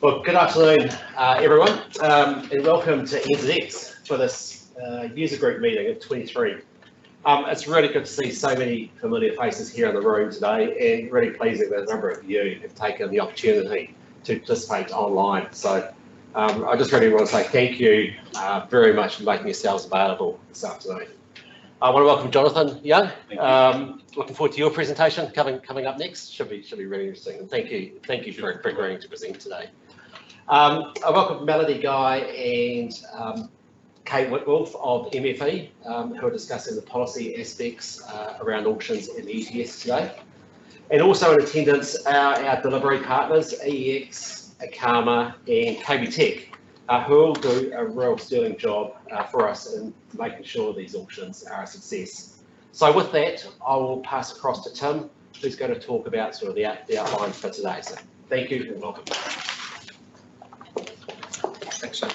Well, good afternoon, everyone, and welcome to NZX for this user group meeting of 23. It's really good to see so many familiar faces here in the room today, and really pleasing that a number of you have taken the opportunity to participate online. So I just really want to say thank you very much for making yourselves available this afternoon. I want to welcome Jonathan Young. Looking forward to your presentation coming up next. Should be really interesting. And thank you for agreeing to present today. I welcome Melody Guy and Kate Whitwolf of MFE, who are discussing the policy aspects around auctions and the ETS today. And also in attendance are our delivery partners, EEX, Akama and KB Tech, who all do a real sterling job for us in making sure these auctions are a success. So with that, I will pass across to Tim, who's going to talk about sort of the outline for today. So thank you and welcome. Thanks, Shane.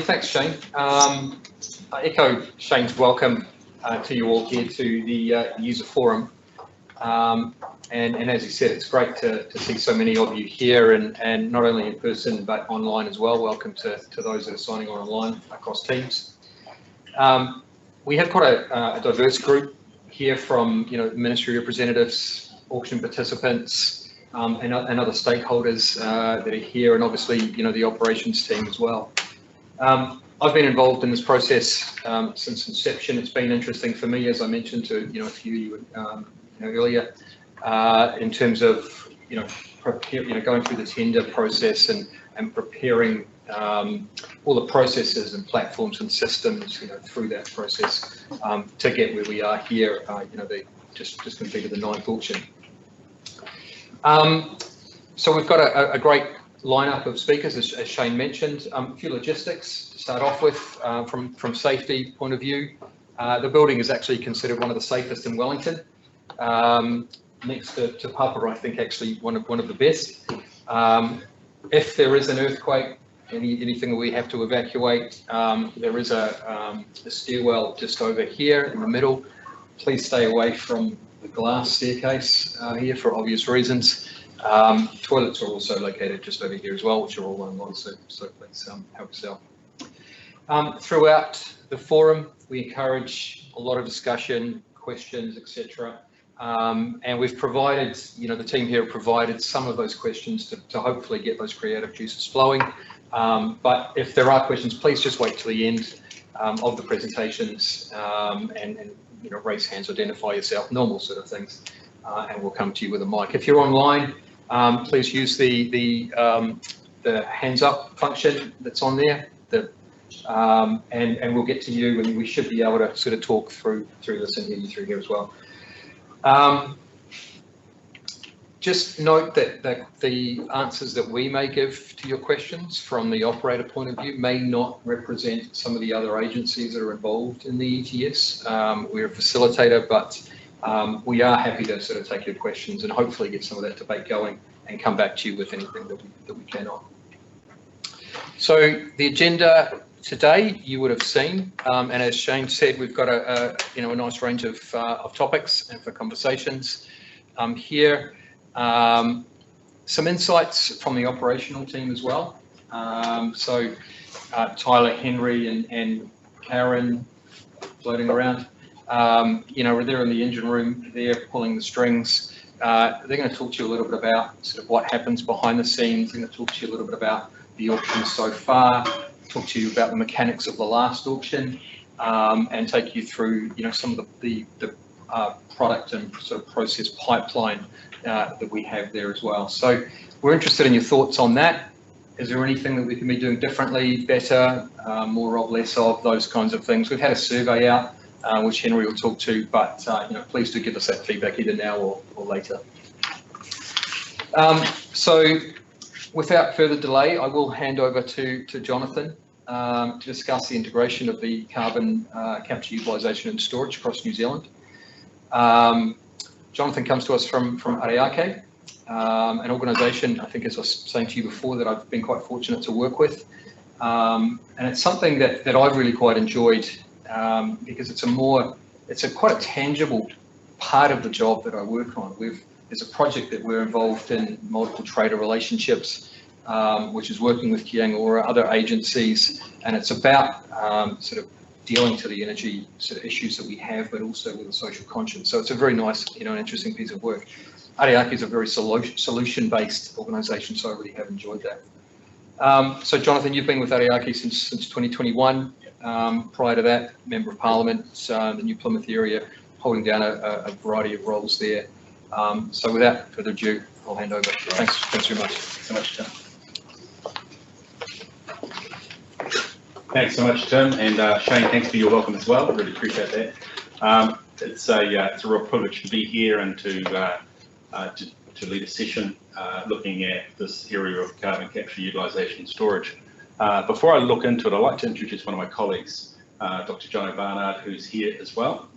Thanks, Shane. I echo Shane's welcome to you all here to the user forum. And as you said, it's great to see so many of you here and not only in person but online as well. Welcome to those that are signing on online across Teams. We have quite a diverse group here from ministry representatives, auction participants, and other stakeholders that are here, and obviously the operations team as well. I've been involved in this process since inception. It's been interesting for me, as I mentioned to a few of you earlier, in terms of going through the tender process and preparing all the processes and platforms and systems through that process to get where we are here. They just completed the 9th auction. So we've got a great lineup of speakers, as Shane mentioned. A few logistics to start off with from safety point of view. The building is actually considered one of the safest in Wellington. Next to Papa, I think actually one of the best. If there is an earthquake, anything that we have to evacuate, there is a stairwell just over here in the middle. Please stay away from the glass staircase here for obvious reasons. Toilets are also located just over here as well, which are all online, so please help yourself. Throughout the forum, we encourage a lot of discussion, questions, etc. And we've provided, the team here have provided some of those questions to hopefully get those creative juices flowing. But if there are questions, please just wait till the end of the presentations and raise hands, identify yourself, normal sort of things, and we'll come to you with a mic. If you're online, please use the hands up function that's on there, and we'll get to you, and we should be able to sort of talk through this and hear you through here as well. Just note that the answers that we may give to your questions from the operator point of view may not represent some of the other agencies that are involved in the ETS. We're a facilitator, but we are happy to sort of take your questions and hopefully get some of that debate going and come back to you with anything that we cannot. So the agenda today you would have seen, and as Shane said, we've got a nice range of topics and for conversations here. Some insights from the operational team as well. So Tyler, Henry, and Karen floating around. They're in the engine room. They're pulling the strings. They're going to talk to you a little bit about sort of what happens behind the scenes. They're going to talk to you a little bit about the auction so far. Talk to you about the mechanics of the last auction, and take you through some of the product and sort of process pipeline that we have there as well. So we're interested in your thoughts on that. Is there anything that we can be doing differently, better, more of, less of, those kinds of things? We've had a survey out, which Henry will talk to, but please do give us that feedback either now or later. So without further delay, I will hand over to Jonathan to discuss the integration of the carbon capture, utilisation and storage across New Zealand. Jonathan comes to us from Ara Ake, an organisation, I think as I was saying to you before, that I've been quite fortunate to work with. And it's something that I've really quite enjoyed because it's quite a tangible part of the job that I work on. There's a project that we're involved in, multiple trader relationships, which is working with Kiangora, other agencies, and it's about sort of dealing to the energy sort of issues that we have, but also with a social conscience. So it's a very nice, an interesting piece of work. Ara Ake is a very solution-based organisation, so I really have enjoyed that. So Jonathan, you've been with Ara Ake since 2021. Prior to that, Member of Parliament, the New Plymouth area, holding down a variety of roles there. So without further ado, I'll hand over. Thanks very much. So much, Tim. Thanks so much, Tim, and Shane, thanks for your welcome as well. Really appreciate that. It's a real privilege to be here and to lead a session looking at this area of carbon capture, utilisation and storage. Before I look into it, I'd like to introduce one of my colleagues, Dr. Jono Barnard, who's here as well.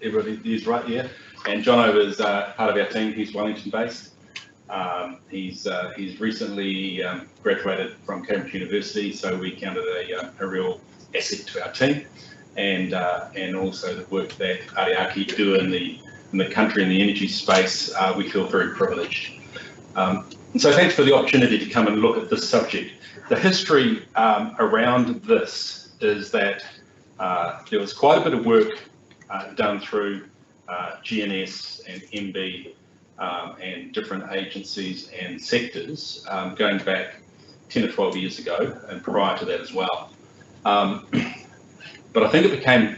Everybody is right here. And Jono is part of our team. He's Wellington based. He's recently graduated from Cambridge University, so we count it a real asset to our team, and also the work that Ara Ake do in the country in the energy space. We feel very privileged. And so thanks for the opportunity to come and look at this subject. The history around this is that there was quite a bit of work done through GNS and MB and different agencies and sectors going back 10 or 12 years ago and prior to that as well. But I think it became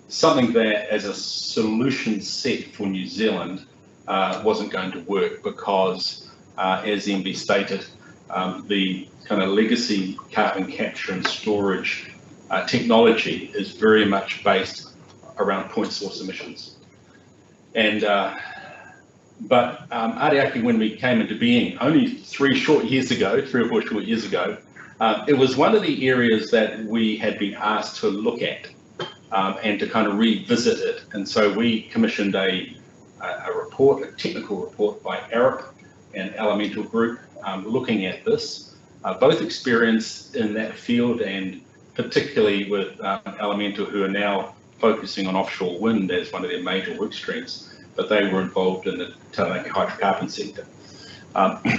something that as a solution set for New Zealand wasn't going to work because, as MB stated, the kind of legacy carbon capture and storage technology is very much based around point source emissions. And but Ara Ake, when we came into being only 3 or 4 years ago, it was one of the areas that we had been asked to look at and to kind of revisit it. And so we commissioned a report, a technical report by Ara and Elemental Group looking at this, both experienced in that field and particularly with Elemental, who are now focusing on offshore wind as one of their major work streams, but they were involved in the Taranaki hydrocarbon sector.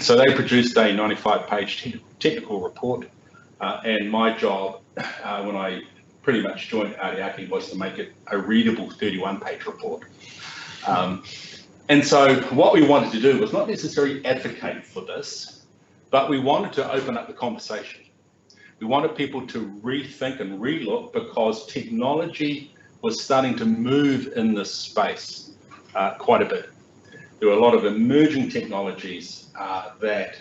So they produced a 95-page technical report, and my job when I pretty much joined Ara Ake was to make it a readable 31-page report. And so what we wanted to do was not necessarily advocate for this, but we wanted to open up the conversation. We wanted people to rethink and relook because technology was starting to move in this space quite a bit. There were a lot of emerging technologies that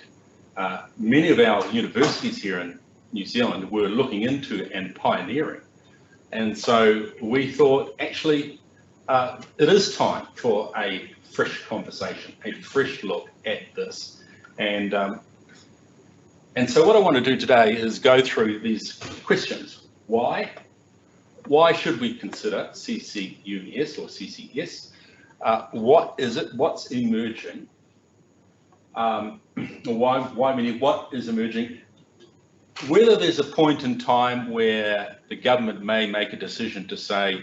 many of our universities here in New Zealand were looking into and pioneering. And so we thought, actually, it is time for a fresh conversation, a fresh look at this. And so what I want to do today is go through these questions. Why? Why should we consider CCUS or CCS? What is it? What's emerging? What is emerging? Whether there's a point in time where the government may make a decision to say,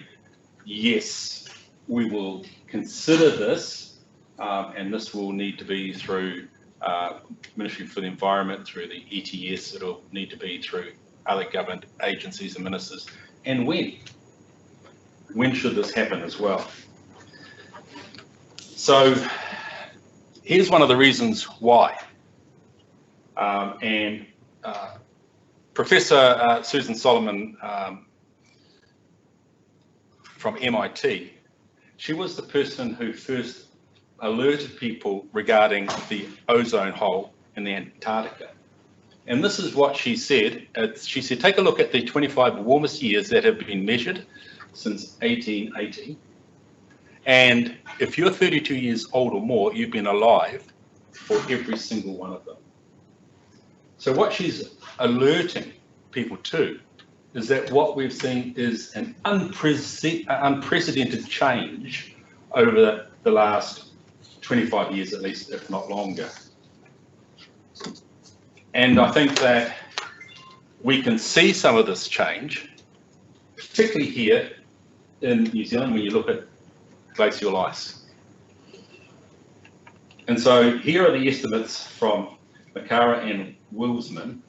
yes, we will consider this, and this will need to be through Ministry for the Environment, through the ETS, it'll need to be through other government agencies and ministers. And when? When should this happen as well? So here's one of the reasons why. Professor Susan Solomon from MIT, she was the person who first alerted people regarding the ozone hole in the Antarctica. And this is what she said. She said, take a look at the 25 warmest years that have been measured since 1880. And if you're 32 years old or more, you've been alive for every single one of them. So what she's alerting people to is that what we've seen is an unprecedented change over the last 25 years at least, if not longer. And I think that we can see some of this change particularly here in New Zealand when you look at glacial ice. And so here are the estimates from Makara and Wilsman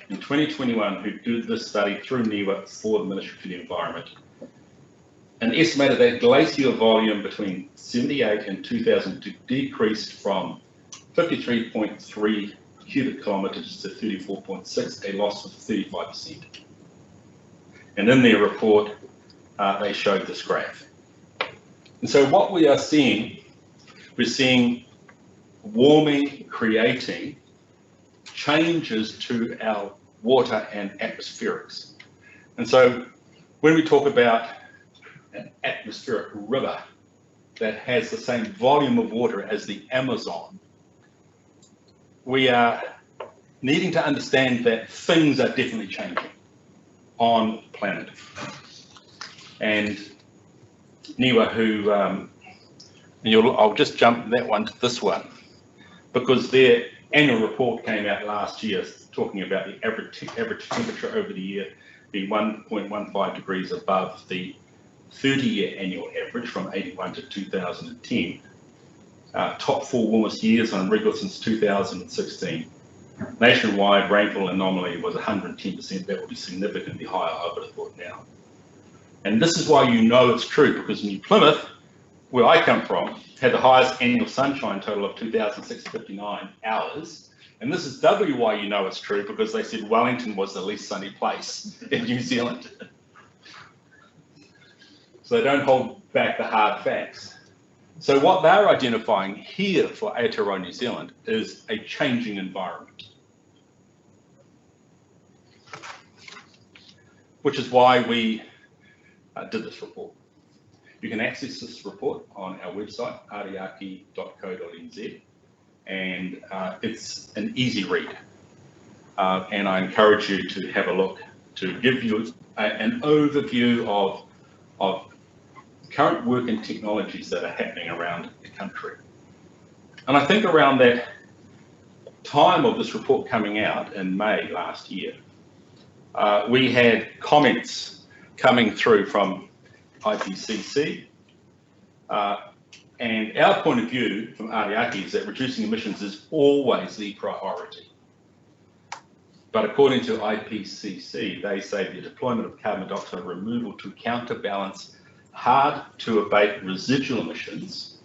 in 2021 who did this study through NIWA for the Ministry for the Environment, and estimated that glacier volume between 78 and 2000 decreased from 53.3 cubic kilometres to 34.6, a loss of 35%. And in their report, they showed this graph. And so what we are seeing, we're seeing warming creating changes to our water and atmospherics. And so when we talk about an atmospheric river that has the same volume of water as the Amazon, we are needing to understand that things are definitely changing on the planet. And NIWA, who, I'll just jump that one to this one, because their annual report came out last year talking about the average temperature over the year being 1.15 degrees above the 30-year annual average from 81 to 2010. Top 4 warmest years on record since 2016. Nationwide rainfall anomaly was 110%. That would be significantly higher, I would have thought now. And this is why you know it's true, because New Plymouth, where I come from, had the highest annual sunshine total of 2,659 hours. And this is doubly why you know it's true, because they said Wellington was the least sunny place in New Zealand. So they don't hold back the hard facts. So what they're identifying here for Aotearoa New Zealand is a changing environment, which is why we did this report. You can access this report on our website, araake.co.nz, and it's an easy read. And I encourage you to have a look to give you an overview of current work and technologies that are happening around the country. And I think around that time of this report coming out in May last year, we had comments coming through from IPCC, and our point of view from Ara Ake is that reducing emissions is always the priority. But according to IPCC, they say the deployment of carbon dioxide removal to counterbalance hard to abate residual emissions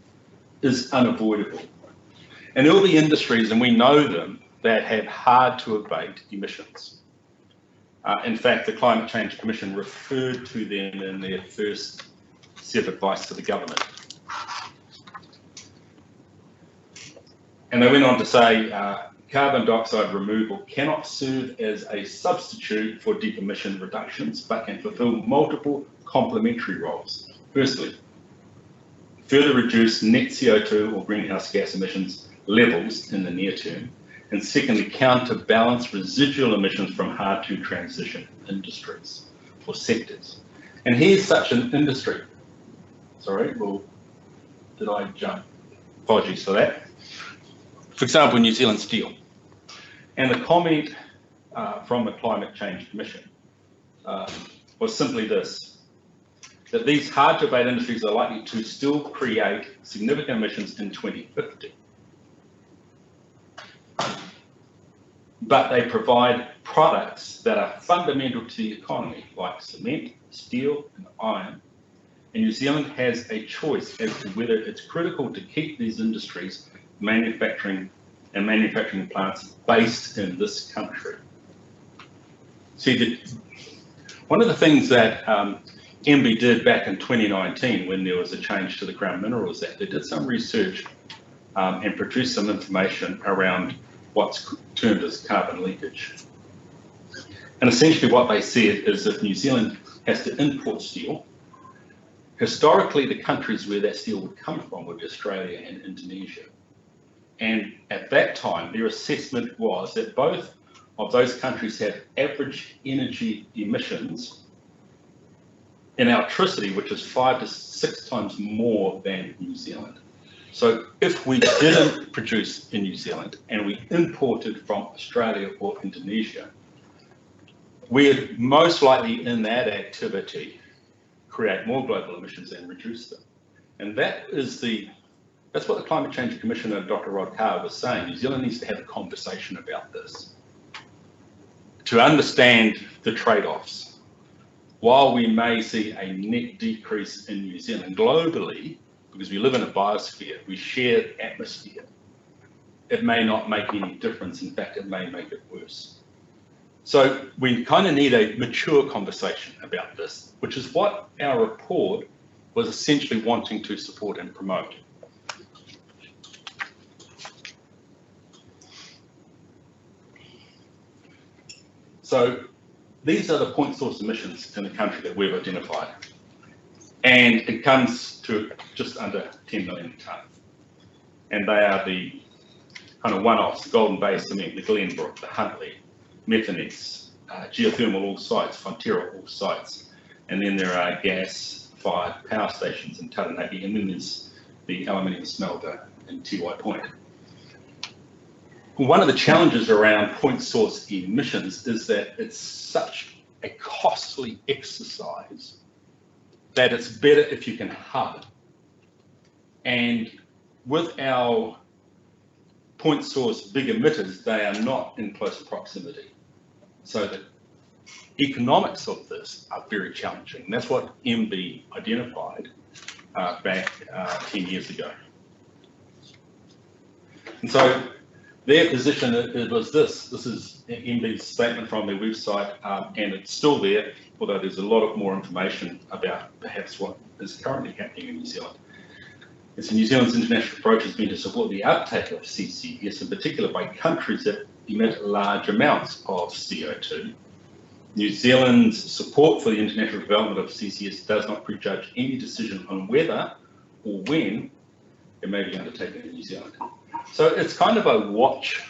is unavoidable. And there will be industries, and we know them, that have hard to abate emissions. In fact, the Climate Change Commission referred to them in their first set of advice to the government. And they went on to say, carbon dioxide removal cannot serve as a substitute for deep emission reductions, but can fulfill multiple complementary roles. Firstly, further reduce net CO2 or greenhouse gas emissions levels in the near term. And secondly, counterbalance residual emissions from hard to transition industries or sectors. And here's such an industry. Sorry, well, did I jump? Apologies for that. For example, New Zealand Steel. And the comment from the Climate Change Commission was simply this, that these hard to abate industries are likely to still create significant emissions in 2050. But they provide products that are fundamental to the economy, like cement, steel, and iron. And New Zealand has a choice as to whether it's critical to keep these industries manufacturing plants based in this country. See, one of the things that MB did back in 2019 when there was a change to the Crown Minerals Act, they did some research and produced some information around what's termed as carbon leakage. And essentially what they said is if New Zealand has to import steel, historically the countries where that steel would come from would be Australia and Indonesia. And at that time, their assessment was that both of those countries have average energy emissions in electricity, which is 5 to 6 times more than New Zealand. So if we didn't produce in New Zealand and we imported from Australia or Indonesia, we're most likely in that activity create more global emissions than reduce them. And that's what the Climate Change Commissioner, Dr. Rod Carr, was saying. New Zealand needs to have a conversation about this to understand the trade-offs. While we may see a net decrease in New Zealand globally, because we live in a biosphere, we share atmosphere, it may not make any difference. In fact, it may make it worse. So we kind of need a mature conversation about this, which is what our report was essentially wanting to support and promote. So these are the point source emissions in the country that we've identified. And it comes to just under 10 million tonnes. And they are the kind of one-offs: the Golden Bay Cement, the Glenbrook, the Huntly, Methanex, geothermal all sites, Fonterra all sites. And then there are gas-fired power stations in Taranaki, and then there's the aluminium smelter in Tiwai Point. One of the challenges around point source emissions is that it's such a costly exercise that it's better if you can hub. And with our point source big emitters, they are not in close proximity. So the economics of this are very challenging. And that's what MB identified back 10 years ago. And so their position was this is MB's statement from their website, and it's still there, although there's a lot of more information about perhaps what is currently happening in New Zealand. It's New Zealand's international approach has been to support the uptake of CCS, in particular by countries that emit large amounts of CO2. New Zealand's support for the international development of CCS does not prejudge any decision on whether or when it may be undertaken in New Zealand. So it's kind of a watch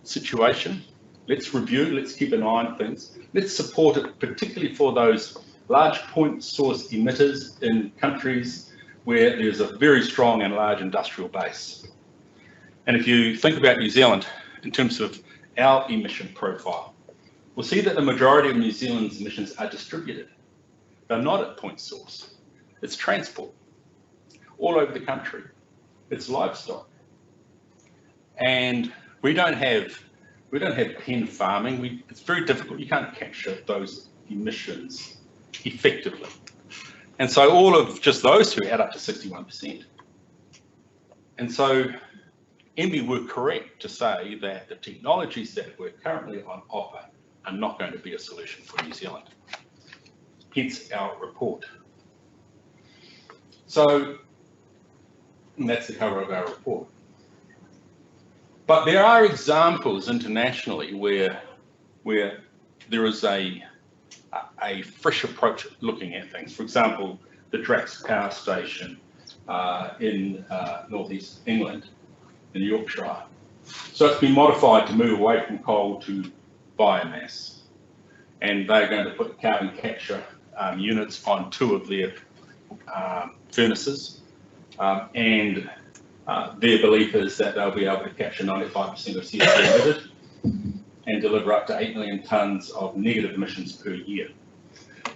situation. Let's review, let's keep an eye on things. Let's support it, particularly for those large point source emitters in countries where there's a very strong and large industrial base. And if you think about New Zealand in terms of our emission profile, we'll see that the majority of New Zealand's emissions are distributed. They're not at point source. It's transport all over the country. It's livestock. And we don't have pen farming. It's very difficult. You can't capture those emissions effectively. And so all of just those two add up to 61%. And so MB were correct to say that the technologies that were currently on offer are not going to be a solution for New Zealand. Hence our report. So, and that's the cover of our report. But there are examples internationally where there is a fresh approach looking at things. For example, the Drax power station in northeast England, in Yorkshire. So it's been modified to move away from coal to biomass. And they're going to put carbon capture units on 2 of their furnaces. And their belief is that they'll be able to capture 95% of CO2 emitted and deliver up to 8 million tonnes of negative emissions per year.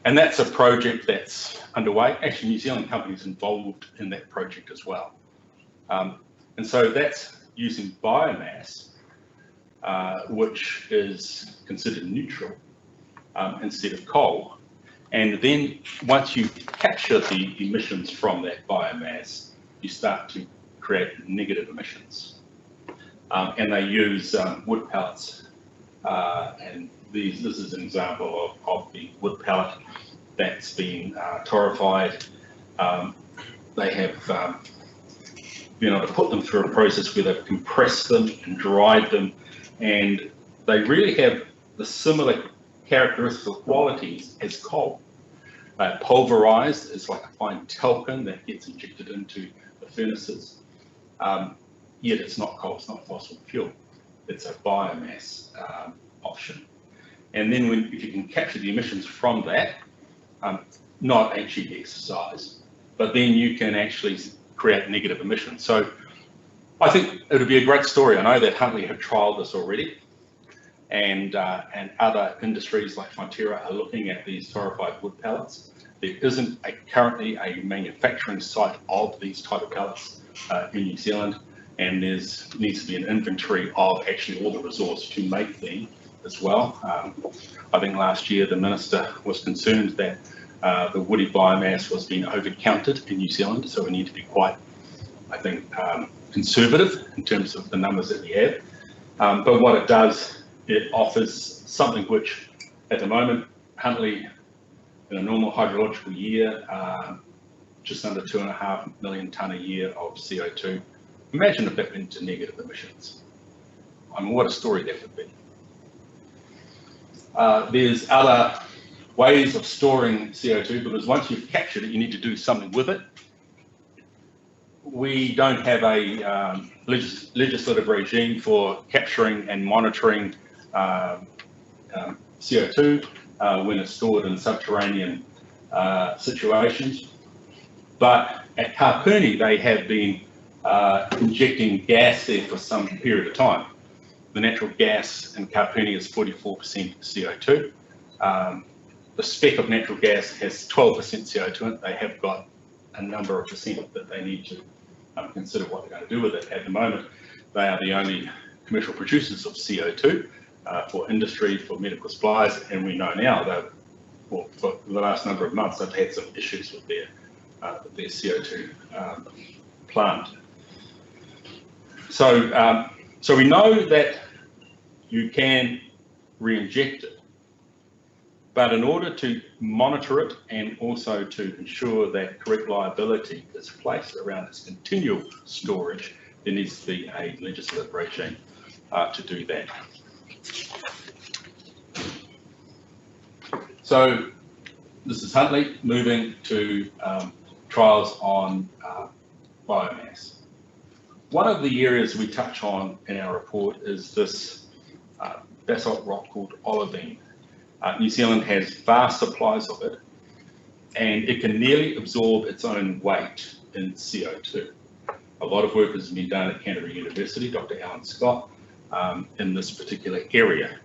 And that's a project that's underway. Actually, New Zealand companies involved in that project as well. And so that's using biomass, which is considered neutral instead of coal. And then once you capture the emissions from that biomass, you start to create negative emissions. And they use wood pellets. And this is an example of the wood pellet that's been torrefied. They have been able to put them through a process where they've compressed them and dried them, and they really have the similar characteristics or qualities as coal. Pulverized, it's like a fine talcum that gets injected into the furnaces. Yet it's not coal, it's not fossil fuel. It's a biomass option. And then if you can capture the emissions from that, not a cheap exercise, but then you can actually create negative emissions. So I think it would be a great story. I know that Huntly have trialled this already, and other industries like Fonterra are looking at these torrefied wood pellets. There isn't currently a manufacturing site of these type of pellets in New Zealand, and needs to be an inventory of actually all the resource to make them as well. I think last year the Minister was concerned that the woody biomass was being overcounted in New Zealand, so we need to be quite, I think, conservative in terms of the numbers that we have. But what it does, it offers something which at the moment, Huntly, in a normal hydrological year, just under 2.5 million tonne a year of CO2. Imagine if that went to negative emissions. I mean, what a story that would be. There's other ways of storing CO2, because once you've captured it, you need to do something with it. We don't have a legislative regime for capturing and monitoring CO2 when it's stored in subterranean situations. But at Kapuni, they have been injecting gas there for some period of time. The natural gas in Kapuni is 44% CO2. The spec of natural gas has 12% CO2 in it. They have got a number of percent that they need to consider what they're going to do with it. At the moment, they are the only commercial producers of CO2 for industry, for medical supplies, and we know now that, well, for the last number of months, they've had some issues with their CO2 plant. So we know that you can re-inject it, but in order to monitor it and also to ensure that correct liability is placed around its continual storage, there needs to be a legislative regime to do that. So this is Huntly moving to trials on biomass. One of the areas we touch on in our report is this basalt rock called olivine. New Zealand has vast supplies of it, and it can nearly absorb its own weight in CO2. A lot of work has been done at Canterbury University, Dr. Alan Scott, in this particular area.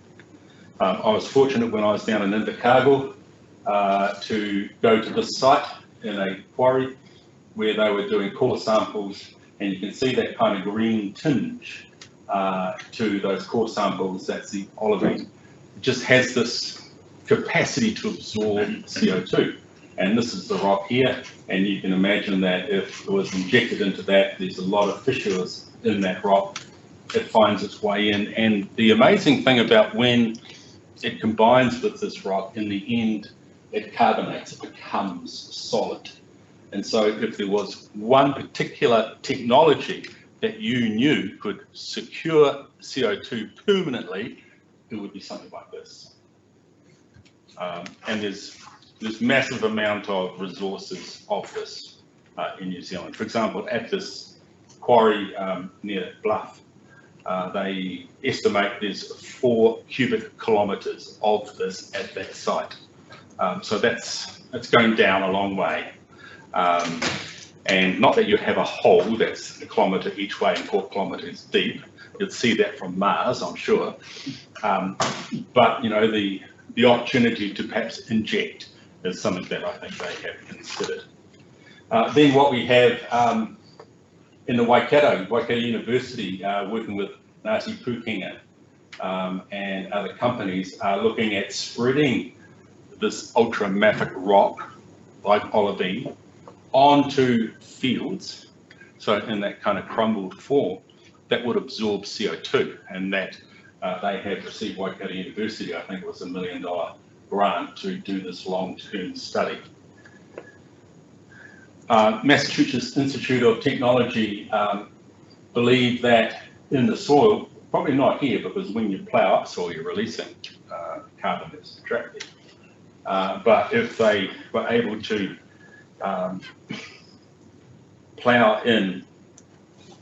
I was fortunate when I was down in Invercargill to go to this site in a quarry where they were doing core samples, and you can see that kind of green tinge to those core samples. That's the olivine. It just has this capacity to absorb CO2, and this is the rock here, and you can imagine that if it was injected into that, there's a lot of fissures in that rock. It finds its way in, and the amazing thing about when it combines with this rock, in the end it carbonates, it becomes solid. And so if there was one particular technology that you knew could secure CO2 permanently, it would be something like this. And there's massive amount of resources of this in New Zealand. For example, at this quarry near Bluff, they estimate there's 4 cubic kilometres of this at that site. So it's going down a long way. And not that you have a hole that's 1 kilometre each way and 4 kilometres deep. You'd see that from Mars, I'm sure. But you know, the opportunity to perhaps inject is something that I think they have considered. Then what we have in the Waikato University, working with Ngāti Pūkenga and other companies, are looking at spreading this ultramafic rock, like olivine, onto fields, so in that kind of crumbled form, that would absorb CO2, and that they have received, Waikato University, I think it was $1 million grant to do this long-term study. Massachusetts Institute of Technology believe that in the soil, probably not here, because when you plough up soil, you're releasing carbon that's attracted. But if they were able to plough in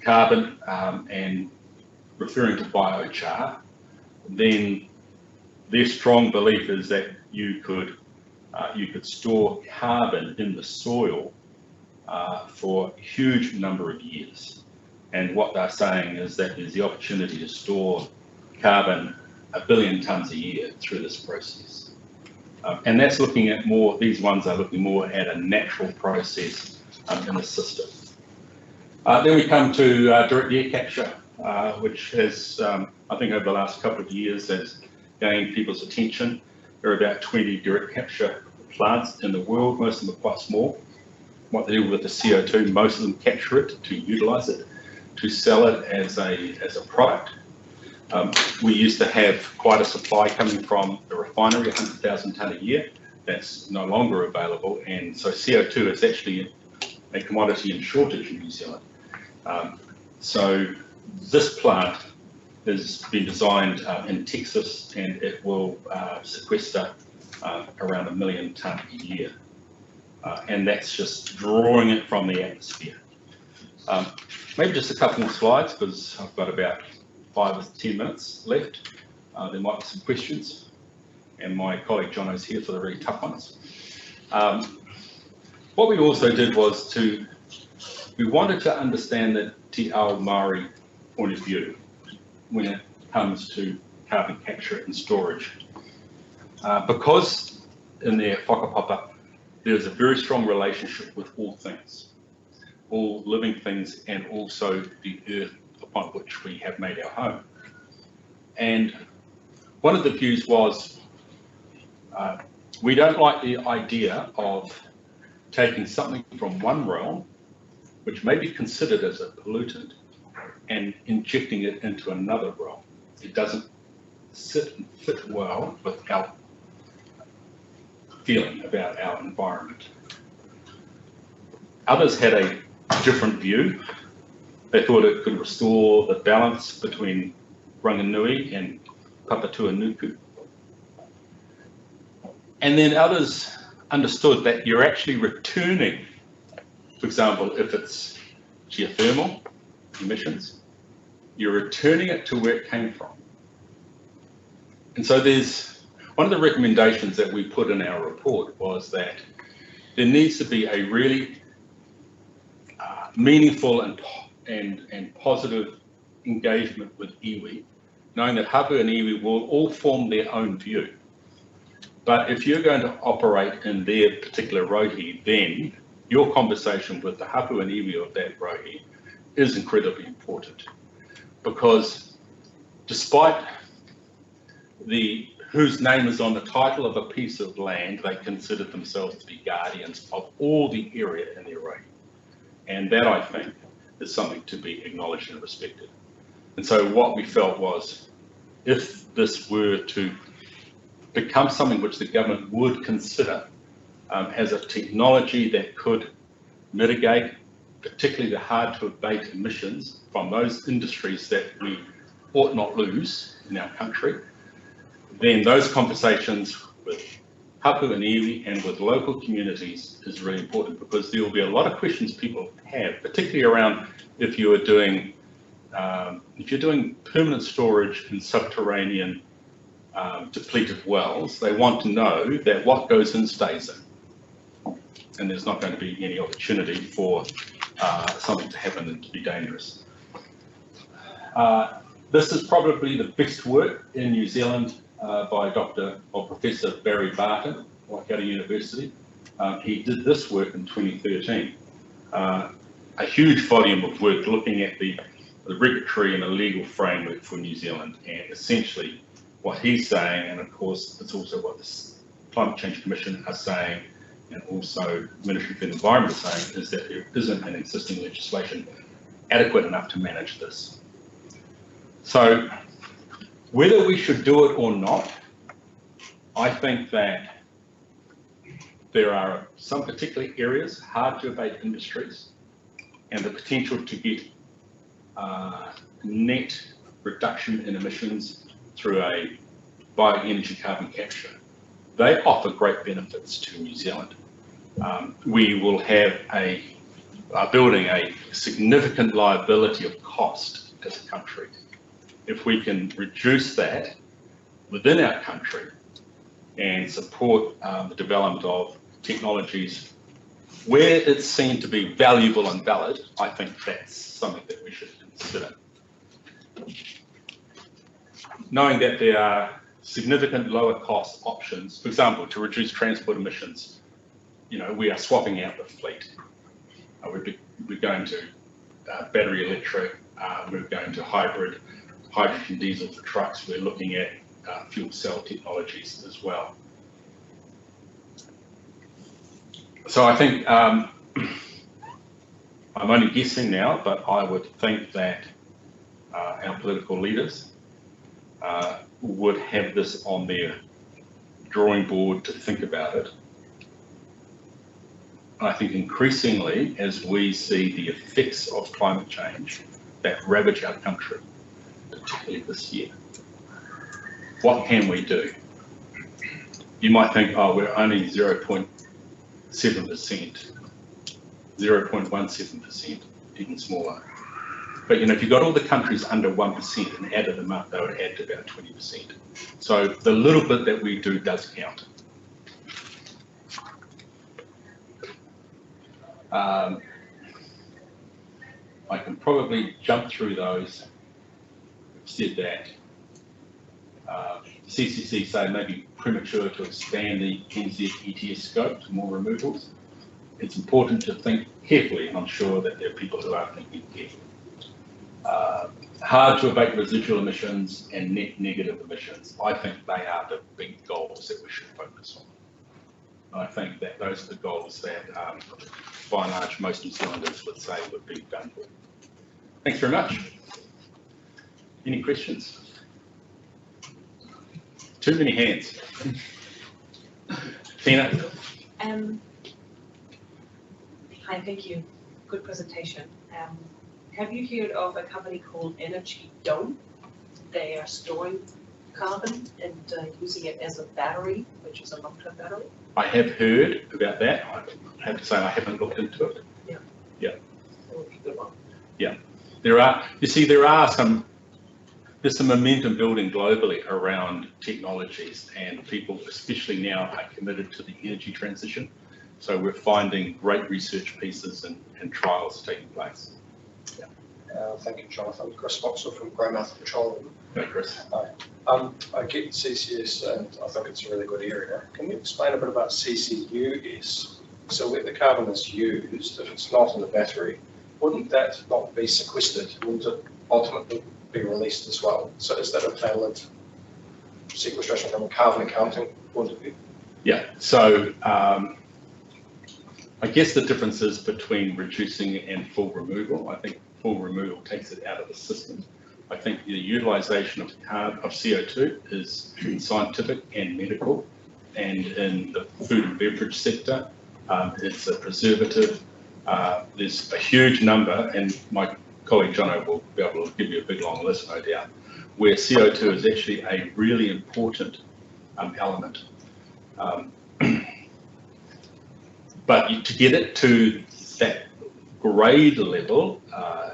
carbon and referring to biochar, then their strong belief is that you could store carbon in the soil for a huge number of years. And what they're saying is that there's the opportunity to store carbon 1 billion tonnes a year through this process. And that's looking at more, these ones are looking more at a natural process in the system. Then we come to direct air capture, which has, I think over the last couple of years, has gained people's attention. There are about 20 direct capture plants in the world. Most of them are quite small. What they do with the CO2, most of them capture it to utilise it, to sell it as a product. We used to have quite a supply coming from the refinery, 100,000 tonne a year. That's no longer available, and so CO2 is actually a commodity in shortage in New Zealand. So this plant has been designed in Texas, and it will sequester around 1 million tonne a year. And that's just drawing it from the atmosphere. Maybe just a couple more slides, because I've got about 5 or 10 minutes left. There might be some questions, and my colleague Jono's here for the really tough ones. What we also did was we wanted to understand the Te Ao Māori point of view when it comes to carbon capture and storage. Because in their whakapapa, there's a very strong relationship with all things, all living things, and also the earth upon which we have made our home. And one of the views was, we don't like the idea of taking something from one realm, which may be considered as a pollutant, and injecting it into another realm. It doesn't sit and fit well with our feeling about our environment. Others had a different view. They thought it could restore the balance between Ranganui and Papatūānuku. And then others understood that you're actually returning, for example, if it's geothermal emissions, you're returning it to where it came from. And so there's one of the recommendations that we put in our report was that there needs to be a really meaningful and positive engagement with iwi, knowing that hapu and iwi will all form their own view. But if you're going to operate in their particular rohi, then your conversation with the hapu and iwi of that rohi is incredibly important, because despite whose name is on the title of a piece of land, they consider themselves to be guardians of all the area in their rohi. And that, I think, is something to be acknowledged and respected. And so what we felt was, if this were to become something which the government would consider as a technology that could mitigate particularly the hard to abate emissions from those industries that we ought not lose in our country, then those conversations with hapu and iwi and with local communities is really important, because there will be a lot of questions people have, particularly around if you're doing permanent storage in subterranean depleted wells. They want to know that what goes in stays in, and there's not going to be any opportunity for something to happen and to be dangerous. This is probably the best work in New Zealand by Professor Barry Barton, Waikato University. He did this work in 2013. A huge volume of work looking at the regulatory and the legal framework for New Zealand, and essentially what he's saying, and of course it's also what the Climate Change Commission are saying, and also Ministry for the Environment is saying, is that there isn't an existing legislation adequate enough to manage this. So whether we should do it or not, I think that there are some particular areas, hard to abate industries, and the potential to get net reduction in emissions through a bioenergy carbon capture. They offer great benefits to New Zealand. We will have building a significant liability of cost as a country. If we can reduce that within our country and support the development of technologies where it's seen to be valuable and valid, I think that's something that we should consider. Knowing that there are significant lower cost options. For example, to reduce transport emissions, we are swapping out the fleet. We're going to battery electric, we're going to hybrid, hydrogen diesel for trucks. We're looking at fuel cell technologies as well. So I think, I'm only guessing now, but I would think that our political leaders would have this on their drawing board to think about it. I think increasingly, as we see the effects of climate change that ravage our country, particularly this year, what can we do? You might think, oh, we're only 0.7%, 0.17%, even smaller. But if you got all the countries under 1% and added them up, they would add to about 20%. So the little bit that we do does count. I can probably jump through those. We've said that. CCC say maybe premature to expand the NZ ETS scope to more removals. It's important to think carefully, and I'm sure that there are people who are thinking carefully. Hard to abate residual emissions and net negative emissions. I think they are the big goals that we should focus on. I think that those are the goals that, by and large, most New Zealanders would say would be done for. Thanks very much. Any questions? Too many hands. Tina? Hi, thank you. Good presentation. Have you heard of a company called Energy Dome? They are storing carbon and using it as a battery, which is a long-term battery. I have heard about that. I have to say I haven't looked into it. Yeah. Yeah. That would be a good one. Yeah. There's some momentum building globally around technologies, and people, especially now, are committed to the energy transition. So we're finding great research pieces and trials taking place. Yeah. Thank you, Jonathan. Chris Boxer from Greymouth Petroleum. Hey, Chris. Hi. I get CCS, and I think it's a really good area. Can you explain a bit about CCUS? So where the carbon is used, if it's not in the battery, wouldn't that not be sequestered? Wouldn't it ultimately be released as well? So is that a valid sequestration from a carbon accounting point of view? Yeah. So I guess the difference is between reducing and full removal. I think full removal takes it out of the system. I think the utilisation of CO2 is scientific and medical, and in the food and beverage sector, it's a preservative. There's a huge number, and my colleague Jono will be able to give you a big long list, no doubt, where CO2 is actually a really important element. But to get it to that grade level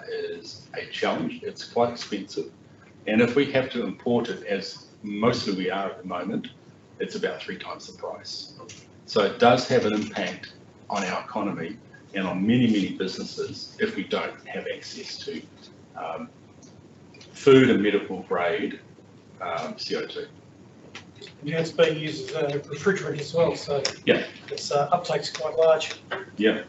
is a challenge. It's quite expensive. And if we have to import it, as mostly we are at the moment, it's about 3 times the price. So it does have an impact on our economy and on many, many businesses if we don't have access to food and medical grade CO2. Yeah, it's being used as a refrigerant as well, so yeah, its uptake's quite large. Yeah.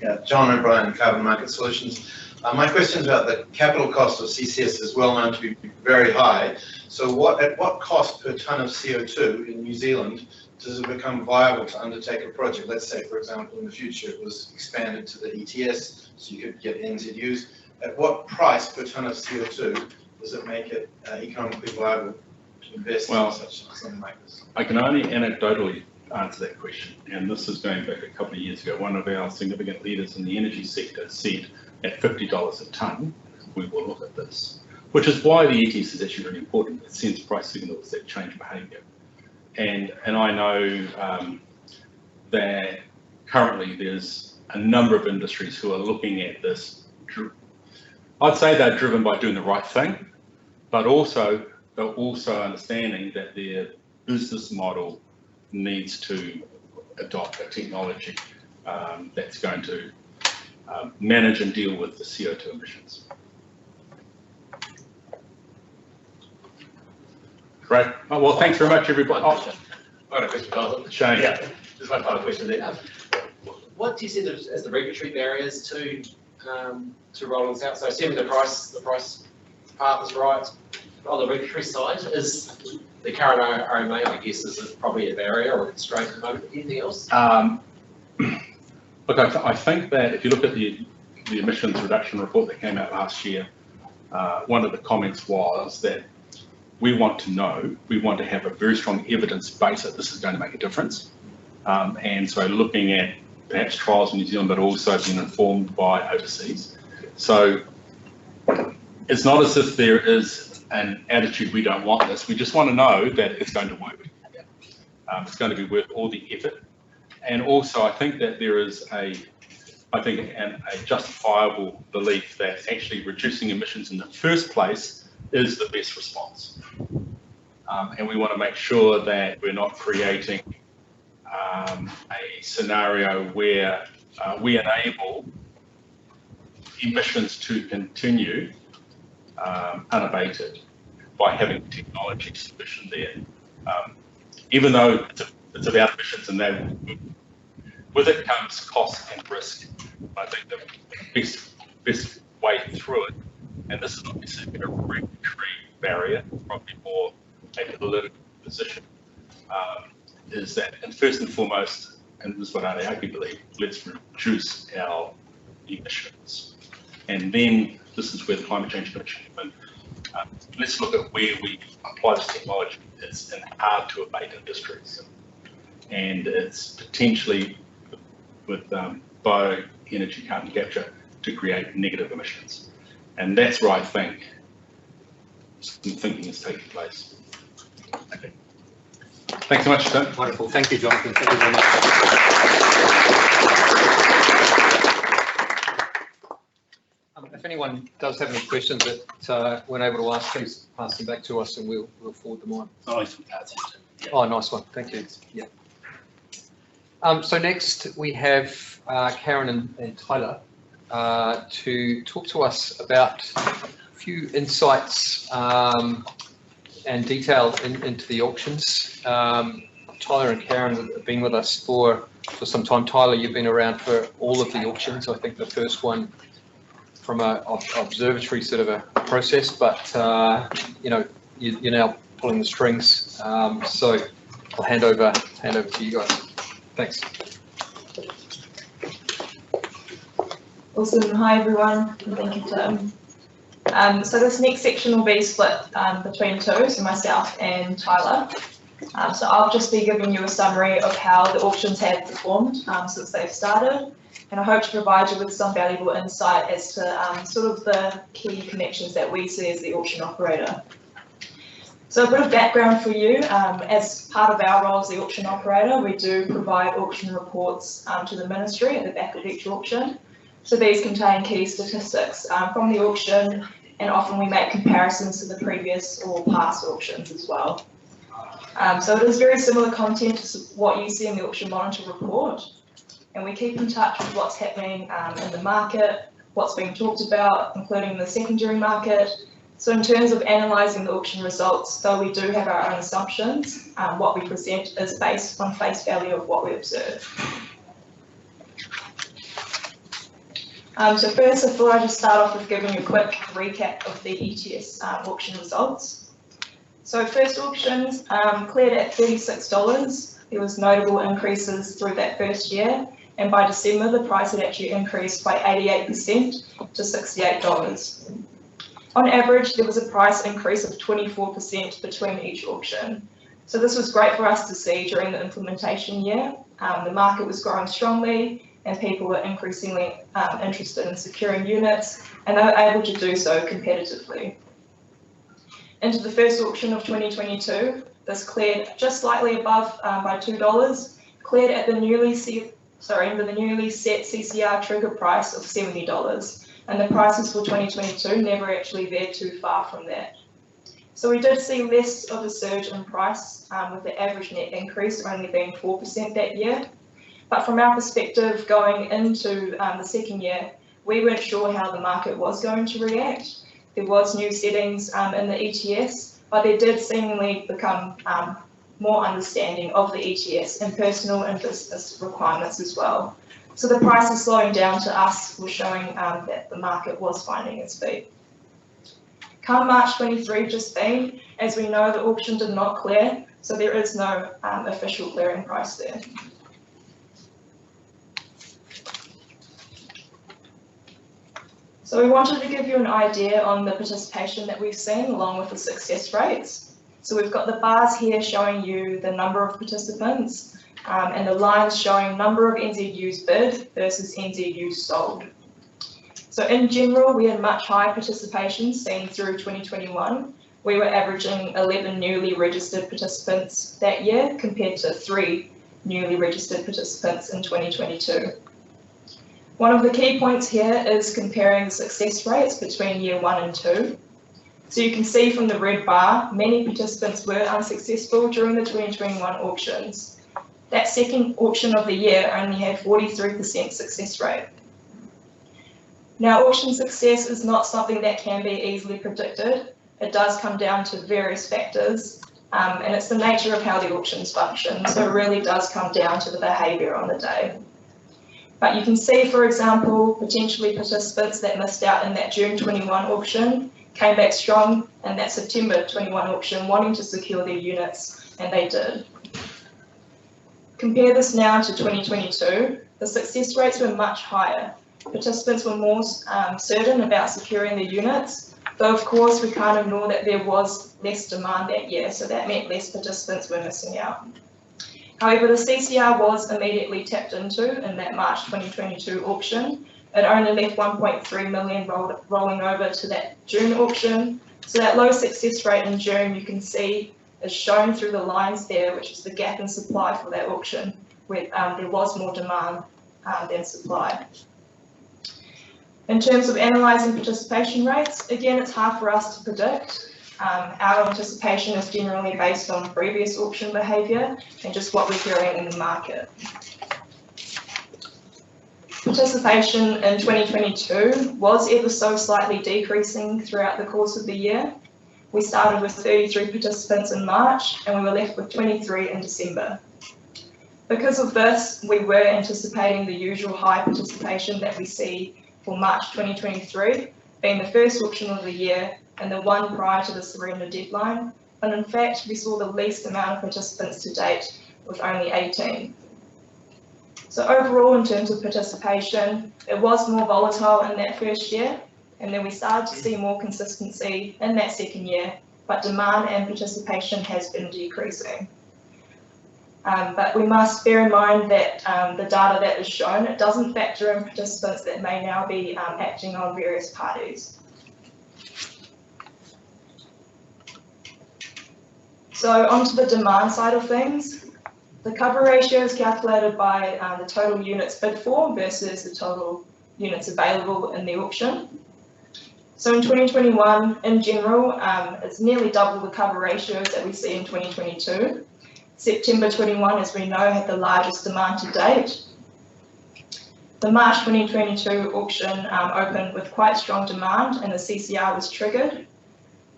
Yeah, John O'Brien, Carbon Market Solutions. My question is about the capital cost of CCS is well known to be very high. So at what cost per tonne of CO2 in New Zealand does it become viable to undertake a project? Let's say, for example, in the future it was expanded to the ETS, so you could get NZUs. At what price per tonne of CO2 does it make it economically viable to invest in something like this? I can only anecdotally answer that question, and this is going back a couple of years ago. One of our significant leaders in the energy sector said at $50 a tonne, we will look at this, which is why the ETS is actually really important. It sends price signals that change behaviour. And I know that currently there's a number of industries who are looking at this. I'd say they're driven by doing the right thing, but also they're also understanding that their business model needs to adopt a technology. that's going to manage and deal with the CO2 emissions. Great. Oh, well, thanks very much, everybody. I've got a question, Colin. Shane. Yeah, just one final question there. What do you see as the regulatory barriers to rolling this out? So assuming the price part is right, on the regulatory side, is the current RMA, I guess, is probably a barrier or a constraint at the moment. Anything else? Look, I think that if you look at the emissions reduction report that came out last year, one of the comments was that we want to have a very strong evidence base that this is going to make a difference. And so looking at perhaps trials in New Zealand, but also being informed by overseas. So it's not as if there is an attitude we don't want this, we just want to know that it's going to work. It's going to be worth all the effort. And also I think that there is a justifiable belief that actually reducing emissions in the first place is the best response. And we want to make sure that we're not creating a scenario where we enable emissions to continue unabated by having technology solution there. Even though it's about emissions and that, with it comes cost and risk. I think the best way through it, and this is not necessarily a regulatory barrier, it's probably more a political position, is that, and first and foremost, and this is what Ara Ake believe, let's reduce our emissions. And then this is where the climate change commission comes in. Let's look at where we apply this technology. It's in hard to abate industries, and it's potentially with bioenergy carbon capture to create negative emissions. And that's where I think some thinking is taking place. Okay. Thanks so much, Tim. Wonderful. Thank you, Jonathan. Thank you very much. If anyone does have any questions that weren't able to ask, please pass them back to us and we'll forward them on. Oh, nice one. Thank you. Yeah. So next we have Karen and Tyler to talk to us about a few insights and detail into the auctions. Tyler and Karen have been with us for some time. Tyler, you've been around for all of the auctions. I think the first one from an observatory sort of a process, but you're now pulling the strings. So I'll hand over to you guys. Thanks. Awesome. Hi everyone, and thank you, Tim. So this next section will be split between two, so myself and Tyler. So I'll just be giving you a summary of how the auctions have performed since they've started, and I hope to provide you with some valuable insight as to sort of the key connections that we see as the auction operator. So a bit of background for you. As part of our role as the auction operator, we do provide auction reports to the ministry at the back of each auction. So these contain key statistics from the auction, and often we make comparisons to the previous or past auctions as well. So it is very similar content to what you see in the Auction Monitor report, and we keep in touch with what's happening in the market, what's being talked about, including the secondary market. So in terms of analysing the auction results, though we do have our own assumptions, what we present is based on face value of what we observe. So first, I thought I'd just start off with giving you a quick recap of the ETS auction results. So first auctions cleared at $36. There was notable increases through that first year, and by December the price had actually increased by 88% to $68. On average, there was a price increase of 24% between each auction. So this was great for us to see during the implementation year. The market was growing strongly, and people were increasingly interested in securing units, and they were able to do so competitively. Into the first auction of 2022, this cleared just slightly above by $2, cleared at the newly set CCR trigger price of $70, and the prices for 2022 never actually veered too far from that. So we did see less of a surge in price, with the average net increase only being 4% that year. But from our perspective, going into the second year, we weren't sure how the market was going to react. There was new settings in the ETS, but there did seemingly become more understanding of the ETS and personal and business requirements as well. So the prices slowing down to us was showing that the market was finding its feet. Come March 23 just been, as we know, the auction did not clear, so there is no official clearing price there. So we wanted to give you an idea on the participation that we've seen along with the success rates. So we've got the bars here showing you the number of participants and the lines showing number of NZUs bid versus NZUs sold. So in general, we had much higher participation seen through 2021. We were averaging 11 newly registered participants that year compared to 3 newly registered participants in 2022. One of the key points here is comparing the success rates between year 1 and 2. So you can see from the red bar, many participants were unsuccessful during the 2021 auctions. That second auction of the year only had 43% success rate. Now, auction success is not something that can be easily predicted. It does come down to various factors, and it's the nature of how the auctions function. So it really does come down to the behaviour on the day. But you can see, for example, potentially participants that missed out in that June 21 auction came back strong in that September 21 auction wanting to secure their units, and they did. Compare this now to 2022, the success rates were much higher. Participants were more certain about securing their units, though of course we can't ignore that there was less demand that year, so that meant less participants were missing out. However, the CCR was immediately tapped into in that March 2022 auction. It only left 1.3 million rolling over to that June auction. So that low success rate in June, you can see, is shown through the lines there, which is the gap in supply for that auction, where there was more demand than supply. In terms of analysing participation rates, again, it's hard for us to predict. Our anticipation is generally based on previous auction behaviour and just what we're hearing in the market. Participation in 2022 was ever so slightly decreasing throughout the course of the year. We started with 33 participants in March and we were left with 23 in December. Because of this, we were anticipating the usual high participation that we see for March 2023, being the first auction of the year and the one prior to the surrender deadline, and in fact we saw the least amount of participants to date with only 18. So overall, in terms of participation, it was more volatile in that first year, and then we started to see more consistency in that second year, but demand and participation has been decreasing. But we must bear in mind that the data that is shown, it doesn't factor in participants that may now be acting on various parties. So onto the demand side of things, the cover ratio is calculated by the total units bid for versus the total units available in the auction. So in 2021, in general, it's nearly double the cover ratios that we see in 2022. September 21, as we know, had the largest demand to date. The March 2022 auction opened with quite strong demand and the CCR was triggered.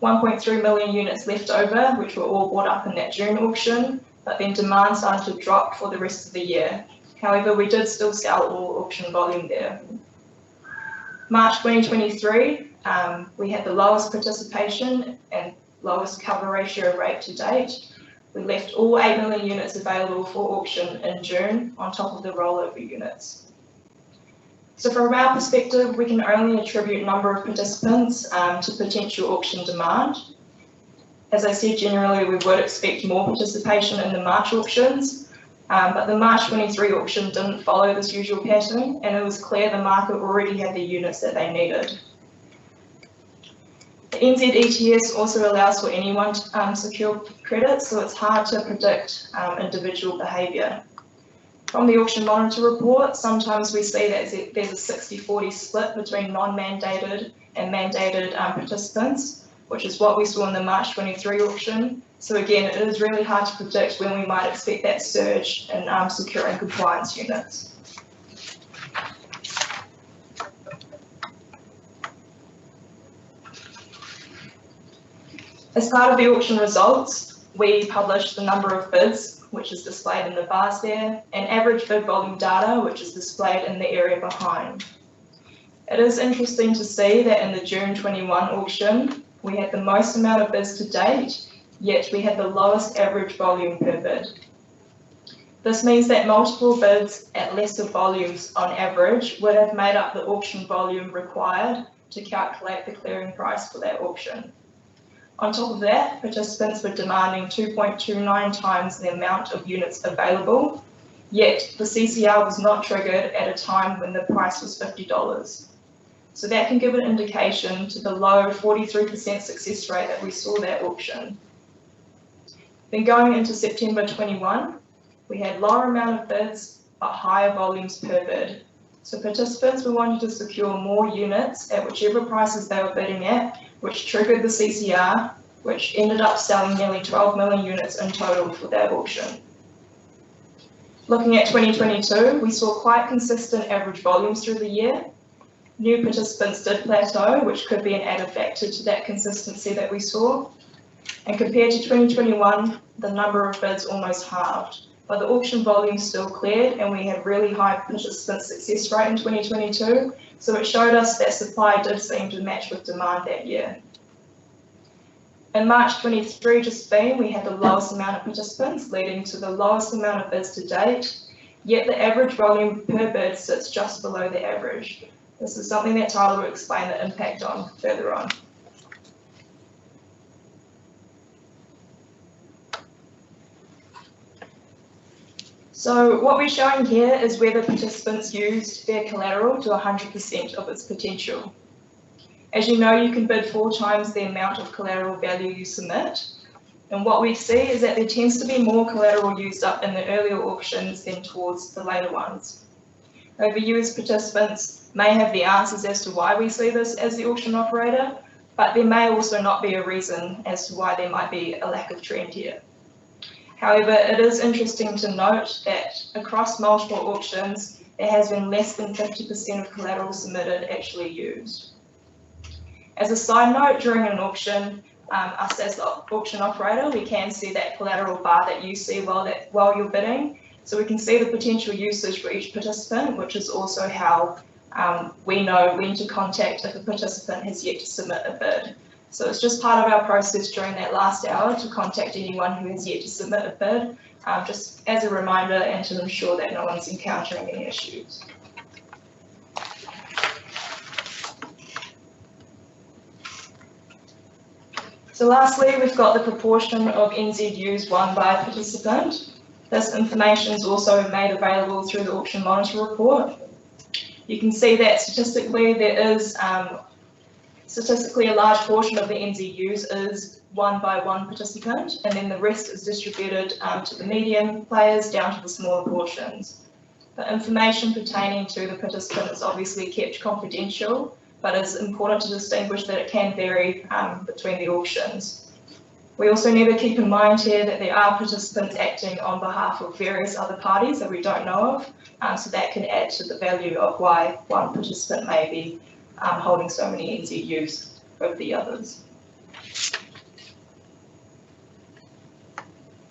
1.3 million units left over, which were all bought up in that June auction, but then demand started to drop for the rest of the year. However, we did still sell all auction volume there. March 2023, we had the lowest participation and lowest cover ratio rate to date. We left all 8 million units available for auction in June on top of the rollover units. So from our perspective, we can only attribute number of participants to potential auction demand. As I said, generally we would expect more participation in the March auctions, but the March 23 auction didn't follow this usual pattern, and it was clear the market already had the units that they needed. The NZ ETS also allows for anyone to secure credits, so it's hard to predict individual behaviour. From the auction monitor report, sometimes we see that there's a 60-40 split between non-mandated and mandated participants. which is what we saw in the March 23 auction. So again, it is really hard to predict when we might expect that surge in securing compliance units. As part of the auction results, we published the number of bids, which is displayed in the bars there, and average bid volume data, which is displayed in the area behind. It is interesting to see that in the June 21 auction, we had the most amount of bids to date, yet we had the lowest average volume per bid. This means that multiple bids at lesser volumes on average would have made up the auction volume required to calculate the clearing price for that auction. On top of that, participants were demanding 2.29 times the amount of units available, yet the CCR was not triggered at a time when the price was $50. So that can give an indication to the low 43% success rate that we saw that auction. Then going into September 21, we had lower amount of bids, but higher volumes per bid. So participants were wanting to secure more units at whichever prices they were bidding at, which triggered the CCR, which ended up selling nearly 12 million units in total for that auction. Looking at 2022, we saw quite consistent average volumes through the year. New participants did plateau, which could be an added factor to that consistency that we saw. And compared to 2021, the number of bids almost halved, but the auction volume still cleared and we had really high participant success rate in 2022. So it showed us that supply did seem to match with demand that year. In March 23 just been, we had the lowest amount of participants, leading to the lowest amount of bids to date, yet the average volume per bid sits just below the average. This is something that Tyler will explain the impact on further on. So what we're showing here is whether participants used their collateral to 100% of its potential. As you know, you can bid 4 times the amount of collateral value you submit. And what we see is that there tends to be more collateral used up in the earlier auctions than towards the later ones. However, you as participants may have the answers as to why we see this as the auction operator, but there may also not be a reason as to why there might be a lack of trend here. However, it is interesting to note that across multiple auctions, there has been less than 50% of collateral submitted actually used. As a side note, during an auction, us as the auction operator, we can see that collateral bar that you see while you're bidding. So we can see the potential usage for each participant, which is also how we know when to contact if a participant has yet to submit a bid. So it's just part of our process during that last hour to contact anyone who has yet to submit a bid, just as a reminder and to ensure that no one's encountering any issues. So lastly, we've got the proportion of NZUs won by a participant. This information is also made available through the Auction Monitor report. You can see that statistically there is statistically a large portion of the NZUs is won by one participant, and then the rest is distributed to the medium players down to the smaller portions. The information pertaining to the participant is obviously kept confidential, but it's important to distinguish that it can vary between the auctions. We also need to keep in mind here that there are participants acting on behalf of various other parties that we don't know of, so that can add to the value of why one participant may be holding so many NZUs over the others.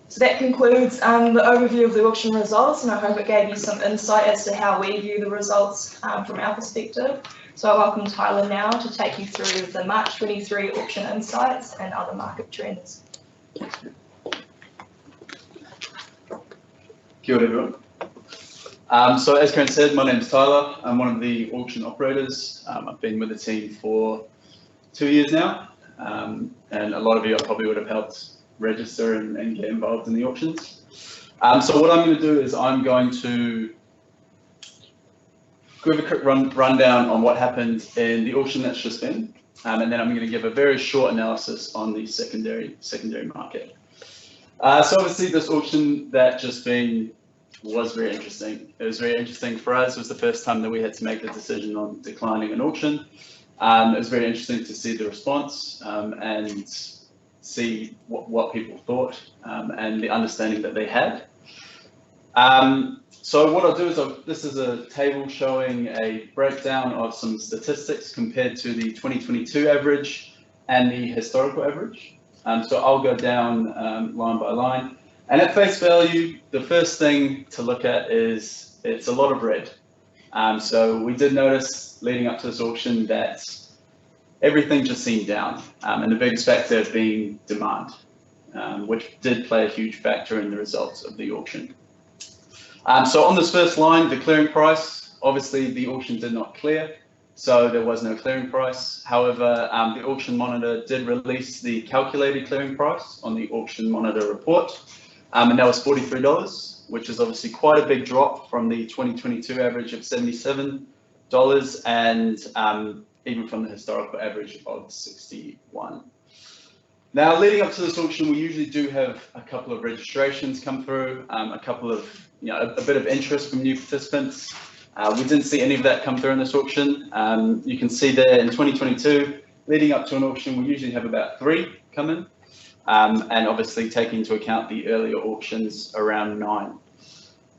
So that concludes the overview of the auction results, and I hope it gave you some insight as to how we view the results from our perspective. So I welcome Tyler now to take you through the March 23 auction insights and other market trends. Kia ora everyone. So as Karen said, my name is Tyler. I'm one of the auction operators. I've been with the team for 2 years now, and a lot of you I probably would have helped register and get involved in the auctions. So what I'm going to do is I'm going to give a quick rundown on what happened in the auction that's just been, and then I'm going to give a very short analysis on the secondary market. So obviously this auction that just been was very interesting. It was very interesting for us. It was the first time that we had to make the decision on declining an auction. It was very interesting to see the response and see what people thought and the understanding that they had. So what I'll do is this is a table showing a breakdown of some statistics compared to the 2022 average and the historical average. So I'll go down line by line. And at face value, the first thing to look at is it's a lot of red. So we did notice leading up to this auction that everything just seemed down, and the biggest factor being demand, which did play a huge factor in the results of the auction. So on this first line, the clearing price, obviously the auction did not clear, so there was no clearing price. However, the auction monitor did release the calculated clearing price on the auction monitor report, and that was $43, which is obviously quite a big drop from the 2022 average of $77 and even from the historical average of 61. Now, leading up to this auction, we usually do have a couple of registrations come through, a couple of, a bit of interest from new participants. We didn't see any of that come through in this auction. You can see there in 2022, leading up to an auction, we usually have about 3 come in, and obviously taking into account the earlier auctions, around 9.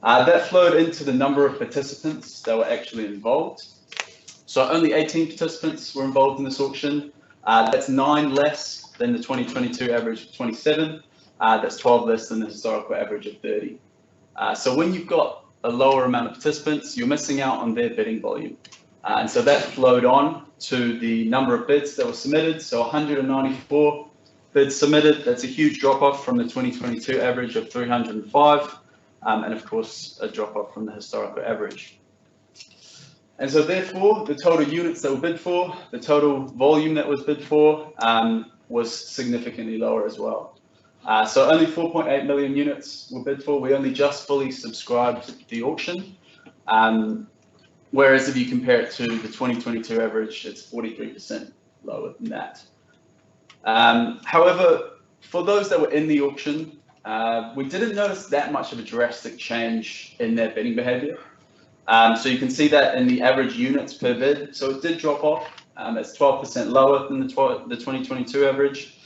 That flowed into the number of participants that were actually involved. So only 18 participants were involved in this auction. That's 9 less than the 2022 average of 27. That's 12 less than the historical average of 30. So when you've got a lower amount of participants, you're missing out on their bidding volume. And so that flowed on to the number of bids that were submitted. So 194 bids submitted. That's a huge drop off from the 2022 average of 305. And of course, a drop off from the historical average. And so therefore, the total units that were bid for, the total volume that was bid for, was significantly lower as well. So only 4.8 million units were bid for. We only just fully subscribed the auction. Whereas if you compare it to the 2022 average, it's 43% lower than that. However, for those that were in the auction, we didn't notice that much of a drastic change in their bidding behavior. So you can see that in the average units per bid. So it did drop off. It's 12% lower than the 2022 average,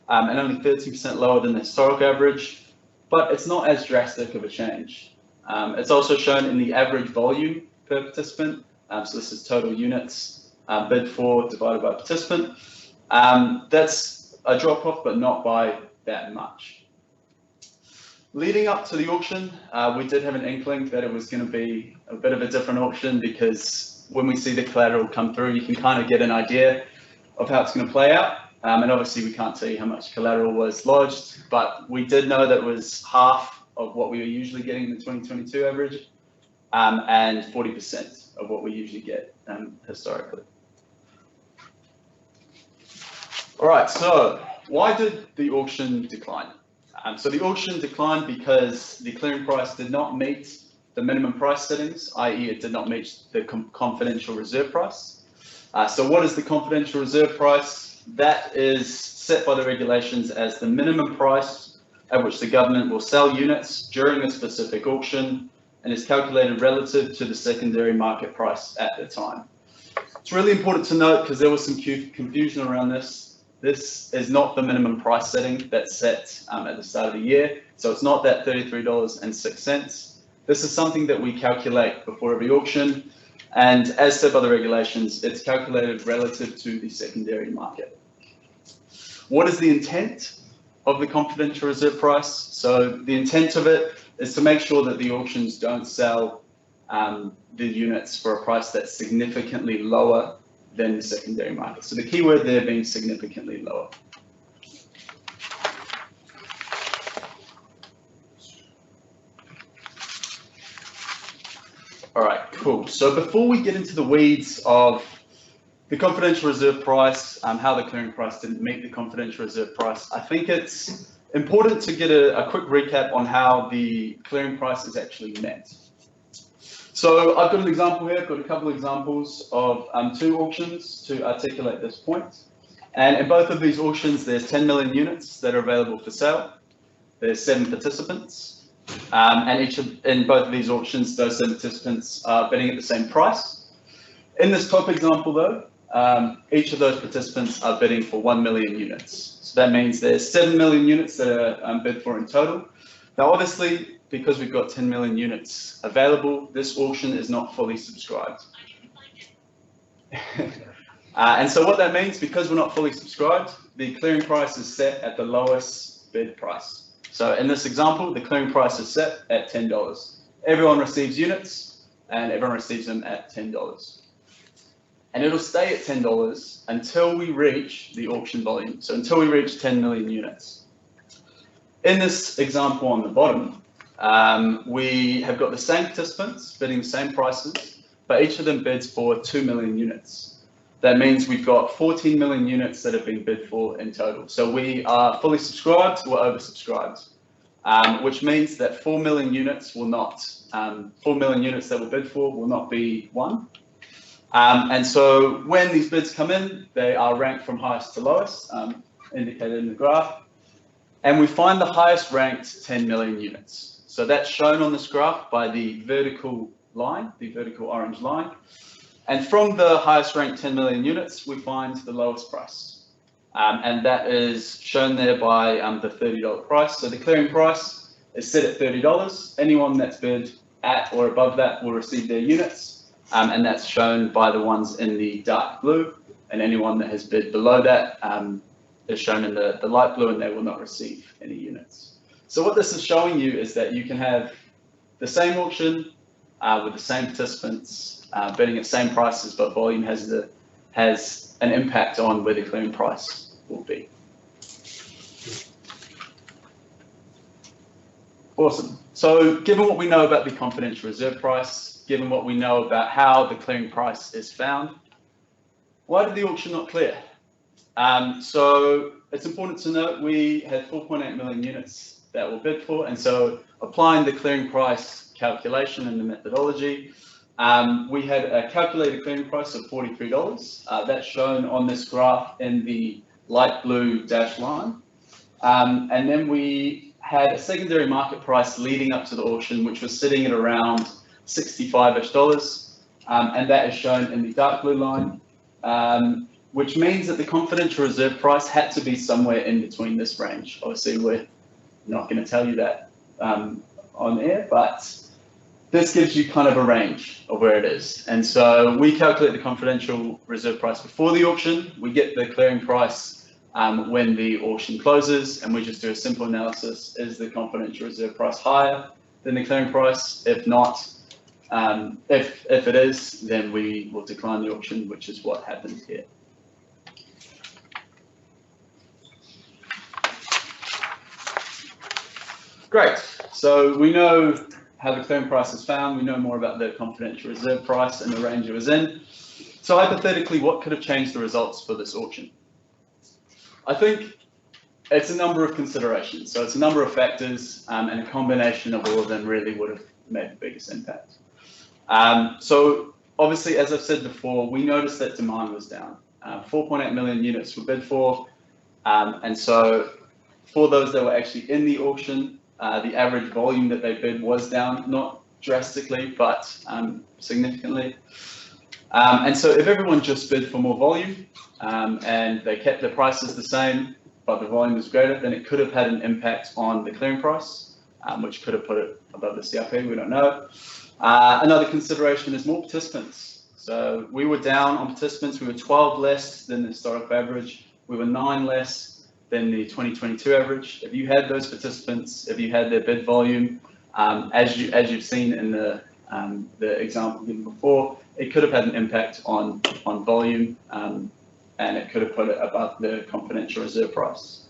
and only 13% lower than the historic average, but it's not as drastic of a change. It's also shown in the average volume per participant. So this is total units bid for divided by participant. That's a drop off, but not by that much. Leading up to the auction, we did have an inkling that it was going to be a bit of a different auction, because when we see the collateral come through, you can kind of get an idea of how it's going to play out. And obviously we can't see how much collateral was lodged, but we did know that it was half of what we were usually getting in the 2022 average, and 40% of what we usually get historically. All right, so why did the auction decline? So the auction declined because the clearing price did not meet the minimum price settings, i.e. it did not meet the confidential reserve price. So what is the confidential reserve price? That is set by the regulations as the minimum price at which the government will sell units during a specific auction, and is calculated relative to the secondary market price at the time. It's really important to note, because there was some confusion around this. This is not the minimum price setting that's set at the start of the year. So it's not that $33.06. This is something that we calculate before every auction. And as said by the regulations, it's calculated relative to the secondary market. What is the intent of the confidential reserve price? So the intent of it is to make sure that the auctions don't sell the units for a price that's significantly lower than the secondary market. So the key word there being significantly lower. All right, cool. So before we get into the weeds of the confidential reserve price, how the clearing price didn't meet the confidential reserve price, I think it's important to get a quick recap on how the clearing price is actually met. So I've got an example here. I've got a couple of examples of 2 auctions to articulate this point. And in both of these auctions, there's 10 million units that are available for sale. There's 7 participants. And in both of these auctions, those 7 participants are bidding at the same price. In this top example, though, each of those participants are bidding for 1 million units. So that means there's 7 million units that are bid for in total. Now, obviously, because we've got 10 million units available, this auction is not fully subscribed. And so what that means, because we're not fully subscribed, the clearing price is set at the lowest bid price. So in this example, the clearing price is set at $10. Everyone receives units, and everyone receives them at $10. And it'll stay at $10 until we reach the auction volume, so until we reach 10 million units. In this example on the bottom, we have got the same participants bidding the same prices, but each of them bids for 2 million units. That means we've got 14 million units that have been bid for in total. So we are fully subscribed, we're oversubscribed, which means that 4 million units will not, 4 million units that we're bid for will not be won. And so when these bids come in, they are ranked from highest to lowest, indicated in the graph. And we find the highest ranked 10 million units. So that's shown on this graph by the vertical line, the vertical orange line. And from the highest ranked 10 million units, we find the lowest price. And that is shown there by the $30 price. So the clearing price is set at $30. Anyone that's bid at or above that will receive their units. And that's shown by the ones in the dark blue. And anyone that has bid below that is shown in the light blue, and they will not receive any units. So what this is showing you is that you can have the same auction with the same participants bidding at the same prices, but volume has an impact on where the clearing price will be. Awesome. So given what we know about the confidential reserve price, given what we know about how the clearing price is found, why did the auction not clear? So it's important to note we had 4.8 million units that were bid for, and so applying the clearing price calculation and the methodology, we had a calculated clearing price of $43. That's shown on this graph in the light blue dashed line. And then we had a secondary market price leading up to the auction, which was sitting at around $65-ish. And that is shown in the dark blue line, which means that the confidential reserve price had to be somewhere in between this range. Obviously, we're not going to tell you that on air, but this gives you kind of a range of where it is. And so we calculate the confidential reserve price before the auction. We get the clearing price when the auction closes, and we just do a simple analysis. Is the confidential reserve price higher than the clearing price? If not, if it is, then we will decline the auction, which is what happened here. Great. So we know how the clearing price is found. We know more about the confidential reserve price and the range it was in. So hypothetically, what could have changed the results for this auction? I think it's a number of considerations. So it's a number of factors, and a combination of all of them really would have made the biggest impact. So obviously, as I've said before, we noticed that demand was down. 4.8 million units were bid for. And so for those that were actually in the auction, the average volume that they bid was down, not drastically, but significantly. And so if everyone just bid for more volume and they kept the prices the same, but the volume was greater, then it could have had an impact on the clearing price, which could have put it above the CRP, we don't know. Another consideration is more participants. So we were down on participants, we were 12 less than the historical average, we were 9 less than the 2022 average. If you had those participants, if you had their bid volume, as you've seen in the example given before, it could have had an impact on volume, and it could have put it above the confidential reserve price.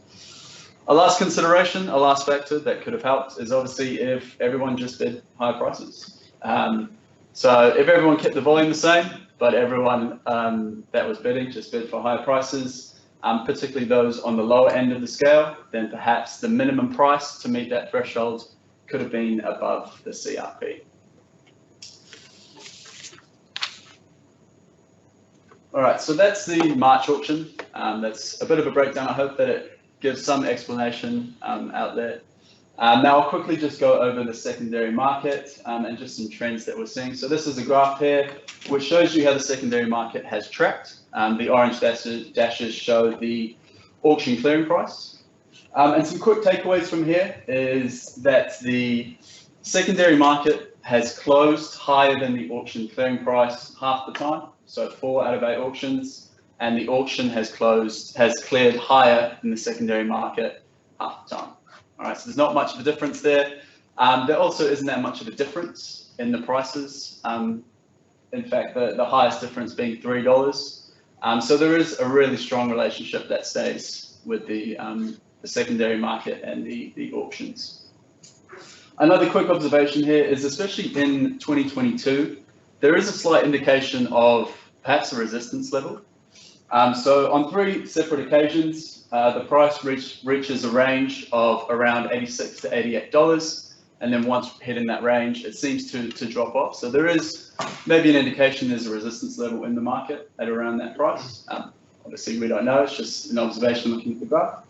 A last consideration, a last factor that could have helped is obviously if everyone just bid higher prices. So if everyone kept the volume the same, but everyone that was bidding just bid for higher prices, particularly those on the lower end of the scale, then perhaps the minimum price to meet that threshold could have been above the CRP. All right, so that's the March auction. That's a bit of a breakdown. I hope that it gives some explanation out there. Now I'll quickly just go over the secondary market and just some trends that we're seeing. So this is a graph here which shows you how the secondary market has tracked. The orange dashes show the auction clearing price. And some quick takeaways from here is that the secondary market has closed higher than the auction clearing price half the time, so 4 out of 8 auctions, and the auction has cleared higher than the secondary market half the time. All right, so there's not much of a difference there. There also isn't that much of a difference in the prices. In fact, the highest difference being $3. So there is a really strong relationship that stays with the secondary market and the auctions. Another quick observation here is, especially in 2022, there is a slight indication of perhaps a resistance level. So on 3 separate occasions, the price reaches a range of around $86 to $88, and then once hitting that range, it seems to drop off. So there is maybe an indication there's a resistance level in the market at around that price. Obviously, we don't know, it's just an observation looking at the graph.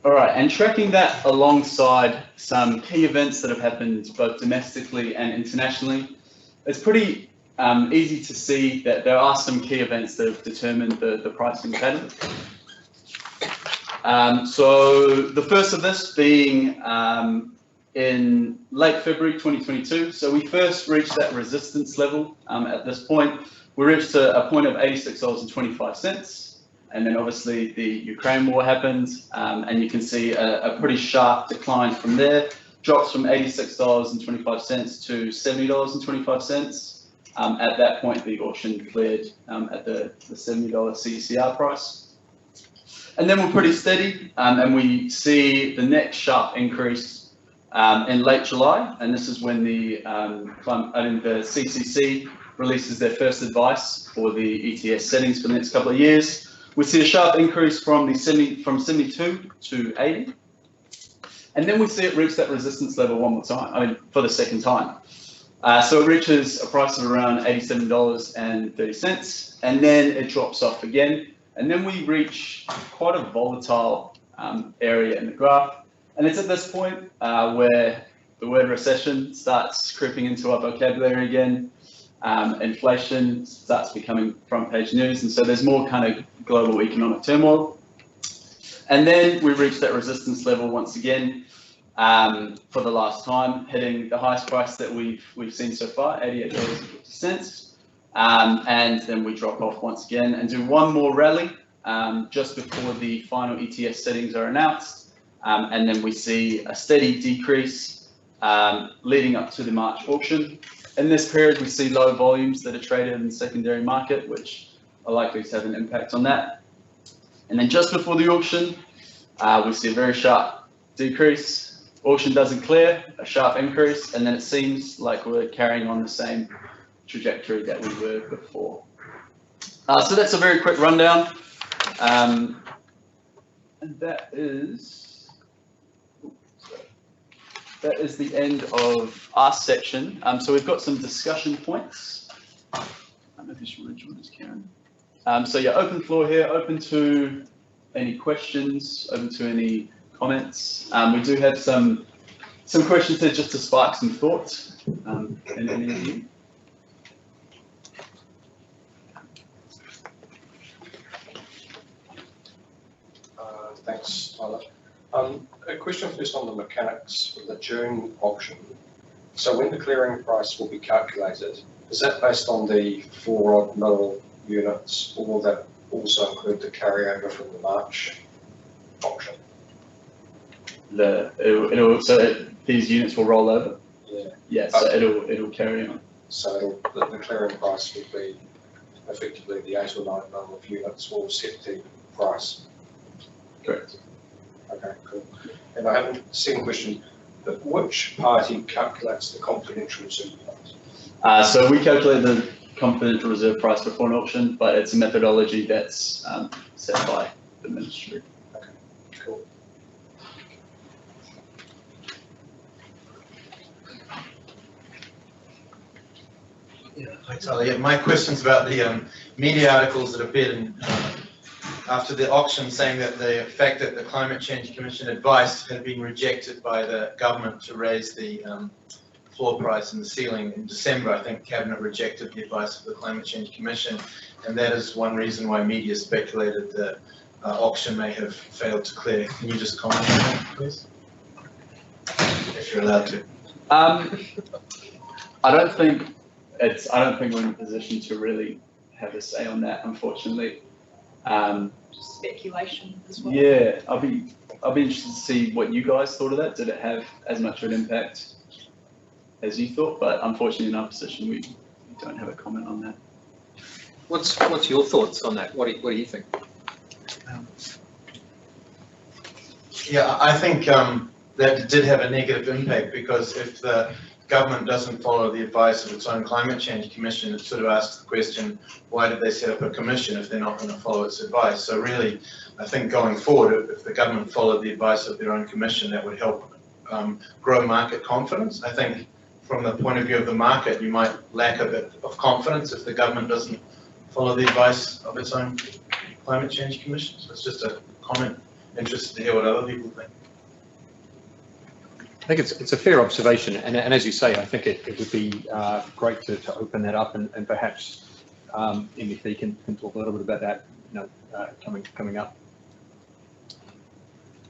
All right, and tracking that alongside some key events that have happened both domestically and internationally, it's pretty easy to see that there are some key events that have determined the pricing pattern. So the first of this being in late February 2022. So we first reached that resistance level. At this point, we reached a point of $86.25. And then obviously the Ukraine war happened, and you can see a pretty sharp decline from there. Drops from $86.25 to $70.25. At that point, the auction cleared at the $70 CCR price. And then we're pretty steady, and we see the next sharp increase in late July, and this is when the CCC releases their first advice for the ETS settings for the next couple of years. We see a sharp increase from 72 to 80, and then we see it reach that resistance level one more time, for the second time. So it reaches a price of around $87.30, and then it drops off again. And then we reach quite a volatile area in the graph. And it's at this point where the word recession starts creeping into our vocabulary again. Inflation starts becoming front page news. And so there's more kind of global economic turmoil. And then we reach that resistance level once again for the last time, hitting the highest price that we've seen so far, $88.50. And then we drop off once again and do one more rally just before the final ETS settings are announced. And then we see a steady decrease leading up to the March auction. In this period, we see low volumes that are traded in the secondary market, which are likely to have an impact on that. And then just before the auction, we see a very sharp decrease. Auction doesn't clear, a sharp increase, and then it seems like we're carrying on the same trajectory that we were before. So that's a very quick rundown. And that is the end of our section. So we've got some discussion points. I don't know if you should join us, Karen. So yeah, open floor here, open to any questions, open to any comments. We do have some questions here just to spark some thoughts in any of you. Thanks, Tyler. A question first on the mechanics of the June auction. So when the clearing price will be calculated, is that based on the 4 odd mil units, or will that also include the carryover from the March auction? These units will roll over. Yeah. Yeah, so it'll carry on. So the clearing price would be effectively the 8 or 9 mil of units will set the price. Correct. Okay, cool. And I have a second question. Which party calculates the confidential reserve price? So we calculate the confidential reserve price before an auction, but it's a methodology that's set by the ministry. Okay, cool. Yeah, hi Tyler. Yeah, my question's about the media articles that appeared in after the auction, saying that the fact that the Climate Change Commission advice had been rejected by the government to raise the floor price and the ceiling in December. I think Cabinet rejected the advice of the Climate Change Commission, and that is one reason why media speculated the auction may have failed to clear. Can you just comment on that, please? If you're allowed to. I don't think we're in a position to really have a say on that, unfortunately. Just speculation as well. Yeah, I'll be interested to see what you guys thought of that. Did it have as much of an impact as you thought? But unfortunately, in our position, we don't have a comment on that. What's your thoughts on that? What do you think? Yeah, I think that did have a negative impact, because if the government doesn't follow the advice of its own Climate Change Commission, it sort of asks the question, why did they set up a commission if they're not going to follow its advice? So really, I think going forward, if the government followed the advice of their own commission, that would help grow market confidence. I think from the point of view of the market, you might lack a bit of confidence if the government doesn't follow the advice of its own Climate Change Commission. So it's just a comment. Interested to hear what other people think. I think it's a fair observation, and as you say, I think it would be great to open that up, and perhaps MEP can talk a little bit about that, coming up.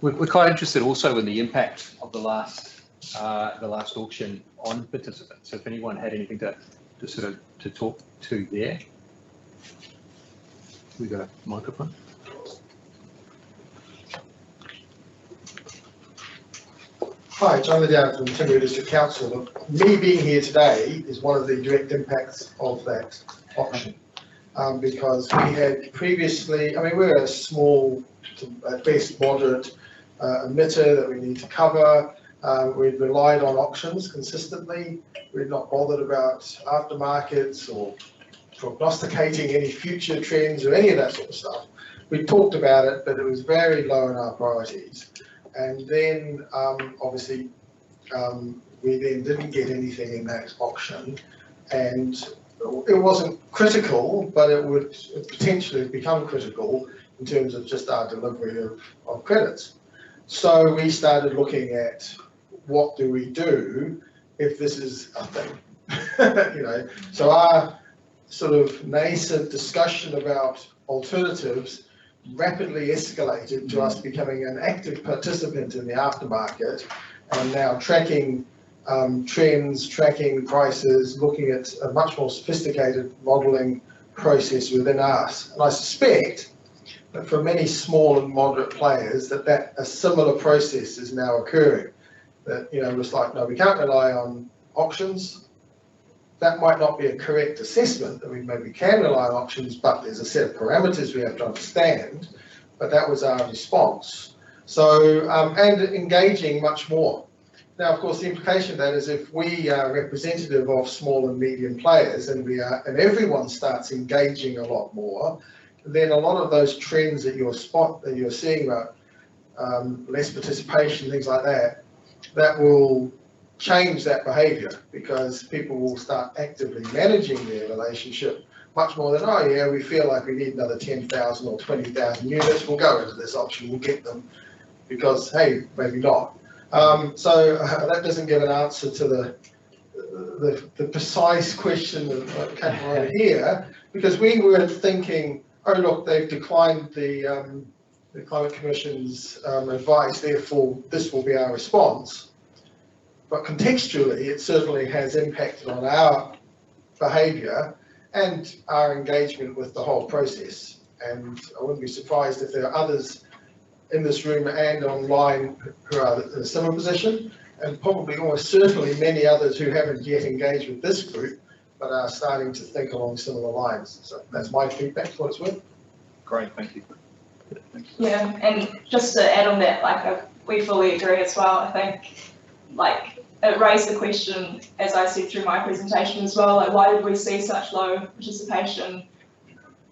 We're quite interested also in the impact of the last auction on participants. So if anyone had anything to talk to there, we got a microphone. Hi, John Liddell from Timaru District Council. Me being here today is one of the direct impacts of that auction, because we had previously, we're a small, at best moderate emitter that we need to cover. We've relied on auctions consistently. We're not bothered about aftermarkets or prognosticating any future trends or any of that sort of stuff. We talked about it, but it was very low in our priorities. And then, obviously, we then didn't get anything in that auction, and it wasn't critical, but it would potentially become critical in terms of just our delivery of credits. So we started looking at what do we do if this is a thing, So our sort of nascent discussion about alternatives rapidly escalated to us becoming an active participant in the aftermarket, and now tracking trends, tracking prices, looking at a much more sophisticated modelling process within us. And I suspect that for many small and moderate players that a similar process is now occurring. That, it's like, no, we can't rely on auctions. That might not be a correct assessment, that we maybe can rely on auctions, but there's a set of parameters we have to understand. But that was our response. So, and engaging much more. Now, of course, the implication of that is if we are representative of small and medium players, and everyone starts engaging a lot more, then a lot of those trends that you're seeing about less participation, things like that, that will change that behaviour, because people will start actively managing their relationship much more than, oh yeah, we feel like we need another 10,000 or 20,000 units, we'll go into this option, we'll get them, because hey, maybe not. So that doesn't give an answer to the precise question that came right here, because we weren't thinking, oh look, they've declined the Climate Commission's advice, therefore this will be our response. But contextually, it certainly has impacted on our behaviour and our engagement with the whole process. And I wouldn't be surprised if there are others in this room and online who are in a similar position, and probably almost certainly many others who haven't yet engaged with this group, but are starting to think along similar lines. So that's my feedback for what it's worth. Great, thank you. Yeah, and just to add on that, we fully agree as well. I think, it raised the question, as I said through my presentation as well, why did we see such low participation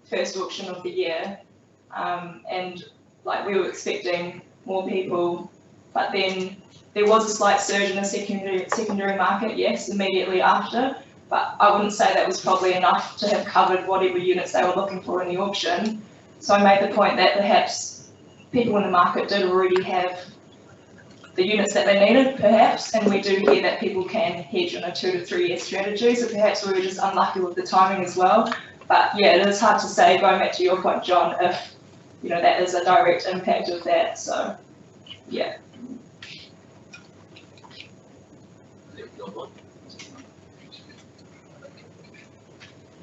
first auction of the year? And we were expecting more people, but then there was a slight surge in the secondary market, yes, immediately after, but I wouldn't say that was probably enough to have covered whatever units they were looking for in the auction. So I made the point that perhaps people in the market did already have the units that they needed, perhaps, and we do hear that people can hedge on a 2 to 3 year strategy, so perhaps we were just unlucky with the timing as well. But yeah, it is hard to say, going back to your point, John, if that is a direct impact of that, so yeah.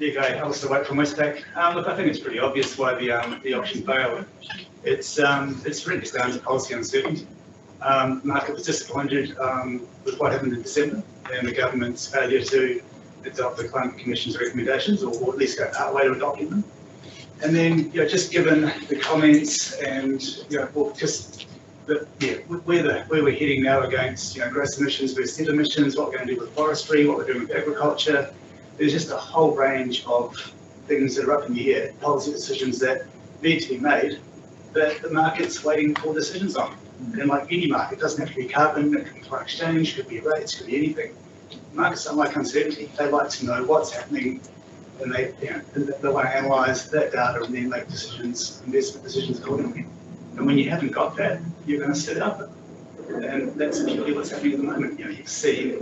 Yeah, great. Alistair Waite from Westpac. Look, I think it's pretty obvious why the auction failed. It's really just down to policy uncertainty. The market was disappointed with what happened in December and the government's failure to adopt the Climate Commission's recommendations, or at least go partway to adopting them. And then, just given the comments and just where we're heading now against gross emissions versus net emissions, what we're going to do with forestry, what we're doing with agriculture. There's just a whole range of things that are up in the air, policy decisions that need to be made, that the market's waiting for decisions on. And like any market, it doesn't have to be carbon, it could be foreign exchange, could be rates, could be anything. Markets don't like uncertainty. They like to know what's happening, and they want to analyse that data and then make decisions, investment decisions accordingly. And when you haven't got that, you're going to sit up. And that's actually what's happening at the moment. You've seen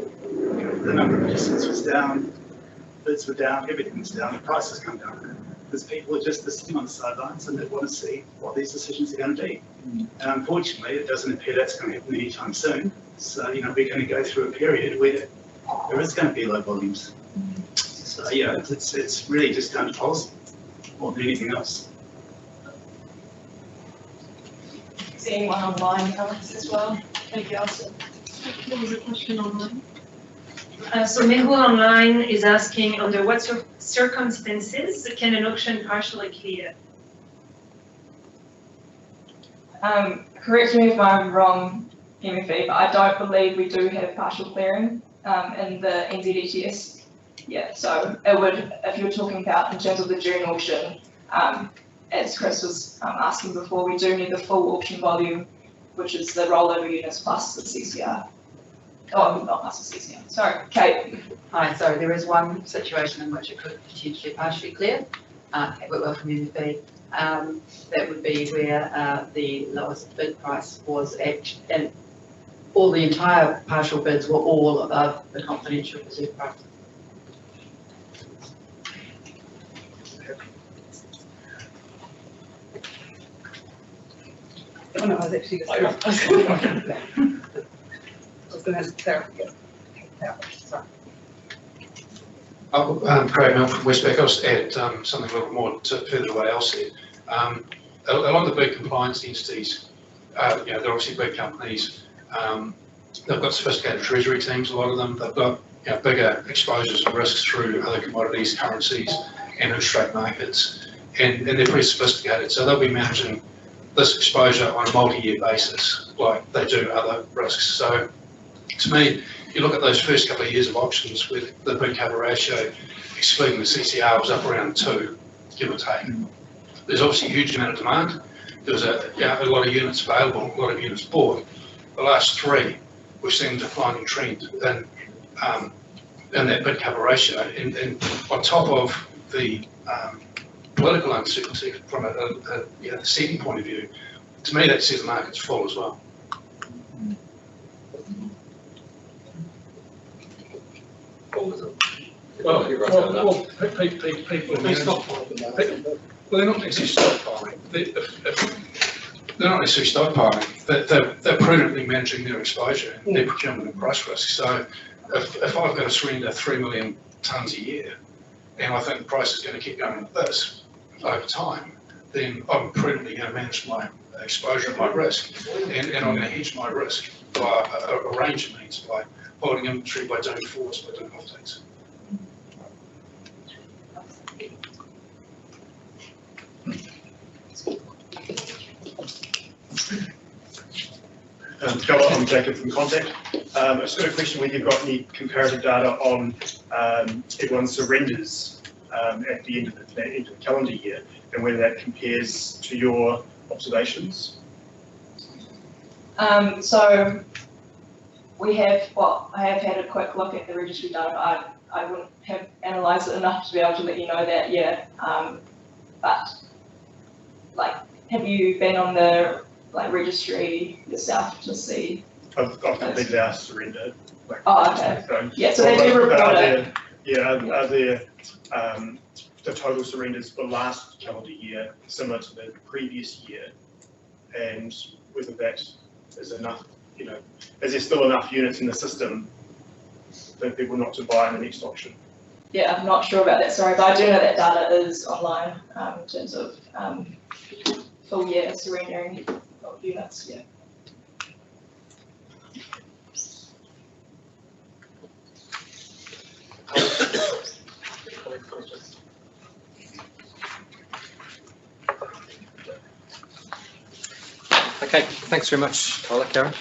the number of participants was down, bids were down, everything was down, the prices come down. Because people are just sitting on the sidelines and they want to see what these decisions are going to be. And unfortunately, it doesn't appear that's going to happen anytime soon. So, we're going to go through a period where there is going to be low volumes. So, it's really just down to policy more than anything else. Is there anyone online, Alex, as well? Thank you, Elsa. There was a question online. So Mehul online is asking, under what circumstances can an auction partially clear? Correct me if I'm wrong, MFE, but I don't believe we do have partial clearing in the NZ ETS. Yeah, so it would, if you're talking about in terms of the June auction, as Chris was asking before, we do need the full auction volume, which is the rollover units plus the CCR. Oh, not plus the CCR, sorry, Kate. Hi, so there is one situation in which it could potentially partially clear. Kate Whitwell from NFB. That would be where the lowest bid price was at, and all the entire partial bids were all above the confidential reserve price. Oh no, I was actually just. I was going to have to clarify. Sorry. Craig Mill from Westpac. I'll just add something a little more to further to what Al said. A lot of the big compliance entities, they're obviously big companies. They've got sophisticated treasury teams, a lot of them. They've got bigger exposures and risks through other commodities, currencies, and interest rate markets. And they're pretty sophisticated. So they'll be managing this exposure on a multi-year basis, like they do other risks. So to me, you look at those first couple of years of auctions with the bid cover ratio, excluding the CCR, was up around 2, give or take. There's obviously a huge amount of demand. There was a lot of units available, a lot of units bought. The last 3, we've seen a declining trend in that bid cover ratio. And on top of the political uncertainty from a setting point of view, to me that says the market's full as well. Well, people they're not necessarily stockpiling. They're not necessarily stockpiling. They're prudently managing their exposure, their procurement and price risk. So if I've got to surrender 3 million tonnes a year, and I think the price is going to keep going like this over time, then I'm prudently going to manage my exposure and my risk, and I'm going to hedge my risk by a range of means, by holding inventory, by doing forwards, by doing offtakes. I'm Jacob from Contact. I've just got a question whether you've got any comparative data on everyone's surrenders at the end of the calendar year, and whether that compares to your observations. So we have, I have had a quick look at the registry data, but I wouldn't have analysed it enough to be able to let you know that, yeah. But like, have you been on the like registry yourself to see? I've completed our surrender. Oh, okay. So, Yeah, so they do report it. are there the total surrenders for last calendar year similar to the previous year? And whether that is enough, is there still enough units in the system for people not to buy in the next auction? Yeah, I'm not sure about that, sorry, but I do know that data is online in terms of full year surrendering of units, yeah. Okay, thanks very much, Tyler. Karen?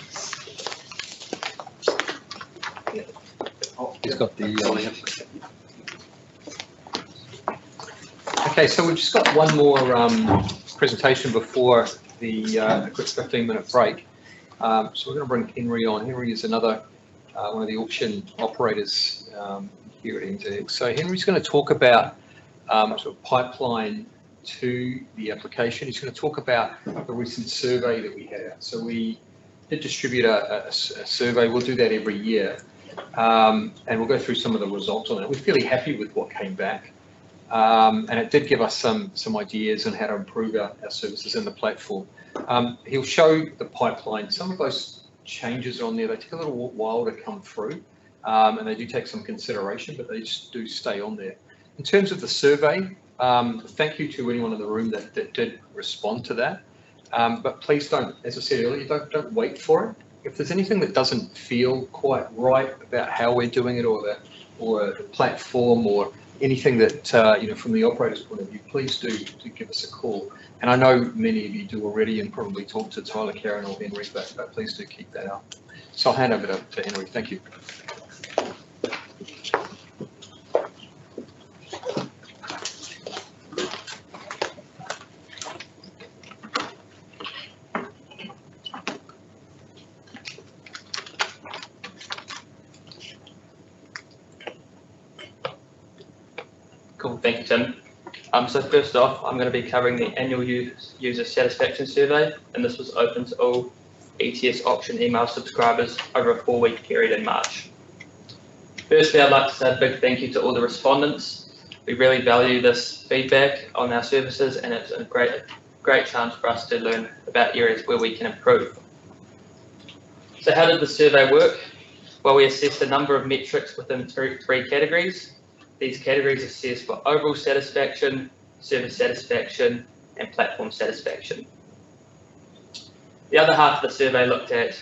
Oh, he's got the. Okay, so we've just got one more presentation before the quick 15-minute break. So we're going to bring Henry on. Henry is another one of the auction operators here at NZX. So Henry's going to talk about sort of pipeline to the application. He's going to talk about the recent survey that we had. So we did distribute a survey. We'll do that every year. And we'll go through some of the results on it. We're fairly happy with what came back. And it did give us some ideas on how to improve our services in the platform. He'll show the pipeline. Some of those changes on there, they take a little while to come through. And they do take some consideration, but they just do stay on there. In terms of the survey, thank you to anyone in the room that did respond to that. But please don't, as I said earlier, don't wait for it. If there's anything that doesn't feel quite right about how we're doing it, or the platform, or anything that from the operator's point of view, please do give us a call. And I know many of you do already, and probably talk to Tyler, Karen, or Henry, but please do keep that up. So I'll hand over to Henry. Thank you. Cool, thank you, Tim. So first off, I'm going to be covering the annual user satisfaction survey, and this was open to all ETS auction email subscribers over a 4-week period in March. Firstly, I'd like to say a big thank you to all the respondents. We really value this feedback on our services, and it's a great chance for us to learn about areas where we can improve. So how did the survey work? Well, we assessed a number of metrics within three categories. These categories assess for overall satisfaction, service satisfaction, and platform satisfaction. The other half of the survey looked at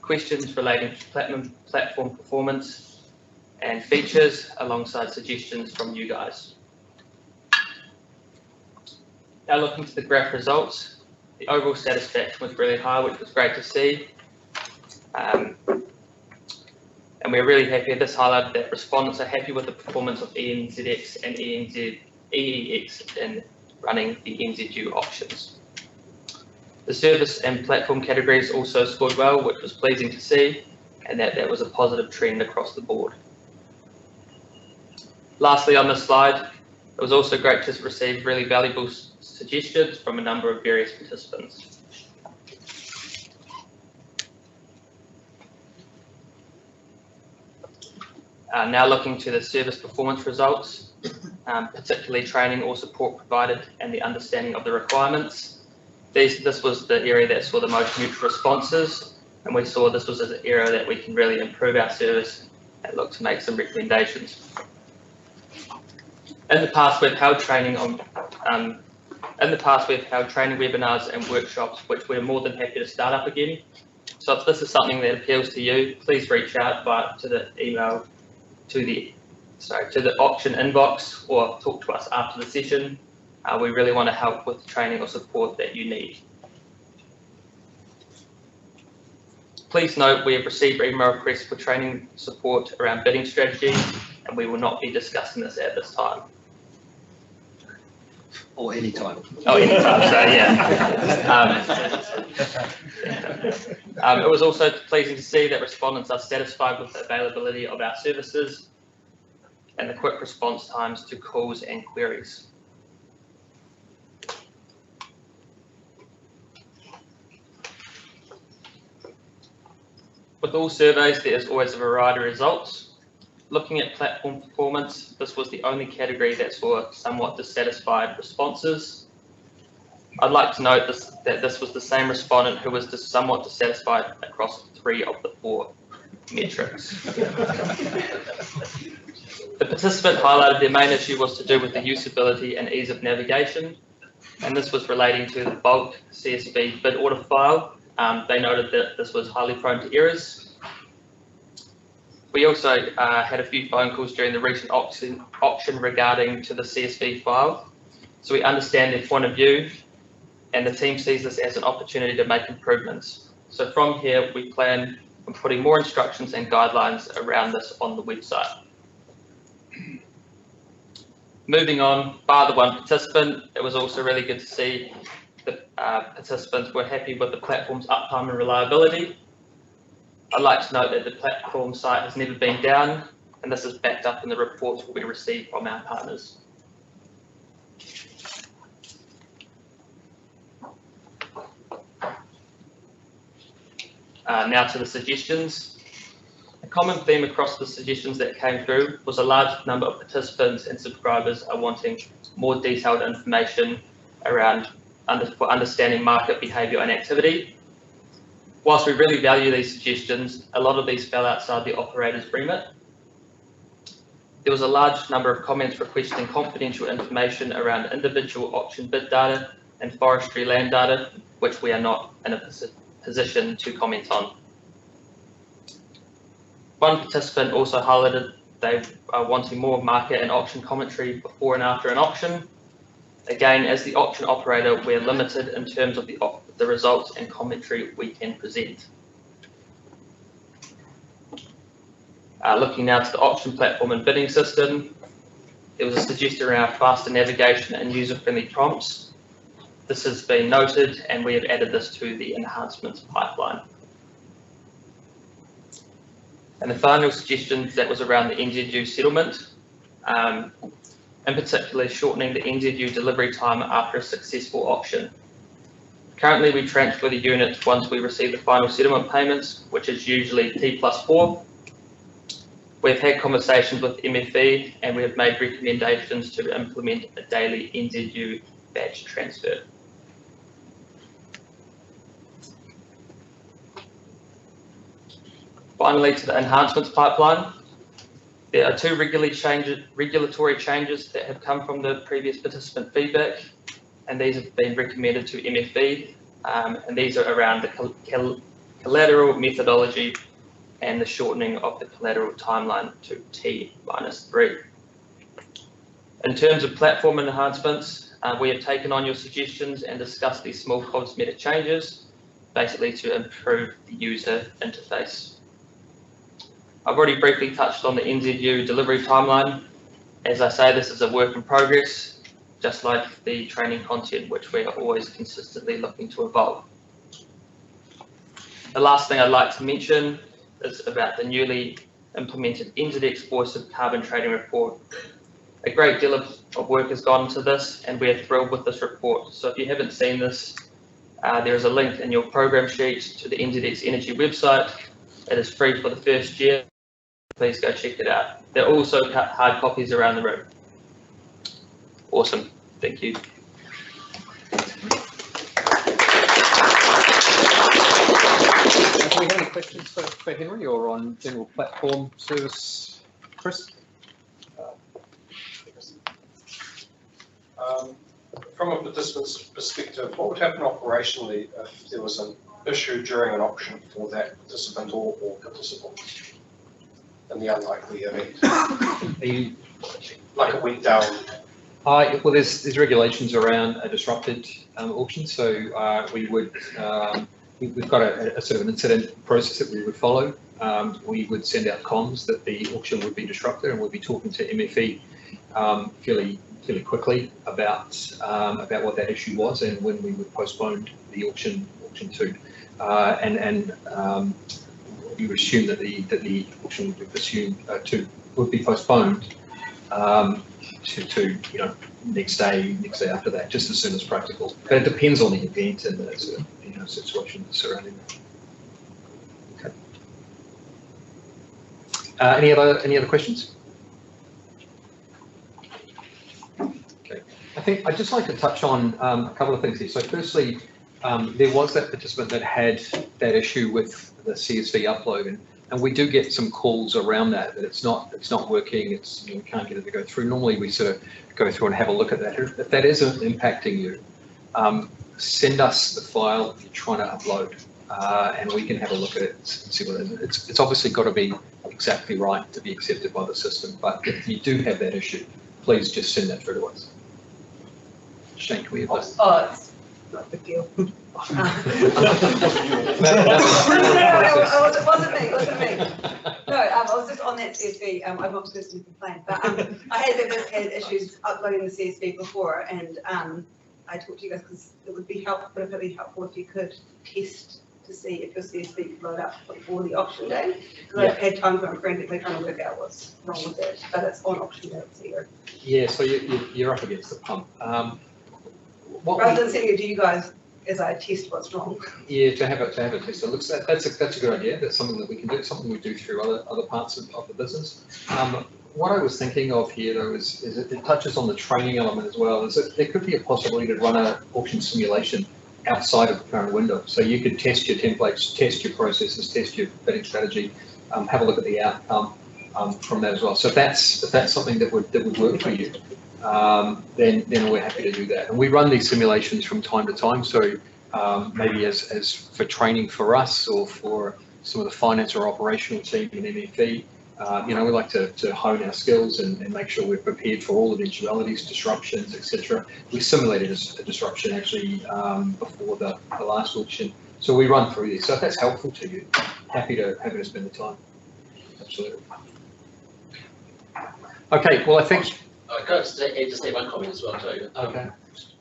questions relating to platform performance and features, alongside suggestions from you guys. Now looking to the graph results, the overall satisfaction was really high, which was great to see. And we're really happy. This highlighted that respondents are happy with the performance of NZX and NZ-EEX in running the NZU auctions. The service and platform categories also scored well, which was pleasing to see, and that was a positive trend across the board. Lastly, on this slide, it was also great to receive really valuable suggestions from a number of various participants. Now looking to the service performance results, particularly training or support provided and the understanding of the requirements. This was the area that saw the most neutral responses, and we saw this was an area that we can really improve our service and look to make some recommendations. In the past, we've held training webinars and workshops, which we're more than happy to start up again. So if this is something that appeals to you, please reach out to the email to the auction inbox, or talk to us after the session. We really want to help with training or support that you need. Please note we have received email requests for training support around bidding strategy, and we will not be discussing this at this time. Or any time. Oh, any time, so yeah. It was also pleasing to see that respondents are satisfied with the availability of our services and the quick response times to calls and queries. With all surveys, there is always a variety of results. Looking at platform performance, this was the only category that saw somewhat dissatisfied responses. I'd like to note that this was the same respondent who was somewhat dissatisfied across 3 of the 4 metrics. The participant highlighted their main issue was to do with the usability and ease of navigation, and this was relating to the bulk CSV bid order file. They noted that this was highly prone to errors. We also had a few phone calls during the recent auction regarding to the CSV file. So we understand their point of view, and the team sees this as an opportunity to make improvements. So from here, we plan on putting more instructions and guidelines around this on the website. Moving on, bar the one participant, it was also really good to see that participants were happy with the platform's uptime and reliability. I'd like to note that the platform site has never been down, and this is backed up in the reports we receive from our partners. Now to the suggestions. A common theme across the suggestions that came through was a large number of participants and subscribers are wanting more detailed information around for understanding market behaviour and activity. Whilst we really value these suggestions, a lot of these fell outside the operator's remit. There was a large number of comments requesting confidential information around individual auction bid data and forestry land data, which we are not in a position to comment on. One participant also highlighted they are wanting more market and auction commentary before and after an auction. Again, as the auction operator, we're limited in terms of the results and commentary we can present. Looking now to the auction platform and bidding system, there was a suggestion around faster navigation and user-friendly prompts. This has been noted, and we have added this to the enhancements pipeline. And the final suggestion that was around the NZU settlement, in particular shortening the NZU delivery time after a successful auction. Currently, we transfer the units once we receive the final settlement payments, which is usually T+4. We've had conversations with MFE, and we have made recommendations to implement a daily NZU batch transfer. Finally, to the enhancements pipeline. There are 2 regulatory changes that have come from the previous participant feedback, and these have been recommended to MFE, and these are around the collateral methodology and the shortening of the collateral timeline to T-3. In terms of platform enhancements, we have taken on your suggestions and discussed these small cosmetic changes, basically to improve the user interface. I've already briefly touched on the NZU delivery timeline. As I say, this is a work in progress, just like the training content, which we are always consistently looking to evolve. The last thing I'd like to mention is about the newly implemented NZX Voice of Carbon Trading report. A great deal of work has gone into this, and we are thrilled with this report. So if you haven't seen this, there is a link in your program sheet to the NZX Energy website. It is free for the first year. Please go check it out. There are also hard copies around the room. Awesome. Thank you. Do we have any questions for Henry or on general platform service? Chris? From a participant's perspective, what would happen operationally if there was an issue during an auction for that participant or participants? In the unlikely event, like it went down. Well, there's regulations around a disrupted auction, so we've got a sort of an incident process that we would follow. We would send out comms that the auction would be disrupted, and we'd be talking to MFE fairly quickly about what that issue was and when we would postpone the auction to, and we would assume that the auction would be postponed to next day after that, just as soon as practical. But it depends on the event and the situation surrounding that. Okay. Any other questions? Okay, I think I'd just like to touch on a couple of things here. So firstly, there was that participant that had that issue with the CSV upload, and we do get some calls around that it's not working. It's, we can't get it to go through. Normally we sort of go through and have a look at that. If that isn't impacting you, send us the file you're trying to upload, and we can have a look at it and see what it is. It's obviously got to be exactly right to be accepted by the system, but if you do have that issue, please just send that through to us. Shane, can we have this? Oh, it's not a big deal. No, it wasn't me. No, I was just on that CSV. I'm not supposed to complain, but I had issues uploading the CSV before, and I talked to you guys because it would be helpful if you could test to see if your CSV could load up before the auction day. Because I've had times when I'm frantically trying to work out what's wrong with it, but it's on auction day, it's here. Yeah, so you're up against the pump. Rather than sending it to you guys as I test what's wrong. Yeah, to have a test. So looks that's a good idea. That's something that we can do. It's something we do through other parts of the business. What I was thinking of here though is it touches on the training element as well. Is that there could be a possibility to run an auction simulation outside of the current window. So you could test your templates, test your processes, test your bidding strategy, have a look at the outcome from that as well. So if that's something that would work for you, then we're happy to do that. And we run these simulations from time to time. So maybe as for training for us or for some of the finance or operational team in MFE, we like to hone our skills and make sure we're prepared for all eventualities, disruptions, etc. We simulated a disruption actually before the last auction. So we run through this. So if that's helpful to you, happy to spend the time. Absolutely. Okay, well, I think... Can I just add one comment as well too? Okay.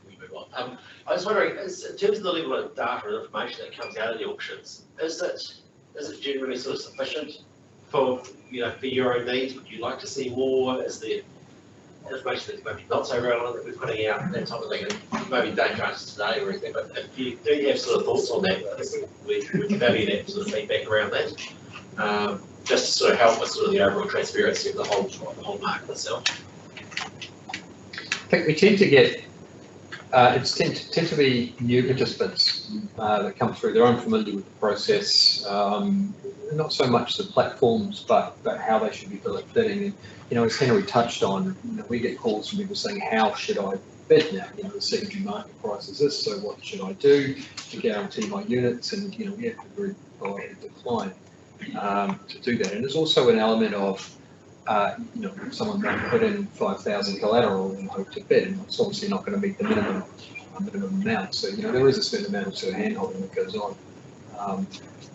We move on. I was wondering, in terms of the level of data and information that comes out of the auctions, is it generally sort of sufficient for your own needs? Would you like to see more? Is there information that's maybe not so relevant that we're putting out, that type of thing? And maybe don't answer today or anything, but if you do have sort of thoughts on that, we value that sort of feedback around that. Just to sort of help with sort of the overall transparency of the whole market itself. I think we tend to get, tend to be new participants that come through. They're unfamiliar with the process, not so much the platforms, but how they should be bidding. And, as Henry touched on, we get calls from people saying, how should I bid now? The secondary market price is this, so what should I do to guarantee my units? And, we have to very politely decline to do that. And there's also an element of, if someone might put in 5,000 collateral and hope to bid, and it's obviously not going to meet the minimum amount. So, there is a certain amount of sort of hand-holding that goes on.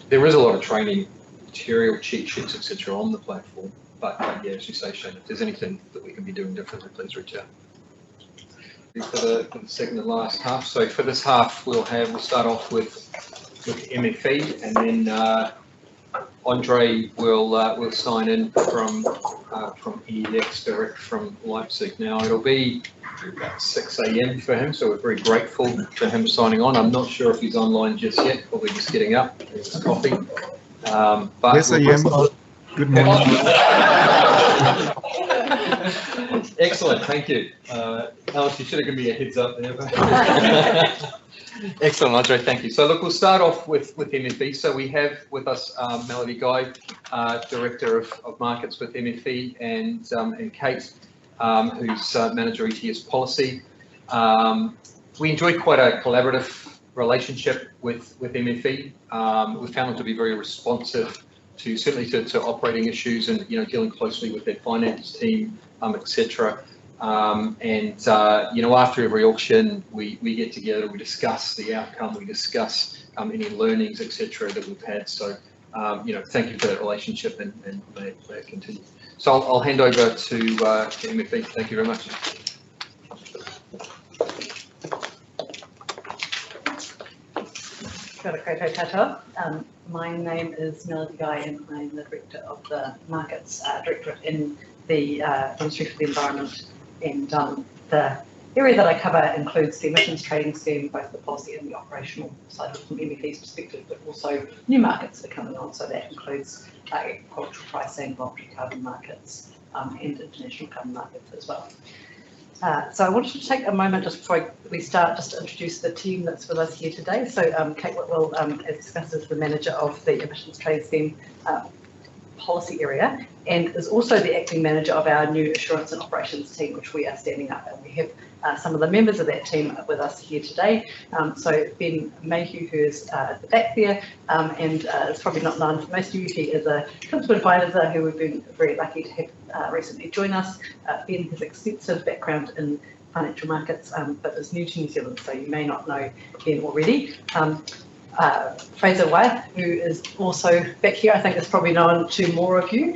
There is a lot of training material, cheat sheets, etc. on the platform. But yeah, as you say, Shane, if there's anything that we can be doing differently, please reach out. For the second and last half. So for this half, we'll start off with MFE, and then Andre will sign in from EEX direct from Leipzig. Now it'll be about 6 a.m. for him, so we're very grateful for him signing on. I'm not sure if he's online just yet, probably just getting up, his coffee. But yes, I am. Good morning. Excellent, thank you. Alice, you should have given me a heads up there. Excellent, Andre, thank you. So look, we'll start off with MFE. So we have with us Melody Guy, Director of Markets with MFE, and Kate, who's Manager ETS Policy. We enjoy quite a collaborative relationship with MFE. We found them to be very responsive certainly to operating issues and dealing closely with their finance team, etc. After every auction, we get together, we discuss the outcome, we discuss any learnings, etc. that we've had. So, thank you for that relationship, and may it continue. So I'll hand over to MFE. Thank you very much. Kia ora koutou katoa. My name is Melody Guy, and I'm the Director of the Markets Directorate in the Ministry for the Environment and the area that I cover includes the emissions trading scheme, both the policy and the operational side from MEP's perspective, but also new markets that are coming on. So that includes agricultural pricing, voluntary carbon markets, and international carbon markets as well. So I wanted to take a moment just before we start, just to introduce the team that's with us here today. So Kate Whitwell, as discussed, is the manager of the emissions trade scheme policy area, and is also the acting manager of our new assurance and operations team, which we are standing up. And we have some of the members of that team with us here today. So Ben Mayhew, who is at the back there, and it's probably not known for most of you, he is a principal advisor who we've been very lucky to have recently join us. Ben has extensive background in financial markets, but is new to New Zealand, so you may not know Ben already. Fraser Wyeth, who is also back here, I think is probably known to more of you.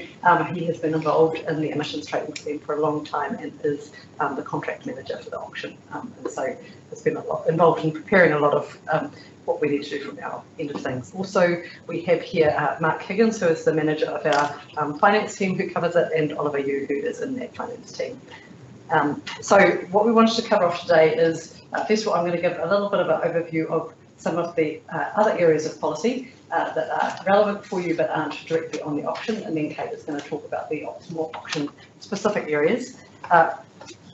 He has been involved in the emissions trading scheme for a long time and is the contract manager for the auction. And so has been a lot involved in preparing a lot of what we need to do from our end of things. Also, we have here Mark Higgins, who is the manager of our finance team who covers it, and Oliver Yu, who is in that finance team. So what we wanted to cover off today is, first of all, I'm going to give a little bit of an overview of some of the other areas of policy that are relevant for you but aren't directly on the auction, and then Kate is going to talk about the more auction specific areas.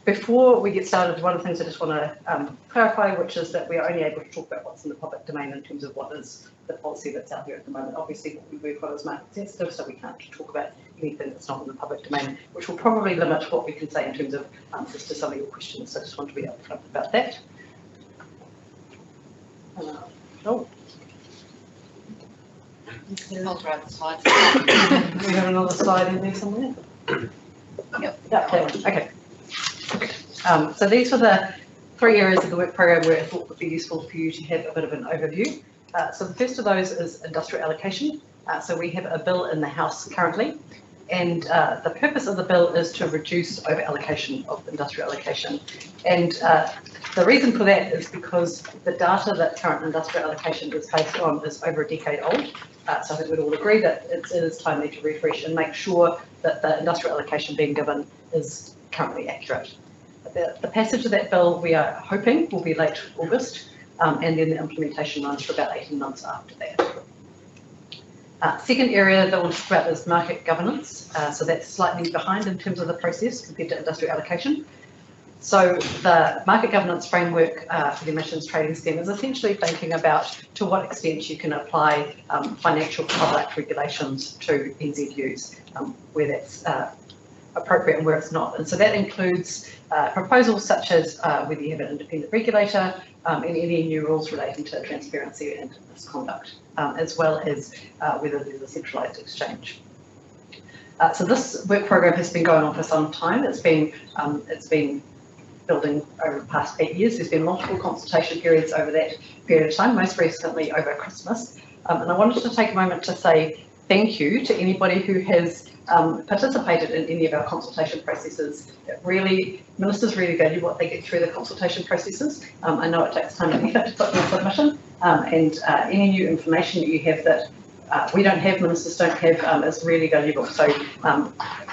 Before we get started, one of the things I just want to clarify, which is that we are only able to talk about what's in the public domain in terms of what is the policy that's out there at the moment. Obviously, what we work on is market sensitive, so we can't talk about anything that's not in the public domain, which will probably limit what we can say in terms of answers to some of your questions. So I just want to be upfront about that. Oh. I'll try the slides. We have another slide in there somewhere? Yep, that one. Okay. So these are the 3 areas of the work program where I thought would be useful for you to have a bit of an overview. So the first of those is industrial allocation. So we have a bill in the House currently, and the purpose of the bill is to reduce over allocation of industrial allocation. And the reason for that is because the data that current industrial allocation is based on is over a decade old. So I think we'd all agree that it is timely to refresh and make sure that the industrial allocation being given is currently accurate. The passage of that bill we are hoping will be late August, and then the implementation runs for about 18 months after that. Second area that I want to talk about is market governance. So that's slightly behind in terms of the process compared to industrial allocation. So the market governance framework for the emissions trading scheme is essentially thinking about to what extent you can apply financial product regulations to NZUs, where that's appropriate and where it's not. And so that includes proposals such as whether you have an independent regulator and any new rules relating to transparency and misconduct, as well as whether there's a centralised exchange. So this work program has been going on for some time. It's been building over the past 8 years. There's been multiple consultation periods over that period of time, most recently over Christmas. And I wanted to take a moment to say thank you to anybody who has participated in any of our consultation processes. Ministers really value what they get through the consultation processes. I know it takes time and effort to put in a submission, and any new information that you have that we don't have, ministers don't have, is really valuable. So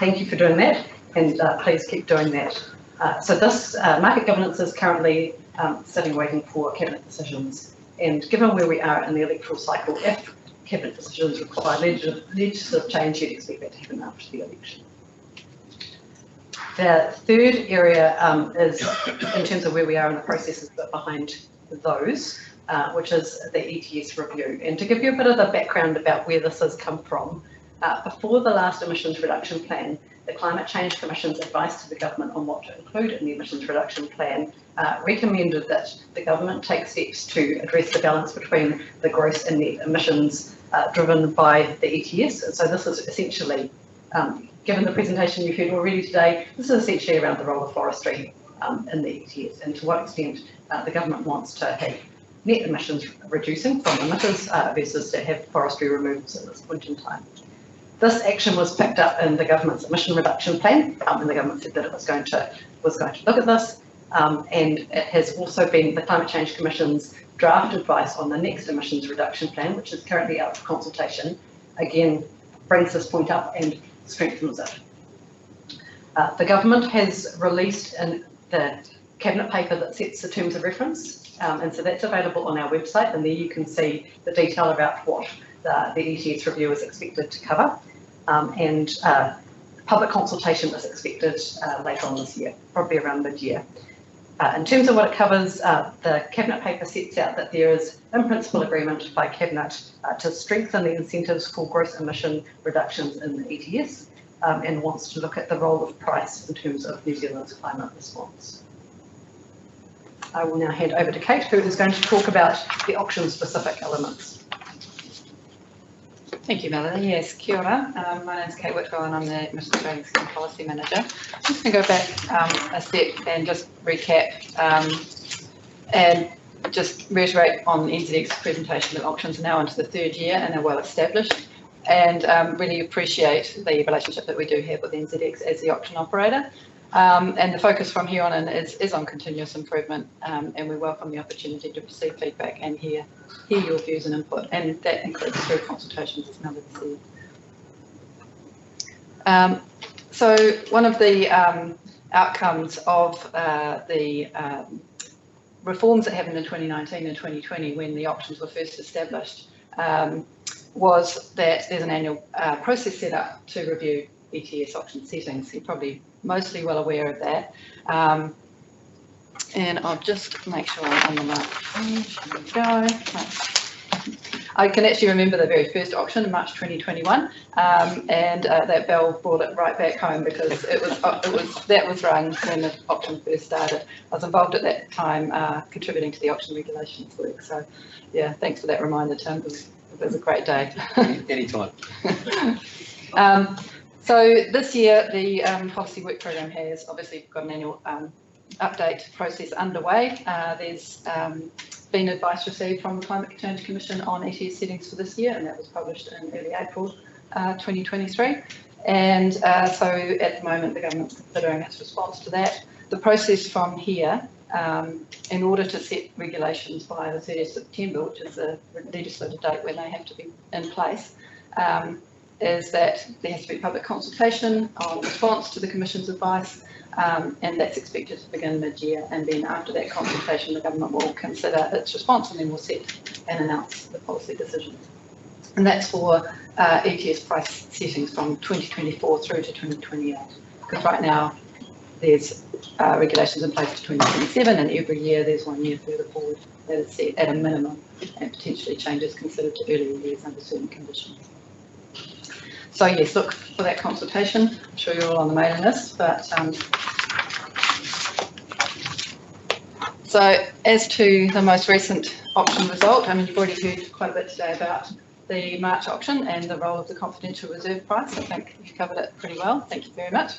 thank you for doing that, and please keep doing that. So this market governance is currently sitting waiting for cabinet decisions, and given where we are in the electoral cycle, if cabinet decisions require legislative change, you'd expect that to happen after the election. The third area is in terms of where we are in the processes, but behind those, which is the ETS review. And to give you a bit of the background about where this has come from, before the last emissions reduction plan, the Climate Change Commission's advice to the government on what to include in the emissions reduction plan recommended that the government take steps to address the balance between the gross and net emissions driven by the ETS. And so this is essentially, given the presentation you've heard already today, this is essentially around the role of forestry in the ETS and to what extent the government wants to have net emissions reducing from emitters versus to have forestry removals at this point in time. This action was picked up in the government's emission reduction plan, and the government said that it was going to look at this, and it has also been the Climate Change Commission's draft advice on the next emissions reduction plan, which is currently out for consultation, again brings this point up and strengthens it. The government has released in the cabinet paper that sets the terms of reference. And so that's available on our website, and there you can see the detail about what the ETS review is expected to cover. Public consultation is expected later on this year, probably around mid-year. In terms of what it covers, the cabinet paper sets out that there is in principle agreement by cabinet to strengthen the incentives for gross emission reductions in the ETS, and wants to look at the role of price in terms of New Zealand's climate response. I will now hand over to Kate, who is going to talk about the auction specific elements. Thank you, Melanie. Yes, kia ora. My name is Kate Whitwell and I'm the Emissions Trading Scheme Policy Manager. I'm just going to go back a step and just recap and just reiterate on NZX presentation that auctions are now into the third year and are well established, and really appreciate the relationship that we do have with NZX as the auction operator. And the focus from here on in is on continuous improvement, and we welcome the opportunity to receive feedback and hear your views and input, and that includes through consultations, as Melanie said. So one of the outcomes of the reforms that happened in 2019 and 2020 when the auctions were first established was that there's an annual process set up to review ETS auction settings. You're probably mostly well aware of that. And I'll just make sure I'm on the mark. There we go. I can actually remember the very first auction in March 2021, and that bell brought it right back home because that was rung when the auction first started. I was involved at that time contributing to the auction regulations work. So yeah, thanks for that reminder, Tim. It was a great day. Anytime. So this year, the policy work program has obviously got an annual update process underway. There's been advice received from the Climate Change Commission on ETS settings for this year, and that was published in early April 2023. And so at the moment, the government's considering its response to that. The process from here, in order to set regulations by the 30th of September, which is the legislative date when they have to be in place, is that there has to be public consultation on response to the Commission's advice, and that's expected to begin mid-year, and then after that consultation the government will consider its response and then we'll set and announce the policy decisions. And that's for ETS price settings from 2024 through to 2028, because right now there's regulations in place to 2027, and every year there's 1 year further forward that is set at a minimum, and potentially changes considered to earlier years under certain conditions. So yes, look for that consultation. I'm sure you're all on the mailing list, but so as to the most recent auction result, I mean, you've already heard quite a bit today about the March auction and the role of the confidential reserve price. I think you've covered it pretty well. Thank you very much.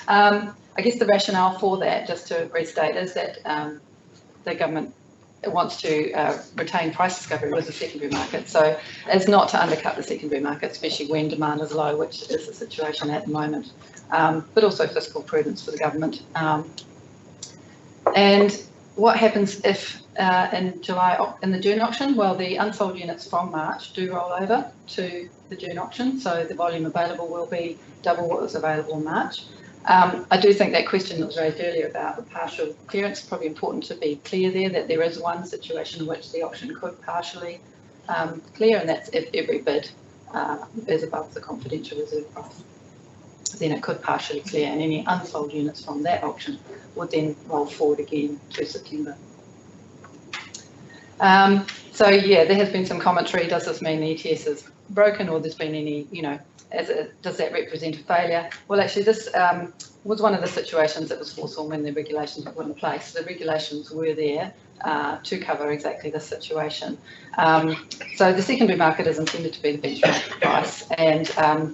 I guess the rationale for that, just to restate, is that the government wants to retain price discovery with the secondary market, so as not to undercut the secondary market, especially when demand is low, which is the situation at the moment, but also fiscal prudence for the government. And what happens if in the June auction? Well, the unsold units from March do roll over to the June auction, so the volume available will be double what was available in March. I do think that question that was raised earlier about the partial clearance is probably important to be clear there, that there is one situation in which the auction could partially clear, and that's if every bid is above the confidential reserve price. Then it could partially clear, and any unsold units from that auction would then roll forward again to September. So yeah, there has been some commentary. Does this mean the ETS is broken, or there's been any, does that represent a failure? Well, actually, this was one of the situations that was foresawn when the regulations were put in place. The regulations were there to cover exactly this situation. So the secondary market is intended to be the benchmark price, and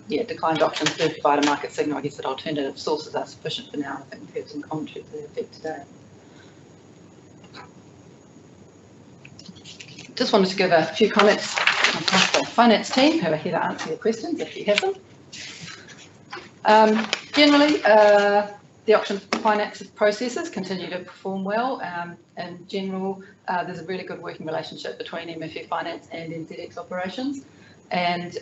declined auctions do provide a market signal, I guess, that alternative sources are sufficient for now. I think we've heard some commentary to that effect today. Just wanted to give a few comments on behalf of the finance team, who are here to answer your questions if you have them. Generally, the auction finance processes continue to perform well. In general, there's a really good working relationship between MFF Finance and NZX operations, and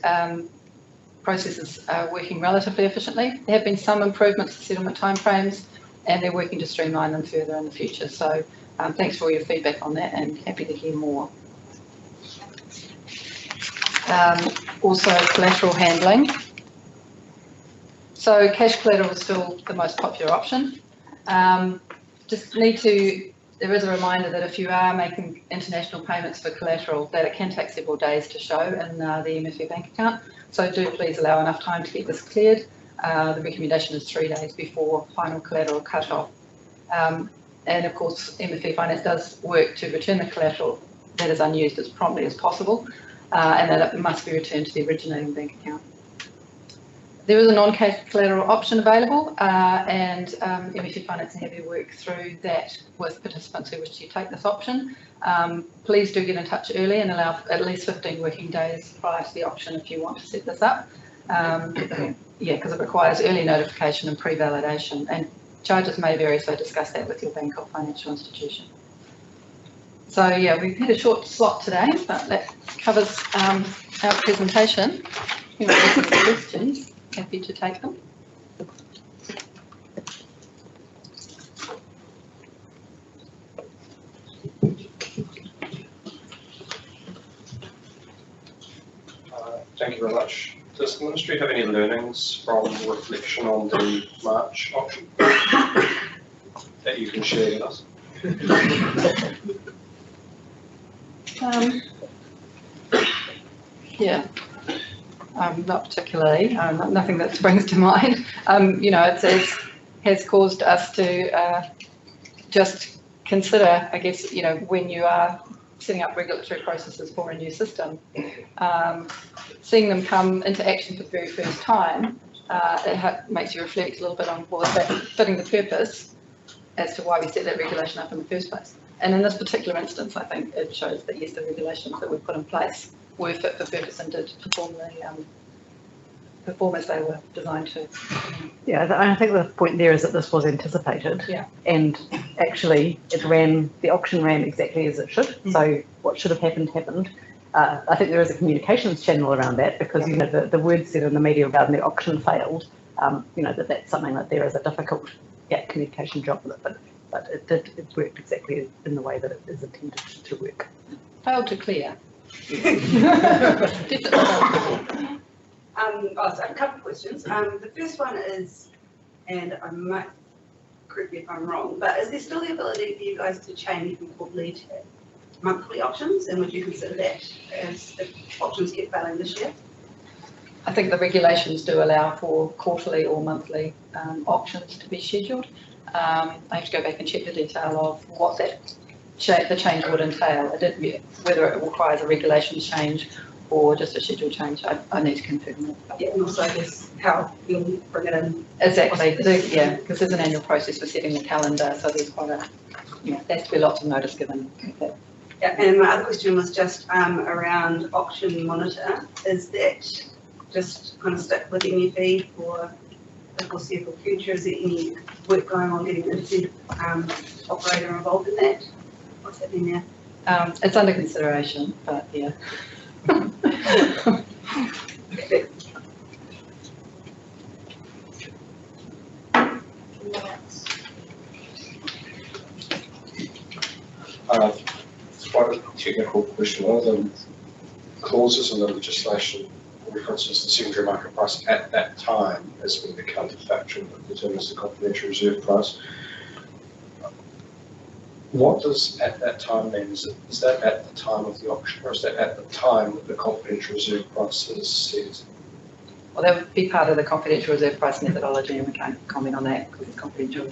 processes are working relatively efficiently. There have been some improvements to settlement timeframes, and they're working to streamline them further in the future. So thanks for all your feedback on that, and happy to hear more. Also collateral handling. So cash collateral is still the most popular option. There is a reminder that if you are making international payments for collateral, that it can take several days to show in the MFE bank account. So do please allow enough time to get this cleared. The recommendation is 3 days before final collateral cut-off. And of course, MFE Finance does work to return the collateral that is unused as promptly as possible, and that it must be returned to the originating bank account. There is a non-cash collateral option available, and MFE Finance and Heavy work through that with participants who wish to take this option. Please do get in touch early and allow at least 15 working days prior to the option if you want to set this up. Because it requires early notification and pre-validation, and charges may vary, so discuss that with your bank or financial institution. So yeah, we've had a short slot today, but that covers our presentation. You might have any questions. Happy to take them. Thank you very much. Does the Ministry have any learnings from reflection on the March option that you can share with us? Yeah. Not particularly, nothing that springs to mind. It has caused us to just consider, I guess, when you are setting up regulatory processes for a new system, seeing them come into action for the very first time, it makes you reflect a little bit on, was that fitting the purpose as to why we set that regulation up in the first place. And in this particular instance, I think it shows that yes, the regulations that we put in place were fit for purpose and did perform as they were designed to. Yeah, I think the point there is that this was anticipated. Yeah. And actually the auction ran exactly as it should. Mm-hmm. So what should have happened, happened. I think there is a communications channel around that because, the word said in the media about the auction failed, that's something that there is a difficult communication job with it, but it worked exactly in the way that it is intended to work. Failed to clear. So a couple of questions. The first one is, and I might correct me if I'm wrong, but is there still the ability for you guys to change from quarterly to monthly options, and would you consider that as if options keep failing this year? I think the regulations do allow for quarterly or monthly options to be scheduled. I have to go back and check the detail of what the change would entail. Whether it requires a regulations change or just a schedule change, I need to confirm that. Yeah, and also I guess how you'll bring it in. Exactly, because there's an annual process for setting the calendar, so there's quite there has to be lots of notice given. Yeah, and my other question was just around auction monitor. Is that just kind of stick with MFE for the foreseeable future? Is there any work going on getting an independent operator involved in that? What's happening there? It's under consideration, but yeah. It's quite a technical question. One of the clauses in the legislation references the secondary market price at that time as being the counterfactual that determines the confidential reserve price. What does at that time mean? Is that at the time of the auction, or is that at the time that the confidential reserve price is set? Well, that would be part of the confidential reserve price methodology, and we can't comment on that because it's confidential.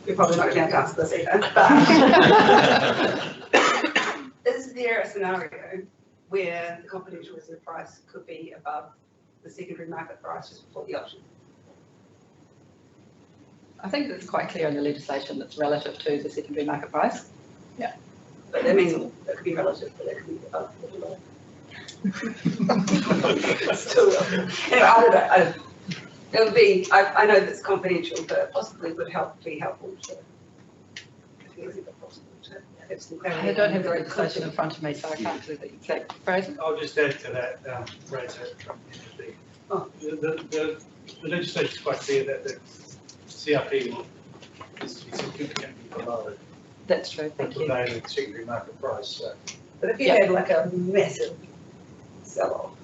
You're probably not going to answer this either. But is there a scenario where the confidential reserve price could be above the secondary market price just before the auction? I think it's quite clear in the legislation that's relative to the secondary market price. Yeah. But that means it could be relative, but it could be above or below. Still, anyway, I don't know. It would be, I know that's confidential, but possibly would be helpful to, is it possible to have some clarity? I don't have the legislation in front of me, so I can't do the exact phrase. I'll just add to that, Rachel. The legislation is quite clear that the CRP is to be significantly below That's true, the thank you. prevailing secondary market price, so. But if you had like a massive sell-off,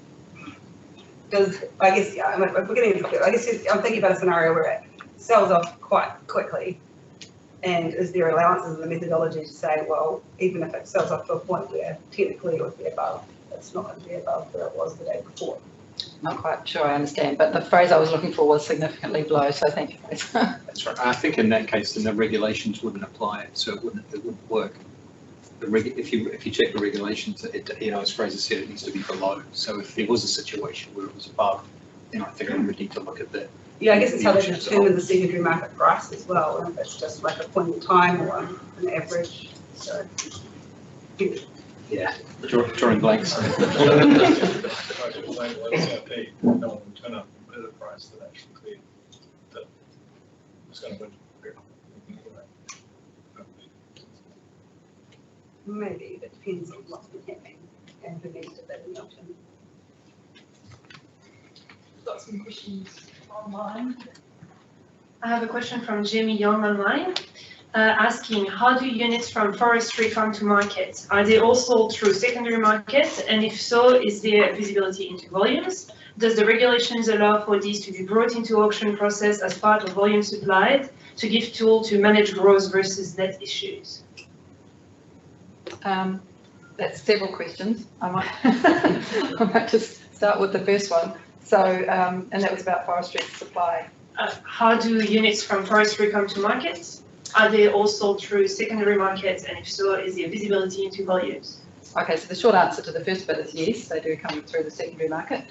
I guess, yeah, we're getting into it. I guess I'm thinking about a scenario where it sells off quite quickly. And is there allowances in the methodology to say, well, even if it sells off to a point where technically it would be above, it's not going to be above where it was the day before? Not quite sure I understand, but the phrase I was looking for was significantly below, so thank you. That's right. I think in that case, then the regulations wouldn't apply, so it wouldn't work. If you check the regulations, as Fraser said, it needs to be below. So if there was a situation where it was above, then I think we would need to look at that. Yeah, I guess it's how they determine the secondary market price as well, and if it's just like a point in time or an average, so. Yeah, drawing blanks. No one would turn up at a price that actually cleared that was going to win. Maybe, it depends on what's been happening and who needs to bid in the auction. Got some questions online. I have a question from Jamie Young online, asking how do units from forestry come to market? Are they all sold through secondary markets? And if so, is there visibility into volumes? Does the regulations allow for these to be brought into auction process as part of volume supplied to give tool to manage gross versus net issues? That's several questions. I might just start with the first one. So, and that was about forestry supply. How do units from forestry come to market? Are they all sold through secondary markets? And if so, is there visibility into volumes? Okay, so the short answer to the first bit is yes, they do come through the secondary market.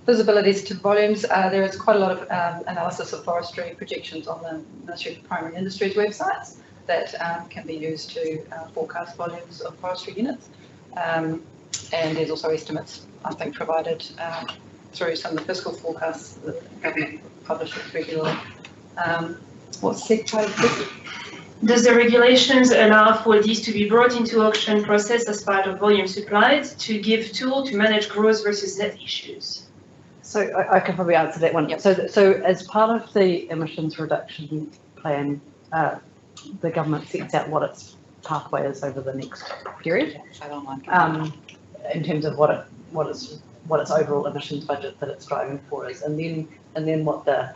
Visibilities to volumes, there is quite a lot of analysis of forestry projections on the Ministry of Primary Industries websites that can be used to forecast volumes of forestry units. And there's also estimates, I think, provided through some of the fiscal forecasts that the government publishes regularly. What's the second part of this? Does the regulations allow for these to be brought into auction process as part of volume supplied to give tool to manage gross versus net issues? So I can probably answer that one. Yep. So as part of the emissions reduction plan, the government sets out what its pathway is over the next period, in terms of what its overall emissions budget that it's driving for is, and then what the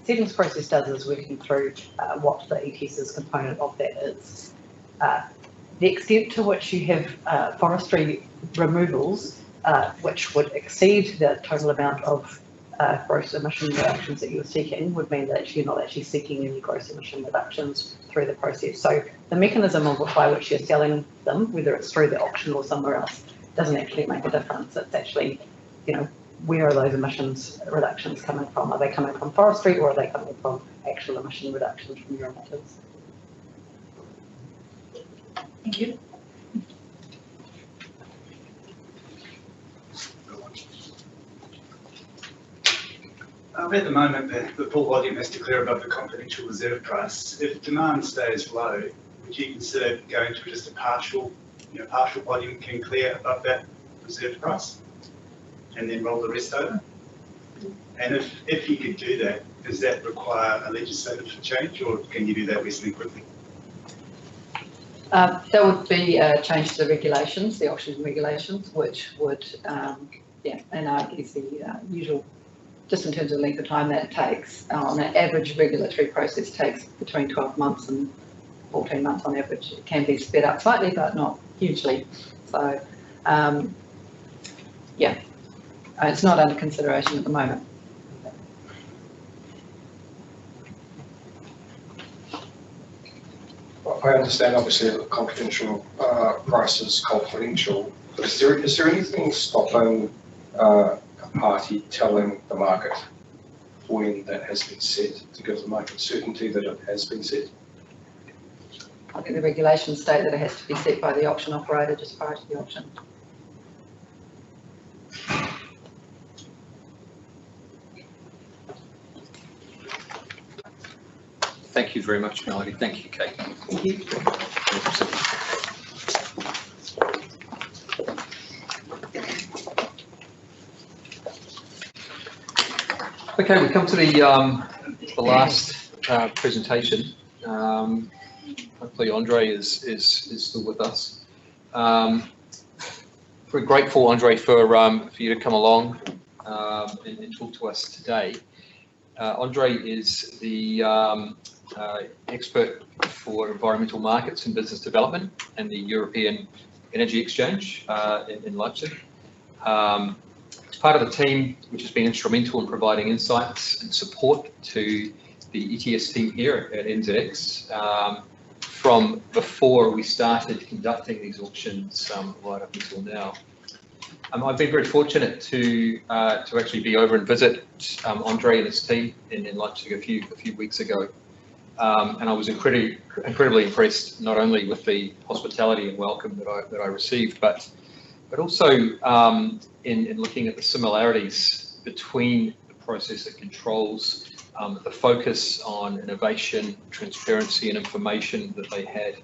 settings process does is working through what the ETS's component of that is. The extent to which you have forestry removals, which would exceed the total amount of gross emission reductions that you're seeking, would mean that you're not actually seeking any gross emission reductions through the process. So the mechanism by which you're selling them, whether it's through the auction or somewhere else, doesn't actually make a difference. It's actually, where are those emissions reductions coming from? Are they coming from forestry or are they coming from actual emission reductions from your emitters? Thank you. At the moment, the full volume has to clear above the confidential reserve price. If demand stays low, would you consider going to just a partial volume can clear above that reserve price and then roll the rest over? And if you could do that, does that require a legislative change or can you do that reasonably quickly? That would be a change to the regulations, the auction regulations, which would, and I guess the usual, just in terms of the length of time that it takes, on an average regulatory process takes between 12 months and 14 months on average. It can be sped up slightly, but not hugely. So, it's not under consideration at the moment. I understand, obviously, that confidential price is confidential, but is there anything stopping a party telling the market when that has been set, to give the market certainty that it has been set? I think the regulations state that it has to be set by the auction operator just prior to the auction. Thank you very much, Melody. Thank you, Kate. Thank you. Okay, we come to the last presentation. Hopefully Andre is still with us. We're grateful, Andre, for you to come along and talk to us today. Andre is the expert for environmental markets and business development and the European Energy Exchange in Leipzig. He's part of the team which has been instrumental in providing insights and support to the ETS team here at NZX from before we started conducting these auctions right up until now. I've been very fortunate to actually be over and visit Andre and his team in Leipzig a few weeks ago, and I was incredibly impressed not only with the hospitality and welcome that I received, but also in looking at the similarities between the process that controls the focus on innovation, transparency, and information that they had.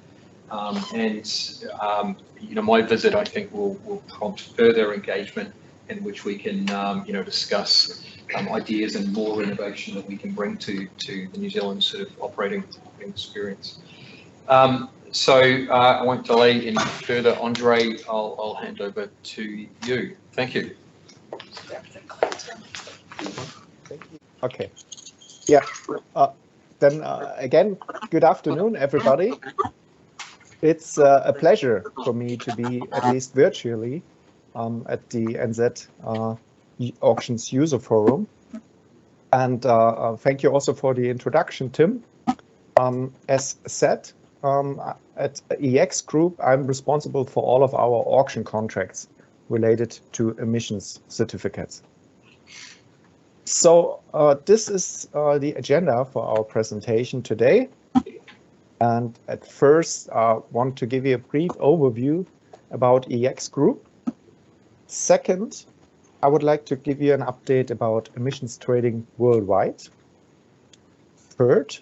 My visit, I think, will prompt further engagement in which we can, discuss ideas and more innovation that we can bring to the New Zealand sort of operating experience. I won't delay any further. Andre, I'll hand over to you. Thank you. Okay. Yeah. Then again, good afternoon, everybody. It's a pleasure for me to be, at least virtually, at the NZ Auctions User Forum. And thank you also for the introduction, Tim. As said, at EEX Group, I'm responsible for all of our auction contracts related to emissions certificates. So this is the agenda for our presentation today. And at first, I want to give you a brief overview about EEX Group. Second, I would like to give you an update about emissions trading worldwide. Third,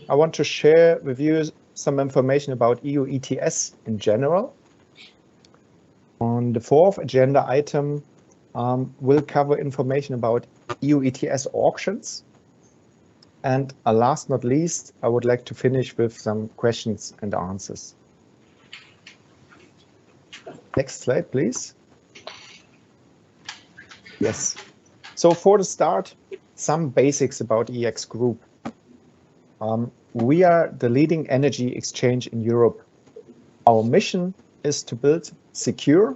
I want to share with you some information about EU ETS in general. On the fourth agenda item, we'll cover information about EU ETS auctions. And last not least, I would like to finish with some questions and answers. Next slide, please. Yes. So for the start, some basics about EEX Group. We are the leading energy exchange in Europe. Our mission is to build secure,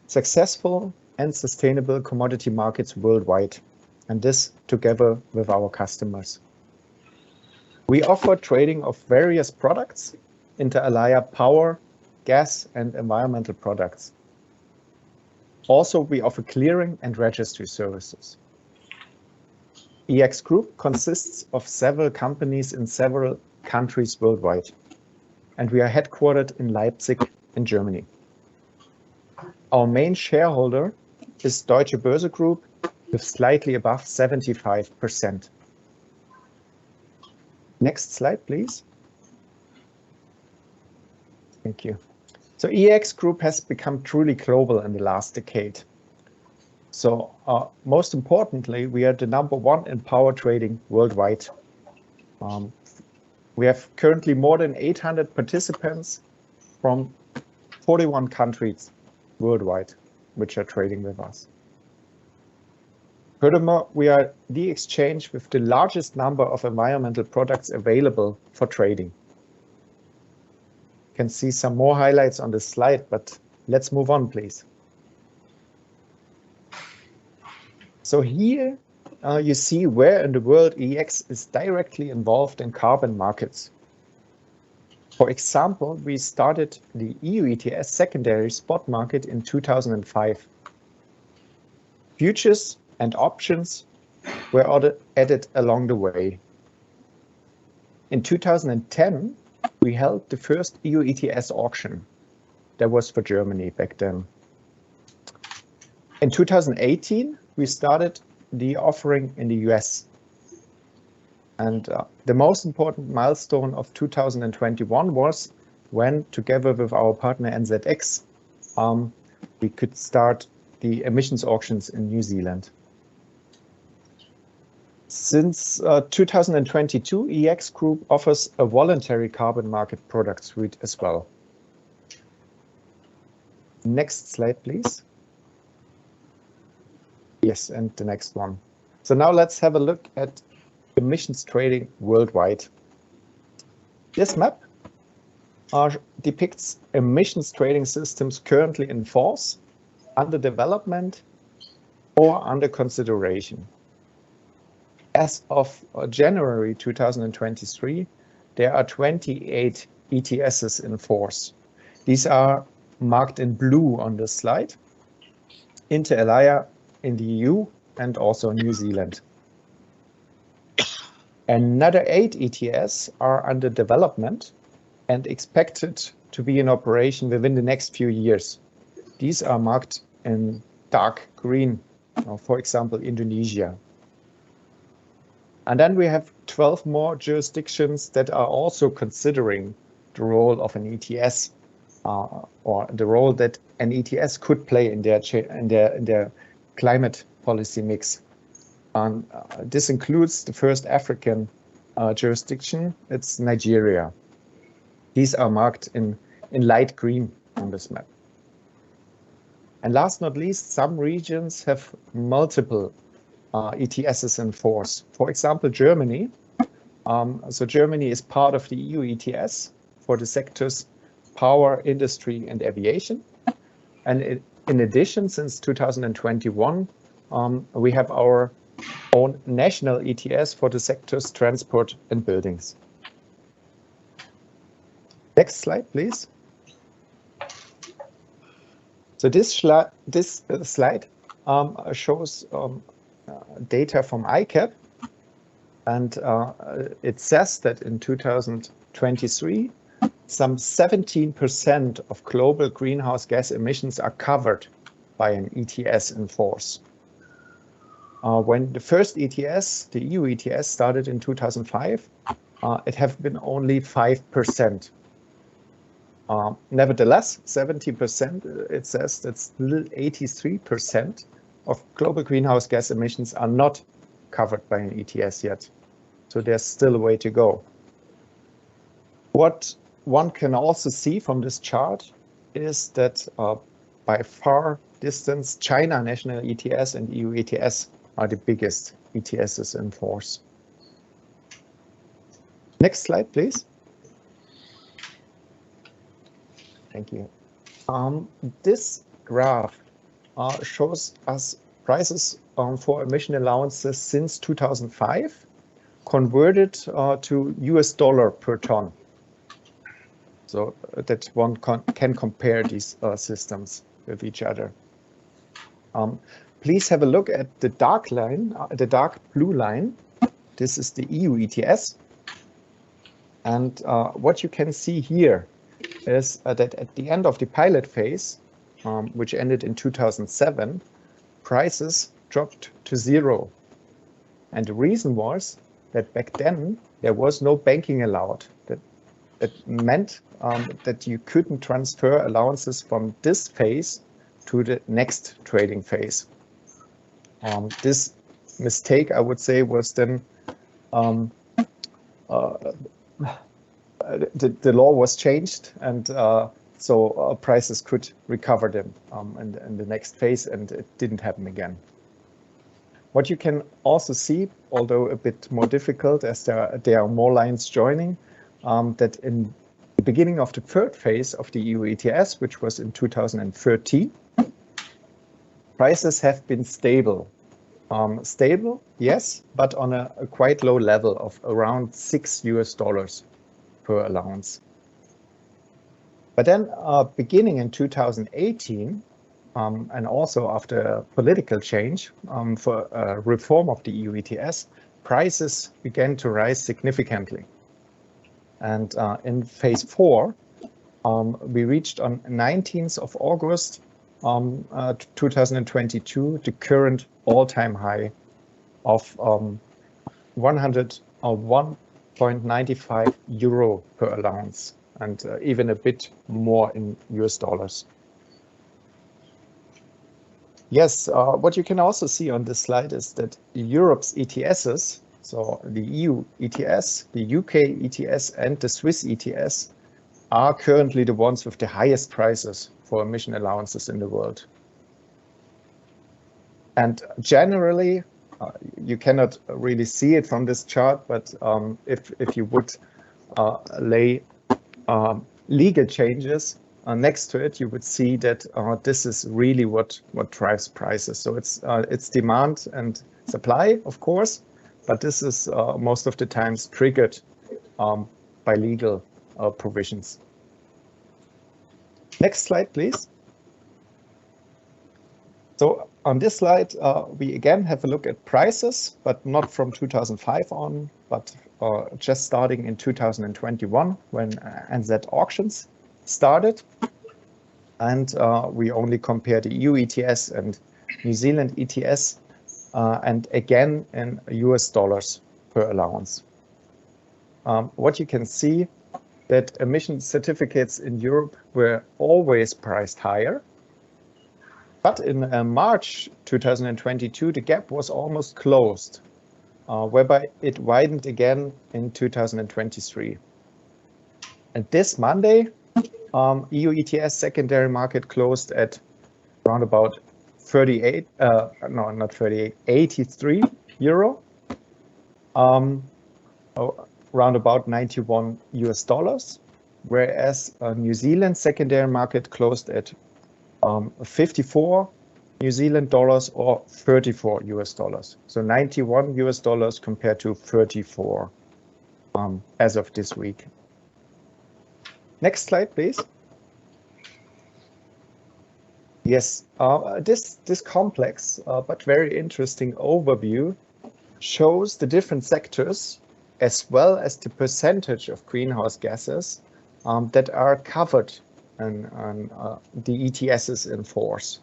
successful, and sustainable commodity markets worldwide, and this together with our customers. We offer trading of various products, inter alia power, gas, and environmental products. Also, we offer clearing and registry services. EEX Group consists of several companies in several countries worldwide, and we are headquartered in Leipzig in Germany. Our main shareholder is Deutsche Börse Group with slightly above 75%. Next slide, please. Thank you. So EEX Group has become truly global in the last decade. So most importantly, we are the #1 in power trading worldwide. We have currently more than 800 participants from 41 countries worldwide, which are trading with us. Furthermore, we are the exchange with the largest number of environmental products available for trading. You can see some more highlights on this slide, but let's move on, please. So here you see where in the world EEX is directly involved in carbon markets. For example, we started the EU ETS secondary spot market in 2005. Futures and options were added along the way. In 2010, we held the first EU ETS auction. That was for Germany back then. In 2018, we started the offering in the US. And the most important milestone of 2021 was when, together with our partner NZX, we could start the emissions auctions in New Zealand. Since 2022, EEX Group offers a voluntary carbon market product suite as well. Next slide, please. Yes, and the next one. So now let's have a look at emissions trading worldwide. This map depicts emissions trading systems currently in force, under development, or under consideration. As of January 2023, there are 28 ETSs in force. These are marked in blue on this slide. Inter alia in the EU and also New Zealand. Another 8 ETS are under development and expected to be in operation within the next few years. These are marked in dark green, for example, Indonesia. And then we have 12 more jurisdictions that are also considering the role of an ETS or the role that an ETS could play in their climate policy mix. This includes the first African jurisdiction, it's Nigeria. These are marked in light green on this map. And last not least, some regions have multiple ETSs in force. For example, Germany. So Germany is part of the EU ETS for the sectors power, industry, and aviation. And in addition, since 2021, we have our own national ETS for the sectors transport and buildings. Next slide, please. So this slide shows data from ICAP, and it says that in 2023, some 17% of global greenhouse gas emissions are covered by an ETS in force. When the first ETS, the EU ETS, started in 2005, it have been only 5%. Nevertheless, 70%, it says that still 83% of global greenhouse gas emissions are not covered by an ETS yet. So there's still a way to go. What one can also see from this chart is that by far distance, China national ETS and EU ETS are the biggest ETSs in force. Next slide, please. Thank you. This graph shows us prices for emission allowances since 2005 converted to US dollar per ton. So that one can compare these systems with each other. Please have a look at the dark line, the dark blue line. This is the EU ETS. And what you can see here is that at the end of the pilot phase, which ended in 2007, prices dropped to zero. And the reason was that back then there was no banking allowed. That meant that you couldn't transfer allowances from this phase to the next trading phase. This mistake, I would say, was then the law was changed, and so prices could recover them in the next phase, and it didn't happen again. What you can also see, although a bit more difficult as there are more lines joining, that in the beginning of the third phase of the EU ETS, which was in 2013, prices have been stable. Stable, yes, but on a quite low level of around $6 per allowance. But then beginning in 2018, and also after political change for reform of the EU ETS, prices began to rise significantly. And in phase 4, we reached on 19th of August 2022 the current all-time high of 101.95 euro per allowance, and even a bit more in US dollars. Yes, what you can also see on this slide is that Europe's ETSs, so the EU ETS, the UK ETS, and the Swiss ETS, are currently the ones with the highest prices for emission allowances in the world. And generally, you cannot really see it from this chart, but if you would lay legal changes next to it, you would see that this is really what drives prices. So it's demand and supply, of course, but this is most of the times triggered by legal provisions. Next slide, please. So on this slide, we again have a look at prices, but not from 2005 on, but just starting in 2021 when NZ auctions started. And we only compare the EU ETS and New Zealand ETS, and again in US dollars per allowance. What you can see that emission certificates in Europe were always priced higher. But in March 2022, the gap was almost closed, whereby it widened again in 2023. And this Monday, EU ETS secondary market closed at around about 83 euro, around about 91 US dollars, whereas New Zealand secondary market closed at 54 New Zealand dollars or 34 US dollars. So 91 US dollars compared to 34 as of this week. Next slide, please. Yes, this complex but very interesting overview shows the different sectors as well as the percentage of greenhouse gases that are covered and the ETSs in force.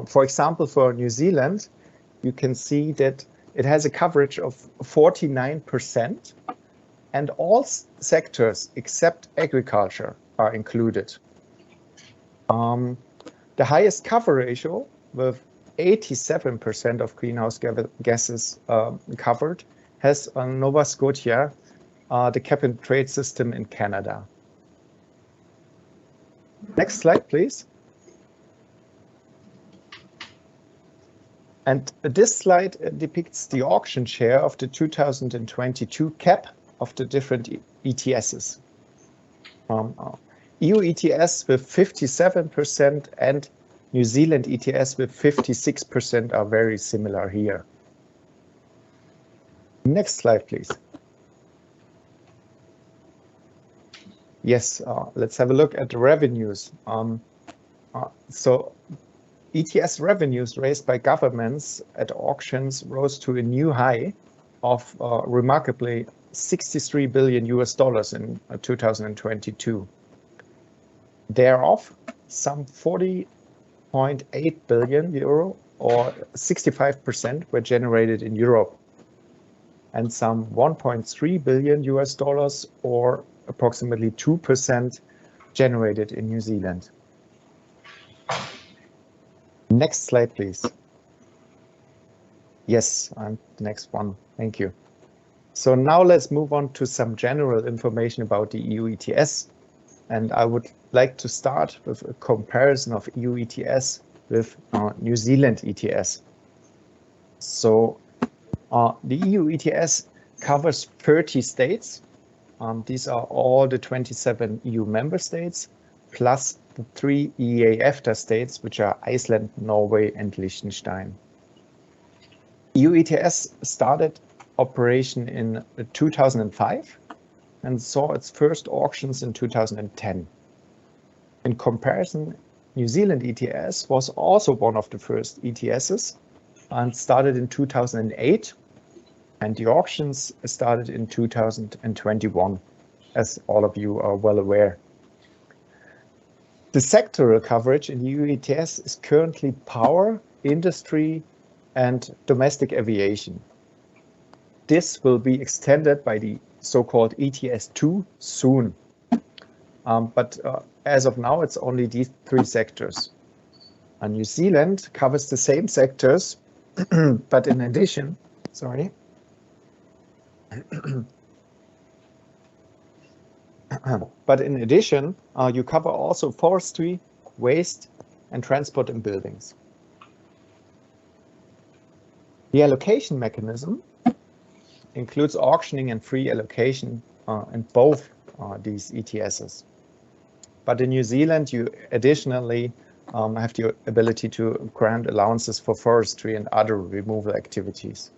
For example, for New Zealand, you can see that it has a coverage of 49%, and all sectors except agriculture are included. The highest cover ratio, with 87% of greenhouse gases covered, has Nova Scotia, the cap and trade system in Canada. Next slide, please. And this slide depicts the auction share of the 2022 cap of the different ETSs. EU ETS with 57% and New Zealand ETS with 56% are very similar here. Next slide, please. Yes, let's have a look at the revenues. So ETS revenues raised by governments at auctions rose to a new high of remarkably 63 billion US dollars in 2022. Thereof, some 40.8 billion euro or 65% were generated in Europe, and some 1.3 billion US dollars or approximately 2% generated in New Zealand. Next slide, please. Yes, and the next one. Thank you. So now let's move on to some general information about the EU ETS. And I would like to start with a comparison of EU ETS with New Zealand ETS. So the EU ETS covers 30 states. These are all the 27 EU member states, plus the 3 EEA-EFTA states, which are Iceland, Norway, and Liechtenstein. EU ETS started operation in 2005 and saw its first auctions in 2010. In comparison, New Zealand ETS was also one of the first ETSs and started in 2008, and the auctions started in 2021, as all of you are well aware. The sectoral coverage in EU ETS is currently power, industry, and domestic aviation. This will be extended by the so-called ETS2 soon. But as of now, it's only these 3 sectors. New Zealand covers the same sectors, but in addition, sorry, but in addition, you cover also forestry, waste, and transport and buildings. The allocation mechanism includes auctioning and free allocation in both these ETSs. But in New Zealand, you additionally have the ability to grant allowances for forestry and other removal activities.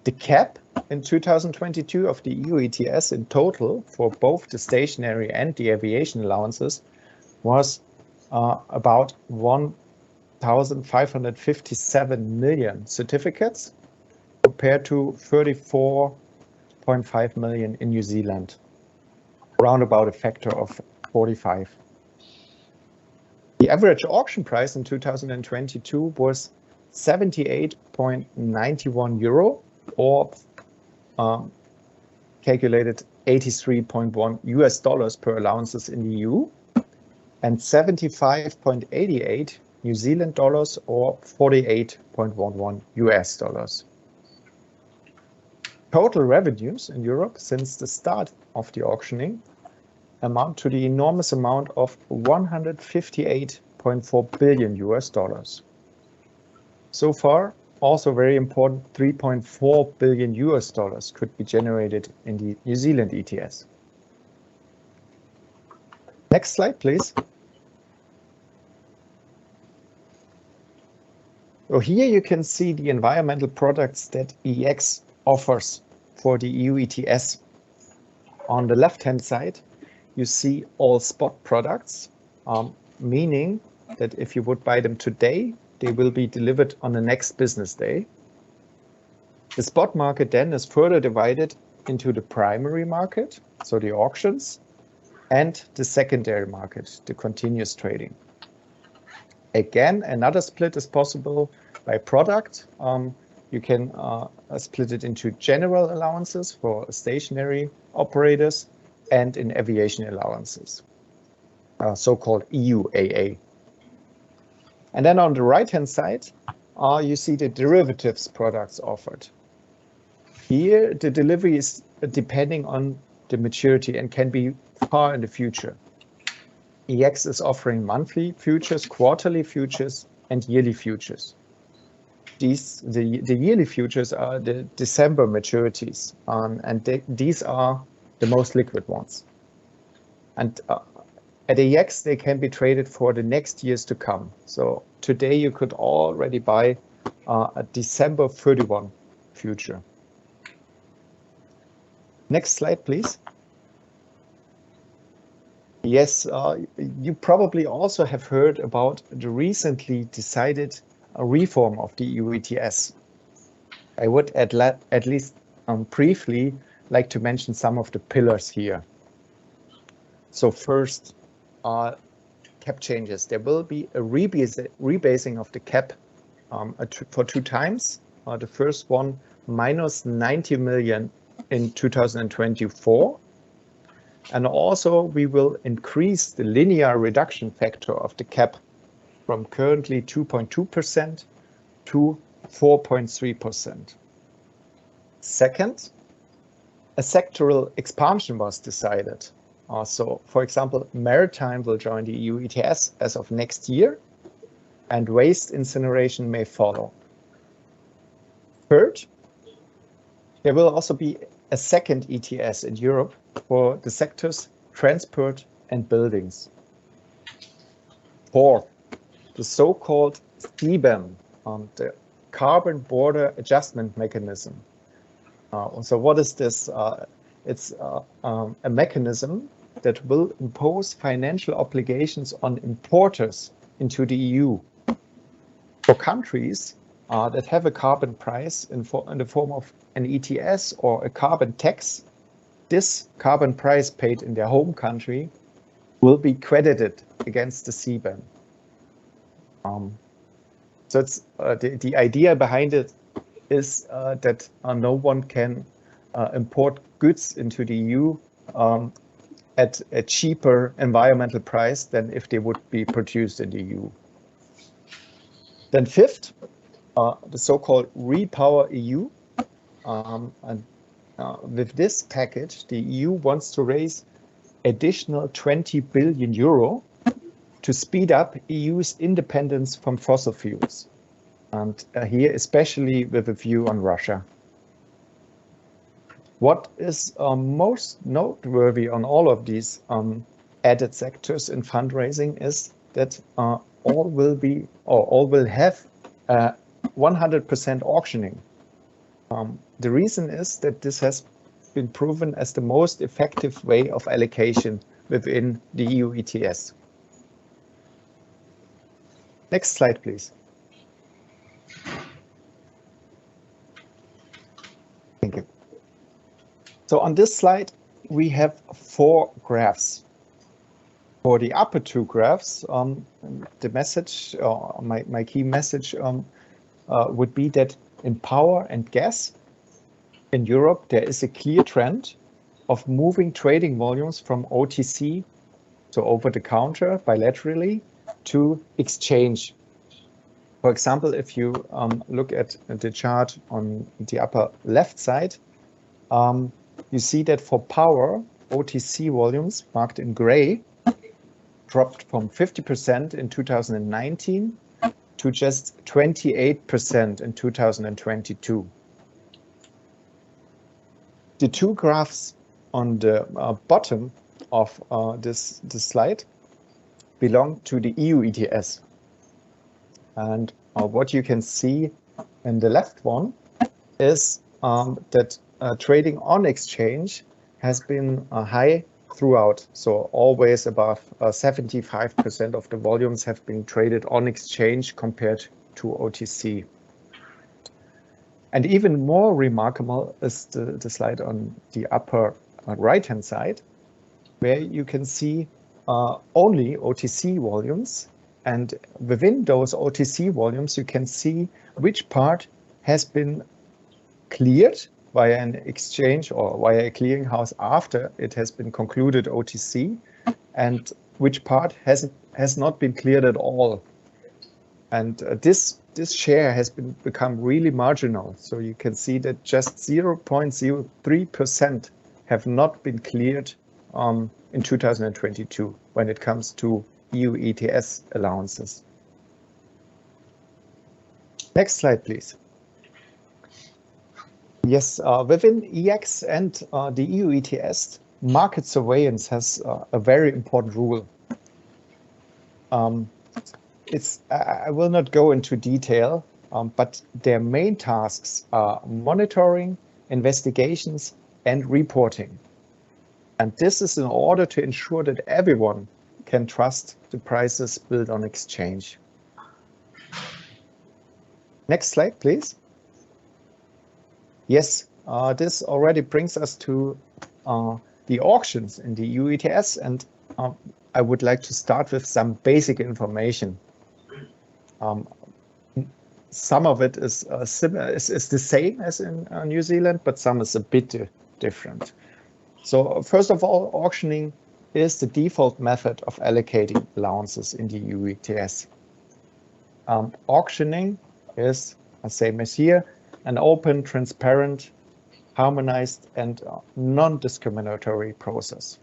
The cap in 2022 of the EU ETS in total for both the stationary and the aviation allowances was about 1,557 million certificates compared to 34.5 million in New Zealand, around about a factor of 45. The average auction price in 2022 was 78.91 euro, or calculated 83.1 US dollars per allowances in the EU, and 75.88 New Zealand dollars, or 48.11 US dollars. Total revenues in Europe since the start of the auctioning amount to the enormous amount of 158.4 billion US dollars. So far, also very important, 3.4 billion US dollars could be generated in the New Zealand ETS. Next slide, please. So here you can see the environmental products that EEX offers for the EU ETS. On the left-hand side, you see all spot products, meaning that if you would buy them today, they will be delivered on the next business day. The spot market then is further divided into the primary market, so the auctions, and the secondary market, the continuous trading. Again, another split is possible by product. You can split it into general allowances for stationary operators and in aviation allowances, so-called EU AA. And then on the right-hand side, you see the derivatives products offered. Here, the delivery is depending on the maturity and can be far in the future. EEX is offering monthly futures, quarterly futures, and yearly futures. The yearly futures are the December maturities, and these are the most liquid ones. And at EEX, they can be traded for the next years to come. So today you could already buy a December 31 future. Next slide, please. Yes, you probably also have heard about the recently decided reform of the EU ETS. I would at least briefly like to mention some of the pillars here. So first, cap changes. There will be a rebasing of the cap for 2 times. The first one, minus 90 million in 2024. And also we will increase the linear reduction factor of the cap from currently 2.2% to 4.3%. Second, a sectoral expansion was decided. So, for example, maritime will join the EU ETS as of next year, and waste incineration may follow. Third, there will also be a second ETS in Europe for the sectors transport and buildings. Fourth, the so-called CBAM, the Carbon Border Adjustment Mechanism. So what is this? It's a mechanism that will impose financial obligations on importers into the EU. For countries that have a carbon price in the form of an ETS or a carbon tax, this carbon price paid in their home country will be credited against the CBAM. So it's the idea behind it is that no one can import goods into the EU at a cheaper environmental price than if they would be produced in the EU. Then fifth, the so-called Repower EU. And with this package, the EU wants to raise additional 20 billion euro to speed up EU's independence from fossil fuels. And here, especially with a view on Russia. What is most noteworthy on all of these added sectors in fundraising is that all will have 100% auctioning. The reason is that this has been proven as the most effective way of allocation within the EU ETS. Next slide, please. Thank you. So on this slide, we have 4 graphs. For the upper 2 graphs, the message, my key message would be that in power and gas in Europe, there is a clear trend of moving trading volumes from OTC, so over the counter bilaterally, to exchange. For example, if you look at the chart on the upper left side, you see that for power, OTC volumes marked in gray dropped from 50% in 2019 to just 28% in 2022. The 2 graphs on the bottom of this slide belong to the EU ETS. And what you can see in the left one is that trading on exchange has been high throughout. So always above 75% of the volumes have been traded on exchange compared to OTC. And even more remarkable is the slide on the upper right-hand side, where you can see only OTC volumes. And within those OTC volumes, you can see which part has been cleared via an exchange or via a clearinghouse after it has been concluded OTC, and which part has not been cleared at all. And this share has become really marginal. So you can see that just 0.03% have not been cleared in 2022 when it comes to EU ETS allowances. Next slide, please. Yes, within EEX and the EU ETS, market surveillance has a very important role. I will not go into detail, but their main tasks are monitoring, investigations, and reporting. And this is in order to ensure that everyone can trust the prices built on exchange. Next slide, please. Yes, this already brings us to the auctions in the EU ETS, and I would like to start with some basic information. Some of it is the same as in New Zealand, but some is a bit different. So first of all, auctioning is the default method of allocating allowances in the EU ETS. Auctioning is, same as here, an open, transparent, harmonized, and non-discriminatory process.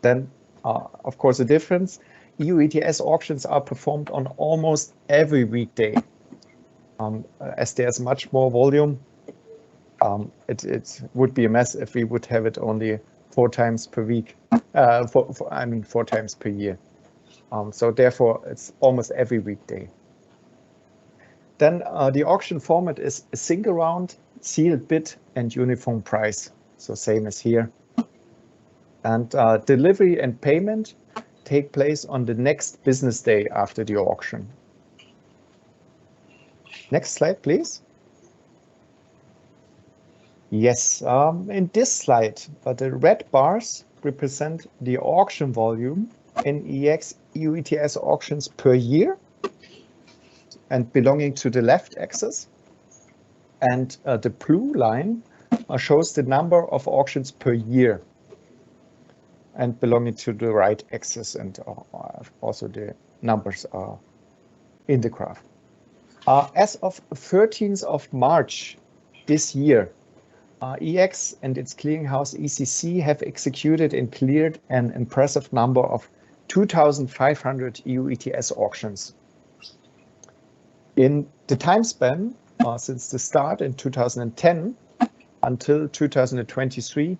Then, of course, the difference, EU ETS auctions are performed on almost every weekday. As there's much more volume, it would be a mess if we would have it only 4 times per week, 4 times per year. So therefore, it's almost every weekday. Then the auction format is a single round, sealed bid, and uniform price. So same as here. And delivery and payment take place on the next business day after the auction. Next slide, please. Yes, in this slide, the red bars represent the auction volume in EEX EU ETS auctions per year and belonging to the left axis. And the blue line shows the number of auctions per year. and belonging to the right axis, and also the numbers are in the graph. As of 13th of March this year, EEX and its clearinghouse ECC have executed and cleared an impressive number of 2,500 EU ETS auctions. In the time span since the start in 2010 until 2023,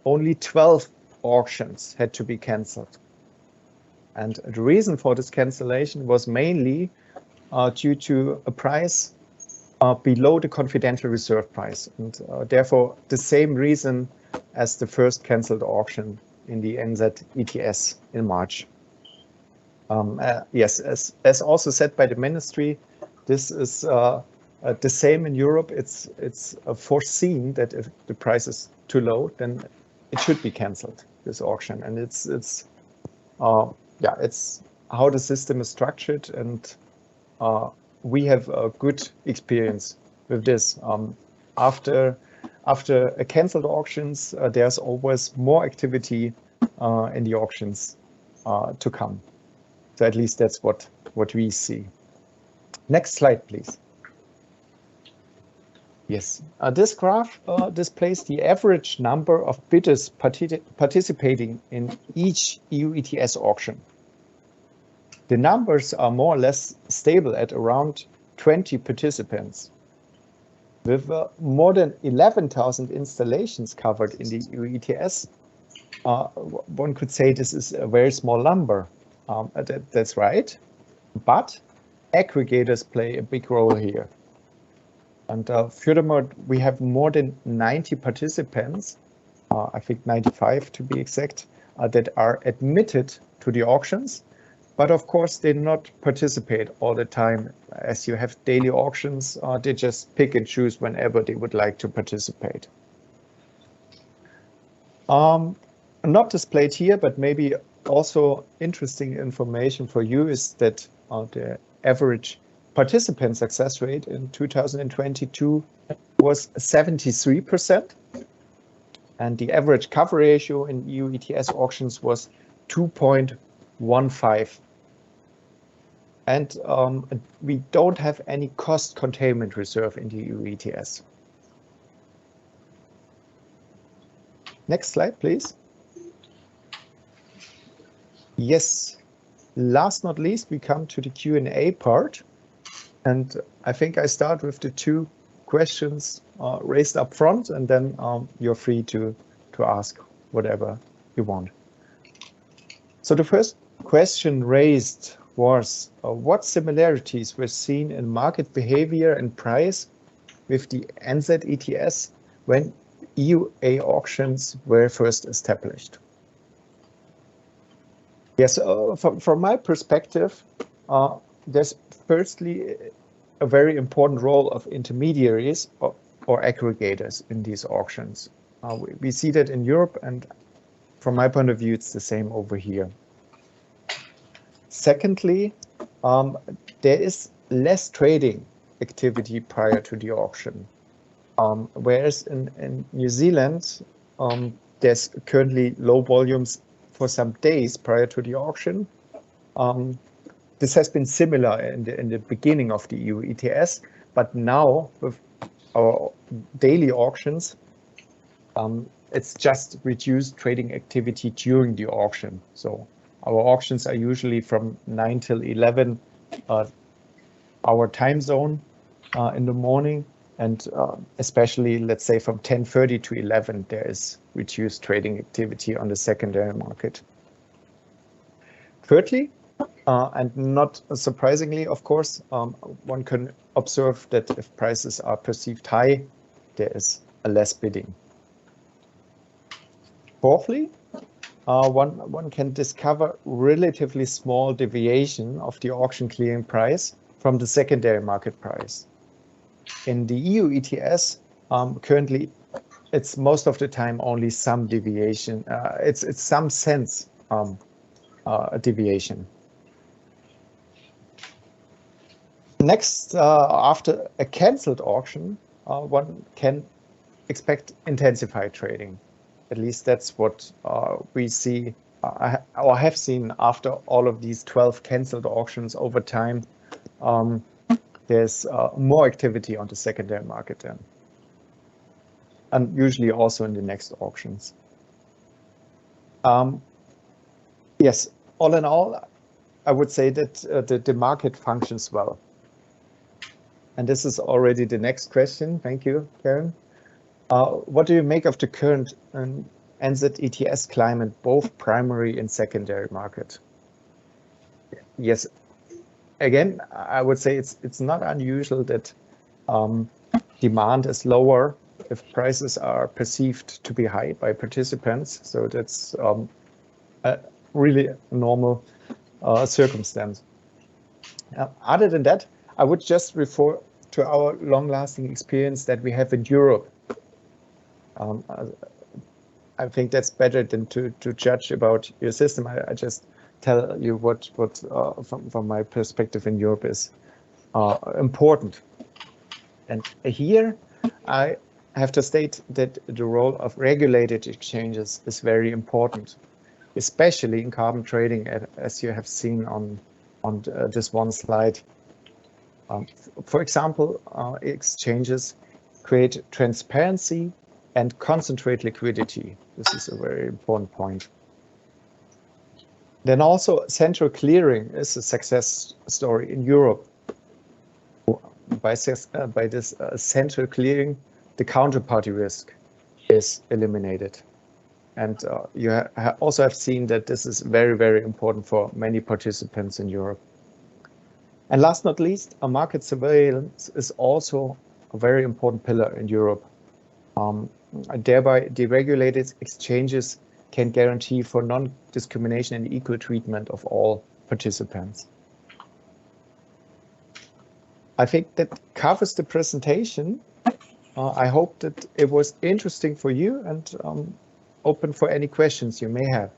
only 12 auctions had to be cancelled. And the reason for this cancellation was mainly due to a price below the confidential reserve price, and therefore the same reason as the first cancelled auction in the NZ ETS in March. Yes, as also said by the ministry, this is the same in Europe. It's foreseen that if the price is too low, then it should be cancelled, this auction. And it's how the system is structured, and we have a good experience with this. After a cancelled auctions, there's always more activity in the auctions to come. So at least that's what we see. Next slide, please. Yes, this graph displays the average number of bidders participating in each EU ETS auction. The numbers are more or less stable at around 20 participants. With more than 11,000 installations covered in the EU ETS, one could say this is a very small number. That's right, but aggregators play a big role here. And furthermore, we have more than 90 participants, I think 95 to be exact, that are admitted to the auctions. But of course, they not participate all the time. As you have daily auctions, they just pick and choose whenever they would like to participate. Not displayed here, but maybe also interesting information for you is that the average participant success rate in 2022 was 73%. And the average cover ratio in EU ETS auctions was 2.15. And we don't have any cost containment reserve in the EU ETS. Next slide, please. Yes, last not least, we come to the Q&A part. And I think I start with the two questions raised up front, and then you're free to ask whatever you want. So the first question raised was, what similarities were seen in market behavior and price with the NZ ETS when EUA auctions were first established? Yes, from my perspective, there's firstly a very important role of intermediaries or aggregators in these auctions. We see that in Europe, and from my point of view, it's the same over here. Secondly, there is less trading activity prior to the auction. Whereas in New Zealand, there's currently low volumes for some days prior to the auction. This has been similar in the beginning of the EU ETS, but now with our daily auctions, it's just reduced trading activity during the auction. So our auctions are usually from 9 till 11 our time zone in the morning, and especially, let's say, from 10:30 to 11, there is reduced trading activity on the secondary market. Thirdly, and not surprisingly, of course, one can observe that if prices are perceived high, there is a less bidding. Fourthly, one can discover relatively small deviation of the auction clearing price from the secondary market price. In the EU ETS, currently, it's most of the time only some deviation. It's some sense deviation. Next, after a cancelled auction, one can expect intensified trading. At least that's what we see or have seen after all of these 12 cancelled auctions over time. There's more activity on the secondary market then, and usually also in the next auctions. Yes, all in all, I would say that the market functions well. And this is already the next question. Thank you, Karen. What do you make of the current NZ ETS climate, both primary and secondary market? Yes, again, I would say it's not unusual that demand is lower if prices are perceived to be high by participants. So that's a really normal circumstance. Other than that, I would just refer to our long-lasting experience that we have in Europe. I think that's better than to judge about your system. I just tell you what from my perspective in Europe is important. And here I have to state that the role of regulated exchanges is very important, especially in carbon trading, as you have seen on this one slide. For example, exchanges create transparency and concentrate liquidity. This is a very important point. Then also central clearing is a success story in Europe. By this central clearing, the counterparty risk is eliminated. And you also have seen that this is very, very important for many participants in Europe. And last not least, a market surveillance is also a very important pillar in Europe. Thereby, deregulated exchanges can guarantee for non-discrimination and equal treatment of all participants. I think that covers the presentation. I hope that it was interesting for you and open for any questions you may have.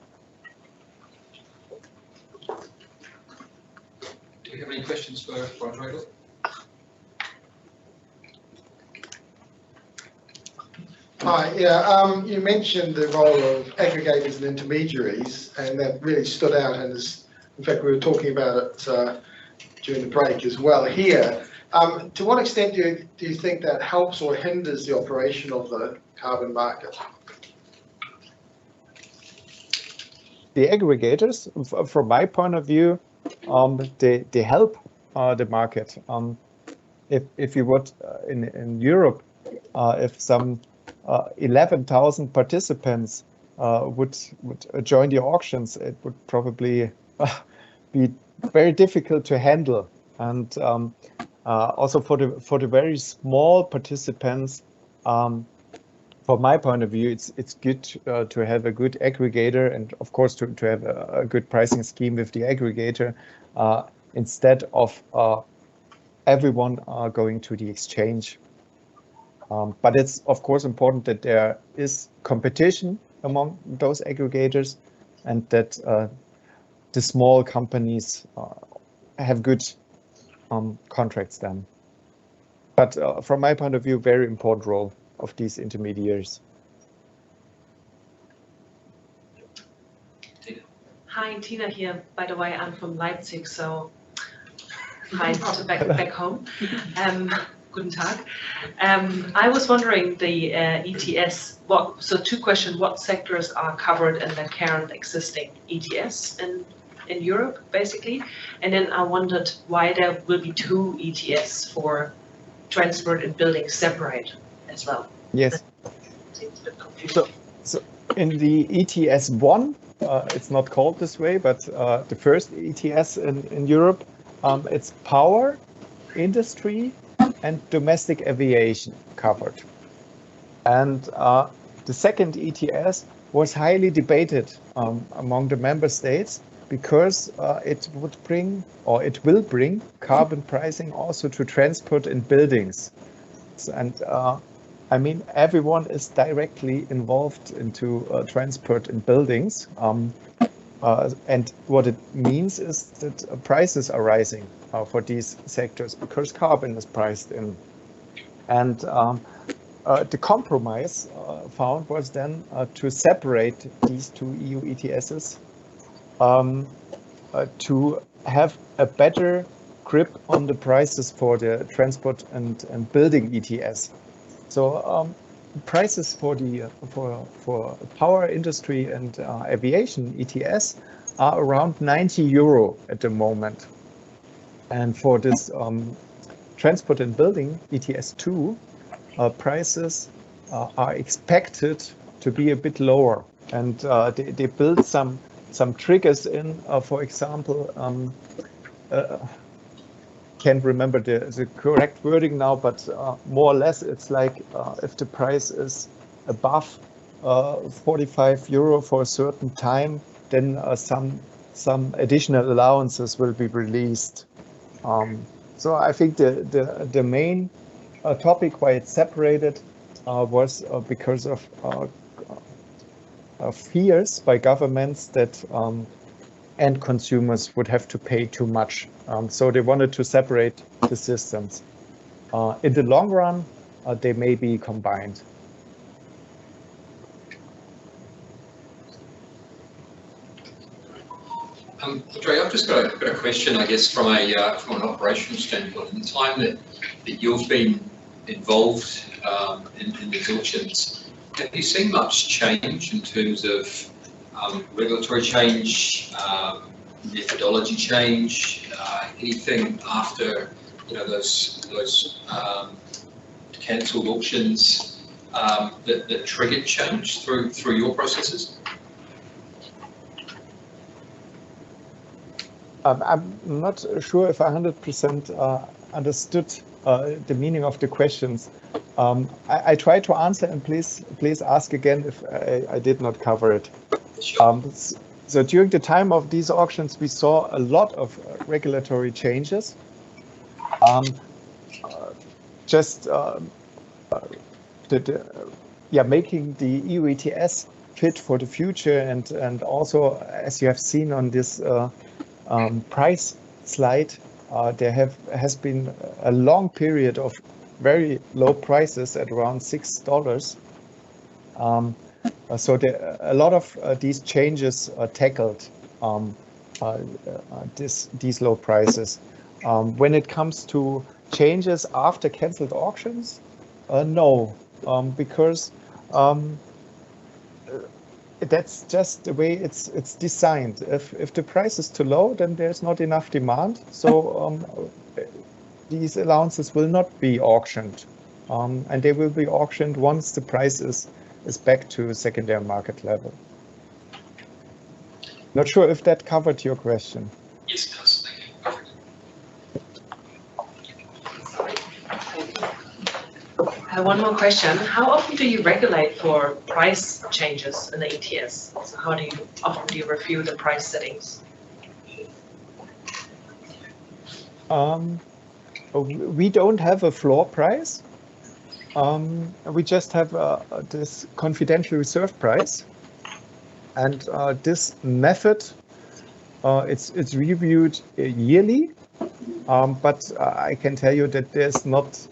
Do you have any questions for Rodrigo? Hi, yeah, you mentioned the role of aggregators and intermediaries, and that really stood out. And in fact, we were talking about it during the break as well here. To what extent do you think that helps or hinders the operation of the carbon market? The aggregators, from my point of view, they help the market. If you would, in Europe, if some 11,000 participants would join the auctions, it would probably be very difficult to handle. And also for the very small participants, from my point of view, it's good to have a good aggregator, and of course to have a good pricing scheme with the aggregator instead of everyone going to the exchange. But it's of course important that there is competition among those aggregators, and that the small companies have good contracts then. But from my point of view, very important role of these intermediaries. Hi, Tina here. By the way, I'm from Leipzig, so hi to back home. Guten Tag. I was wondering the ETS. So two questions: what sectors are covered in the current existing ETS in Europe, basically? And then I wondered why there will be two ETS for transport and buildings separate as well. Yes. So in the ETS 1, it's not called this way, but the first ETS in Europe, it's power, industry, and domestic aviation covered. And the second ETS was highly debated among the member states, because it would bring, or it will bring, carbon pricing also to transport and buildings. And I mean, everyone is directly involved into transport and buildings. And what it means is that prices are rising for these sectors because carbon is priced in. And the compromise found was then to separate these two EU ETSs to have a better grip on the prices for the transport and building ETS. So prices for the for power industry and aviation ETS are around 90 euro at the moment, and for this transport and building ETS2 prices are expected to be a bit lower, and they build some triggers in. For example, can't remember the correct wording now, but more or less it's like if the price is above 45 euro for a certain time, then some additional allowances will be released. So I think the main topic why it's separated was because of fears by governments that end consumers would have to pay too much. So they wanted to separate the systems. In the long run, they may be combined. Andre, I've just got a question, I guess, from an operational standpoint. In the time that you've been involved in these auctions, have you seen much change in terms of regulatory change, methodology change, anything after those cancelled auctions that triggered change through your processes? I'm not sure if I 100% understood the meaning of the questions. I try to answer, and please ask again if I did not cover it. So during the time of these auctions, we saw a lot of regulatory changes. Making the EU ETS fit for the future, and also, as you have seen on this price slide, there has been a long period of very low prices at around $6. So a lot of these changes tackled these low prices. When it comes to changes after cancelled auctions, no, because that's just the way it's designed. If the price is too low, then there's not enough demand. So these allowances will not be auctioned, and they will be auctioned once the price is back to secondary market level. Not sure if that covered your question. Yes, it does. Thank you. Perfect. One more question. How often do you regulate for price changes in the ETS? So how often do you review the price settings? We don't have a floor price. We just have this confidential reserve price, and this method it's reviewed yearly. But I can tell you that there's not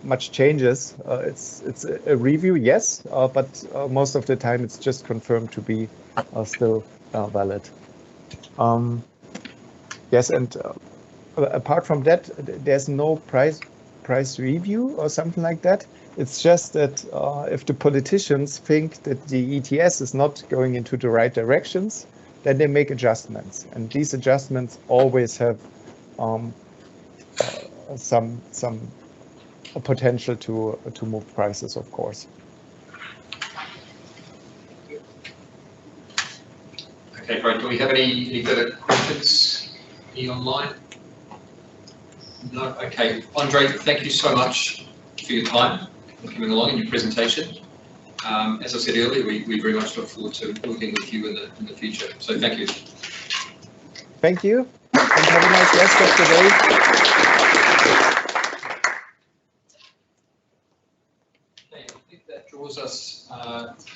much changes. It's a review, yes, but most of the time it's just confirmed to be still valid. Yes, and apart from that, there's no price review or something like that. It's just that if the politicians think that the ETS is not going into the right directions, then they make adjustments, and these adjustments always have some potential to move prices, of course. Okay, great. Do we have any further questions online? No. Okay, Andre, thank you so much for your time and coming along in your presentation. As I said earlier, we very much look forward to working with you in the future. So thank you. Thank you, and have a nice rest of the day. Okay, I think that draws us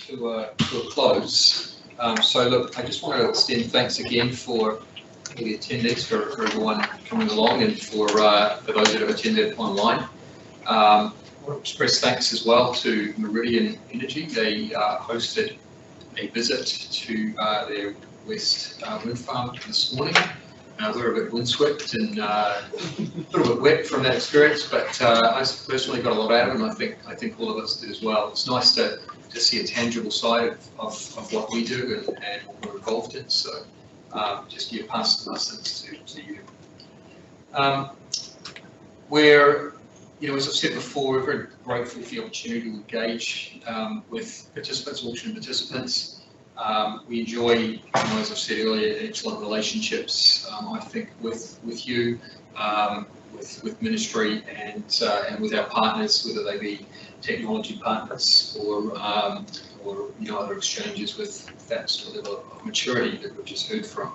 to a close. So look, I just want to extend thanks again for the attendees, for everyone coming along, and for those that have attended online. want to express thanks as well to Meridian Energy. They hosted a visit to their West wind farm this morning. We're a bit windswept and a little bit wet from that experience, but I personally got a lot out of it, and I think all of us did as well. It's nice to see a tangible side of what we do and what we're involved in. So just pass the message to you. We're, as I've said before, we're very grateful for the opportunity to engage with participants, auction participants. We enjoy, as I've said earlier, excellent relationships, I think, with you, with ministry and with our partners, whether they be technology partners or other exchanges with that sort of level of maturity that we've just heard from.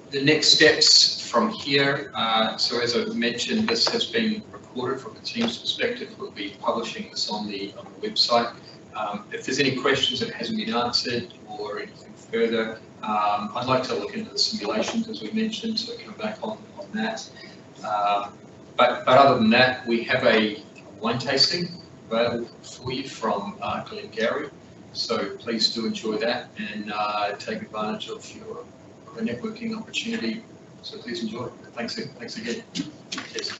The next steps from here, so as I mentioned, this has been recorded from the team's perspective. We'll be publishing this on the website. If there's any questions that hasn't been answered or anything further, I'd like to look into the simulations, as we mentioned, so come back on that. But other than that, we have a wine tasting available for you from Glengarry. So please do enjoy that and take advantage of a networking opportunity. So please enjoy. Thanks again. Cheers.